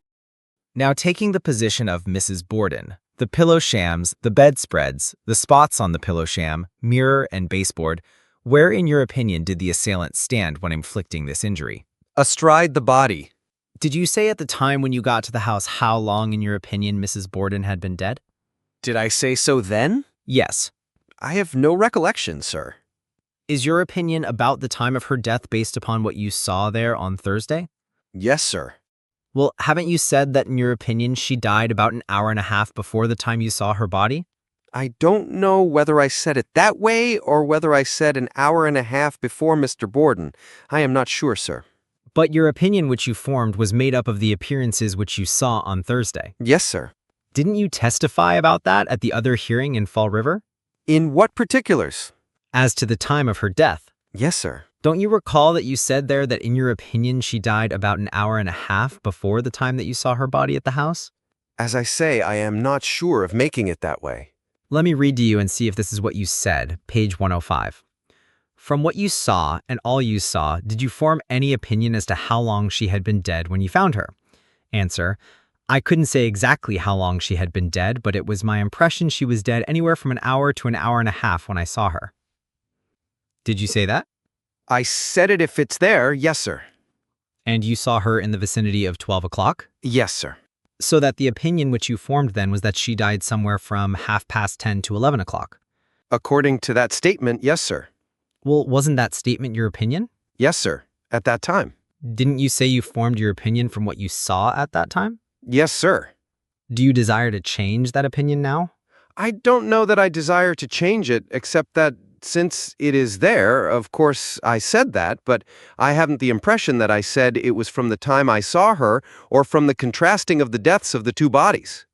Now, taking the position of Mrs. Borden, the pillow shams, the bedspreads, the spots on the pillow sham, mirror, and baseboard, where, in your opinion, did the assailant stand when inflicting this injury? Astride the body. Did you say at the time when you got to the house how long, in your opinion, Mrs. Borden had been dead? Did I say so then? Yes. I have no recollection, sir. Is your opinion about the time of her death based upon what you saw there on Thursday? Yes, sir. Well, haven't you said that, in your opinion, she died about an hour and a half before the time you saw her body? I don't know whether I said it that way or whether I said an hour and a half before Mr. Borden. I am not sure, sir. But your opinion which you formed was made up of the appearances which you saw on Thursday. Yes, sir. Didn't you testify about that at the other hearing in Fall River? In what particulars? As to the time of her death. Yes, sir. Don't you recall that you said there that in your opinion she died about an hour and a half before the time that you saw her body at the house? As I say, I am not sure of making it that way. Let me read to you and see if this is what you said, page 105. From what you saw and all you saw, did you form any opinion as to how long she had been dead when you found her? Answer: I couldn't say exactly how long she had been dead, but it was my impression she was dead anywhere from an hour to an hour and a half when I saw her. Did you say that? I said it if it's there, yes, sir. And you saw her in the vicinity of 12 o'clock? Yes, sir. So that the opinion which you formed then was that she died somewhere from 10:30 to 11 o'clock? According to that statement, yes, sir. Well, wasn't that statement your opinion? Yes, sir, at that time. Didn't you say you formed your opinion from what you saw at that time? Yes, sir. Do you desire to change that opinion now? I don't know that I desire to change it, except that since it is there, of course I said that, but I haven't the impression that I said it was from the time I saw her or from the contrasting of the deaths of the two bodies.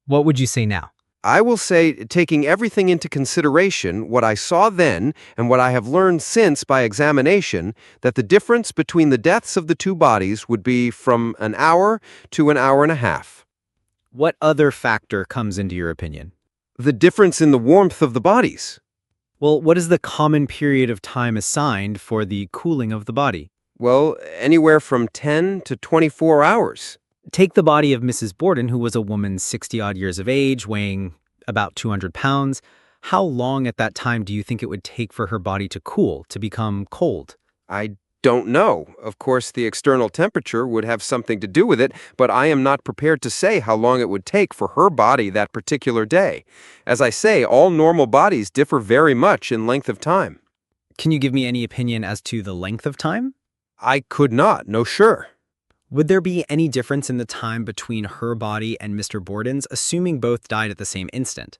What would you say now? I will say, taking everything into consideration, what I saw then and what I have learned since by examination, that the difference between the deaths of the two bodies would be from an hour to an hour and a half. What other factor comes into your opinion? The difference in the warmth of the bodies. Well, what is the common period of time assigned for the cooling of the body? Well, anywhere from 10 to 24 hours. Take the body of Mrs. Borden, who was a woman 60-odd years of age, weighing about 200 pounds. How long at that time do you think it would take for her body to cool, to become cold? I don't know. Of course, the external temperature would have something to do with it, but I am not prepared to say how long it would take for her body that particular day. As I say, all normal bodies differ very much in length of time. Can you give me any opinion as to the length of time? I could not, no sure. Would there be any difference in the time between her body and Mr. Borden's, assuming both died at the same instant?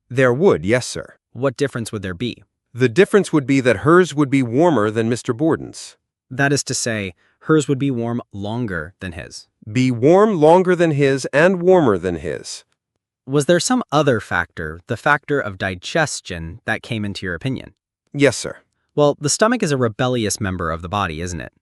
There would, yes, sir. What difference would there be? The difference would be that hers would be warmer than Mr. Borden's. That is to say, hers would be warm longer than his. Be warm longer than his and warmer than his. Was there some other factor, the factor of digestion, that came into your opinion? Yes, sir. Well, the stomach is a rebellious member of the body, isn't it?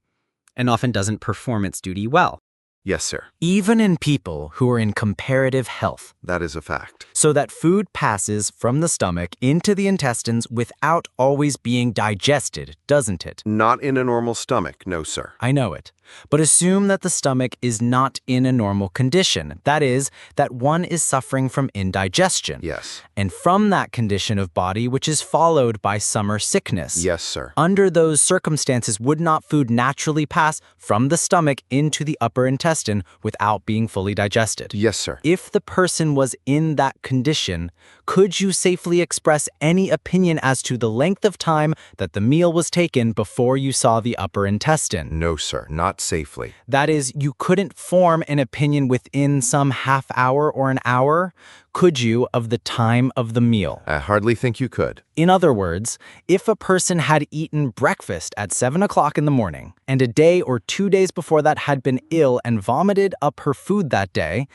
And often doesn't perform its duty well. Yes, sir. Even in people who are in comparative health. That is a fact. So that food passes from the stomach into the intestines without always being digested, doesn't it? Not in a normal stomach, no, sir. I know it. But assume that the stomach is not in a normal condition. That is, that one is suffering from indigestion. Yes. And from that condition of body which is followed by summer sickness. Yes, sir. Under those circumstances, would not food naturally pass from the stomach into the upper intestine without being fully digested? Yes, sir. If the person was in that condition, could you safely express any opinion as to the length of time that the meal was taken before you saw the upper intestine? No, sir, not safely. That is, you couldn't form an opinion within some half hour or an hour, could you, of the time of the meal? I hardly think you could. In other words, if a person had eaten breakfast at 7 o'clock in the morning, and a day or 2 days before that had been ill and vomited up her food that day,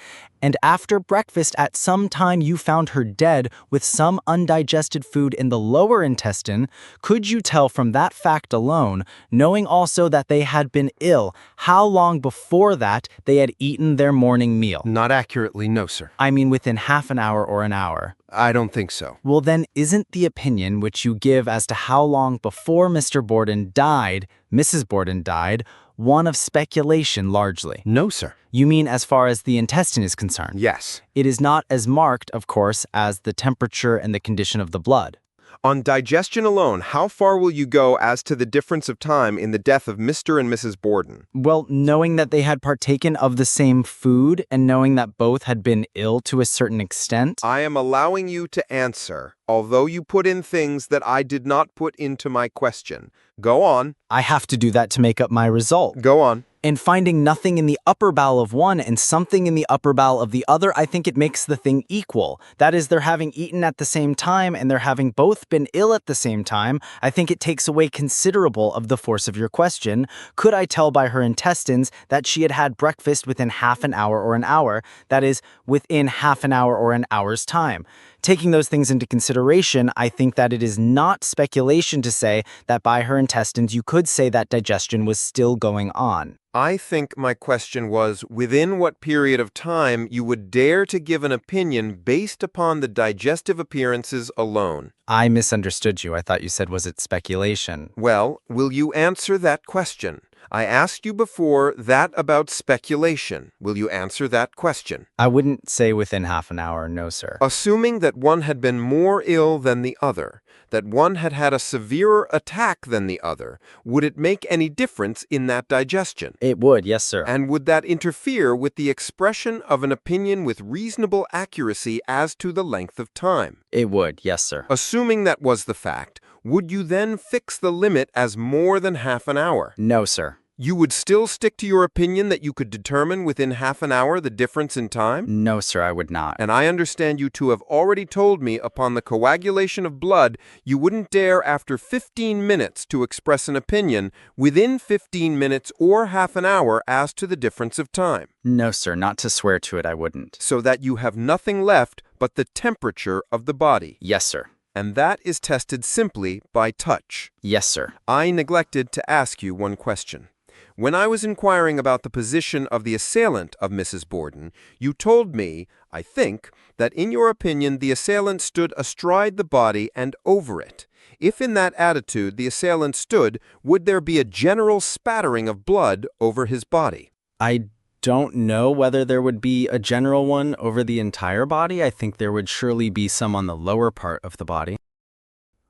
and after breakfast at some time you found her dead with some undigested food in the lower intestine, could you tell from that fact alone, knowing also that they had been ill, how long before that they had eaten their morning meal? Not accurately, no, sir. I mean within half an hour or an hour. I don't think so. Well, then, isn't the opinion which you give as to how long before Mr. Borden died, Mrs. Borden died, one of speculation largely? No, sir. You mean as far as the intestine is concerned? Yes. It is not as marked, of course, as the temperature and the condition of the blood. On digestion alone, how far will you go as to the difference of time in the death of Mr. and Mrs. Borden? Well, knowing that they had partaken of the same food and knowing that both had been ill to a certain extent. I am allowing you to answer, although you put in things that I did not put into my question. Go on. I have to do that to make up my result. Go on. And finding nothing in the upper bowel of one and something in the upper bowel of the other, I think it makes the thing equal. That is, they're having eaten at the same time and they're having both been ill at the same time. I think it takes away considerable of the force of your question. Could I tell by her intestines that she had had breakfast within half an hour or an hour? That is, within half an hour or an hour's time. Taking those things into consideration, I think that it is not speculation to say that by her intestines you could say that digestion was still going on. I think my question was, within what period of time you would dare to give an opinion based upon the digestive appearances alone? I misunderstood you. I thought you said, was it speculation? Well, will you answer that question? I asked you before that about speculation. Will you answer that question? I wouldn't say within half an hour, no, sir. Assuming that one had been more ill than the other, that one had had a severer attack than the other, would it make any difference in that digestion? It would, yes, sir. And would that interfere with the expression of an opinion with reasonable accuracy as to the length of time? It would, yes, sir. Assuming that was the fact, would you then fix the limit as more than half an hour? No, sir. You would still stick to your opinion that you could determine within half an hour the difference in time? No, sir, I would not. And I understand you to have already told me upon the coagulation of blood, you wouldn't dare after 15 minutes to express an opinion within 15 minutes or half an hour as to the difference of time. No, sir, not to swear to it, I wouldn't. So that you have nothing left but the temperature of the body. Yes, sir. And that is tested simply by touch. Yes, sir. I neglected to ask you one question. When I was inquiring about the position of the assailant of Mrs. Borden, you told me, I think, that in your opinion the assailant stood astride the body and over it. If in that attitude the assailant stood, would there be a general spattering of blood over his body? I don't know whether there would be a general one over the entire body. I think there would surely be some on the lower part of the body.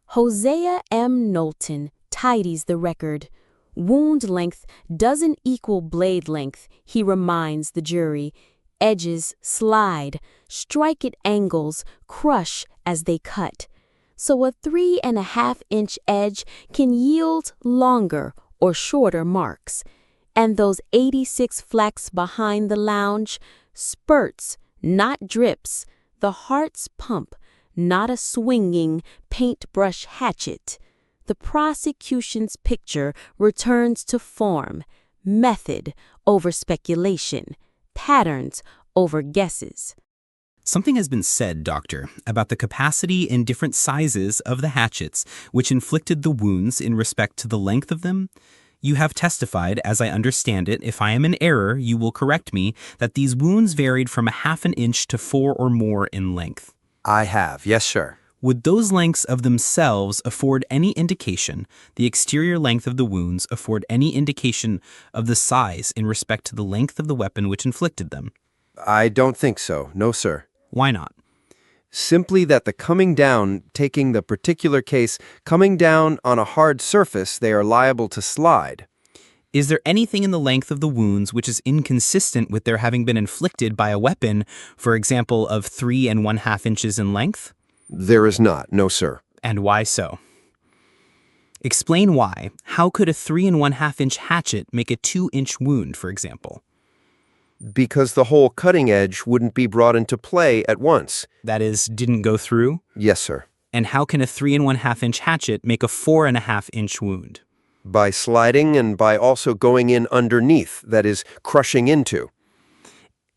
Hosea M. Knowlton tidies the record. Wound length doesn't equal blade length, he reminds the jury. Edges slide, strike at angles, crush as they cut. So a 3.5-inch edge can yield longer or shorter marks. And those 86 flags behind the lounge, spurts, not drips, the heart's pump, not a swinging paintbrush hatchet. The prosecution's picture returns to form, method over speculation, patterns over guesses. Something has been said, Doctor, about the capacity and different sizes of the hatchets which inflicted the wounds in respect to the length of them. You have testified, as I understand it, if I am in error, you will correct me, that these wounds varied from a half an inch to 4 or more in length. I have, yes, sir. Would those lengths of themselves afford any indication, the exterior length of the wounds afford any indication of the size in respect to the length of the weapon which inflicted them? I don't think so, no, sir. Why not? Simply that the coming down, taking the particular case, coming down on a hard surface, they are liable to slide. Is there anything in the length of the wounds which is inconsistent with their having been inflicted by a weapon, for example, of 3 1/2 inches in length? There is not, no, sir. And why so? Explain why. How could a 3 1/2 inch hatchet make a 2-inch wound, for example? Because the whole cutting edge wouldn't be brought into play at once. That is, didn't go through? Yes, sir. And how can a 3 1/2 inch hatchet make a 4 1/2 inch wound? By sliding and by also going in underneath, that is, crushing into.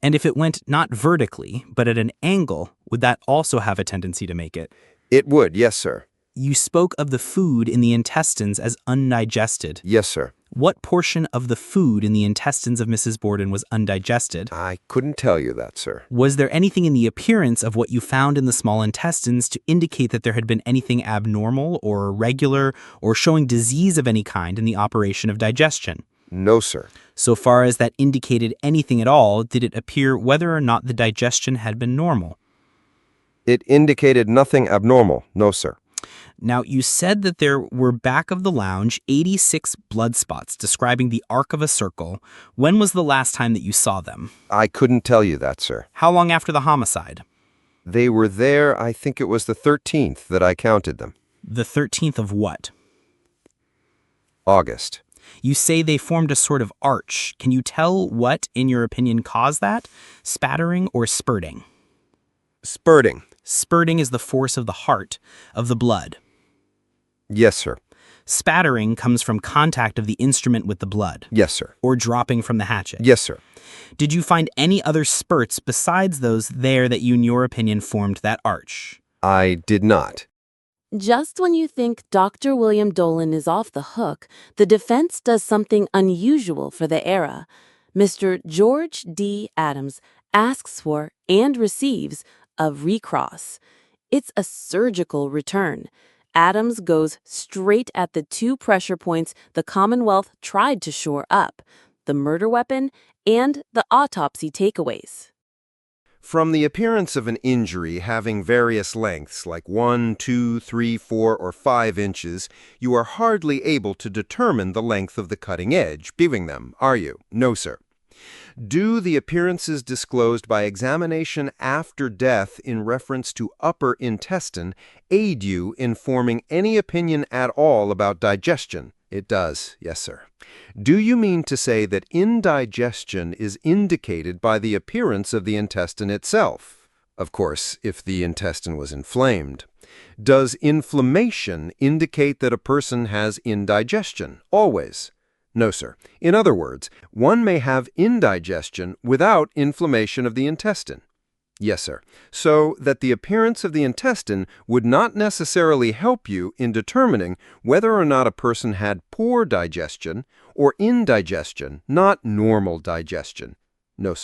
And if it went not vertically, but at an angle, would that also have a tendency to make it? It would, yes, sir. You spoke of the food in the intestines as undigested. Yes, sir. What portion of the food in the intestines of Mrs. Borden was undigested? I couldn't tell you that, sir. Was there anything in the appearance of what you found in the small intestines to indicate that there had been anything abnormal or irregular or showing disease of any kind in the operation of digestion? No, sir. So far as that indicated anything at all, did it appear whether or not the digestion had been normal? It indicated nothing abnormal, no, sir. Now, you said that there were back of the lounge 86 blood spots describing the arc of a circle. When was the last time that you saw them? I couldn't tell you that, sir. How long after the homicide? They were there, I think it was the 13th that I counted them. The 13th of what? August. You say they formed a sort of arch. Can you tell what, in your opinion, caused that? Spattering or spurting? Spurting. Spurting is the force of the heart, of the blood. Yes, sir. Spattering comes from contact of the instrument with the blood. Yes, sir. Or dropping from the hatchet. Yes, sir. Did you find any other spurts besides those there that you, in your opinion, formed that arch? I did not. Just when you think Dr. William Dolan is off the hook, the defense does something unusual for the era. Mr. George D. Adams asks for and receives a recross. It's a surgical return. Adams goes straight at the 2 pressure points the Commonwealth tried to shore up, the murder weapon and the autopsy takeaways. From the appearance of an injury having various lengths, like 1, 2, 3, 4, or 5 inches, you are hardly able to determine the length of the cutting edge, viewing them, are you? No, sir. Do the appearances disclosed by examination after death in reference to upper intestine aid you in forming any opinion at all about digestion? It does, yes, sir. Do you mean to say that indigestion is indicated by the appearance of the intestine itself? Of course, if the intestine was inflamed. Does inflammation indicate that a person has indigestion? Always. No, sir. In other words, one may have indigestion without inflammation of the intestine. Yes, sir. So that the appearance of the intestine would not necessarily help you in determining whether or not a person had poor digestion or indigestion, not normal digestion. No, sir.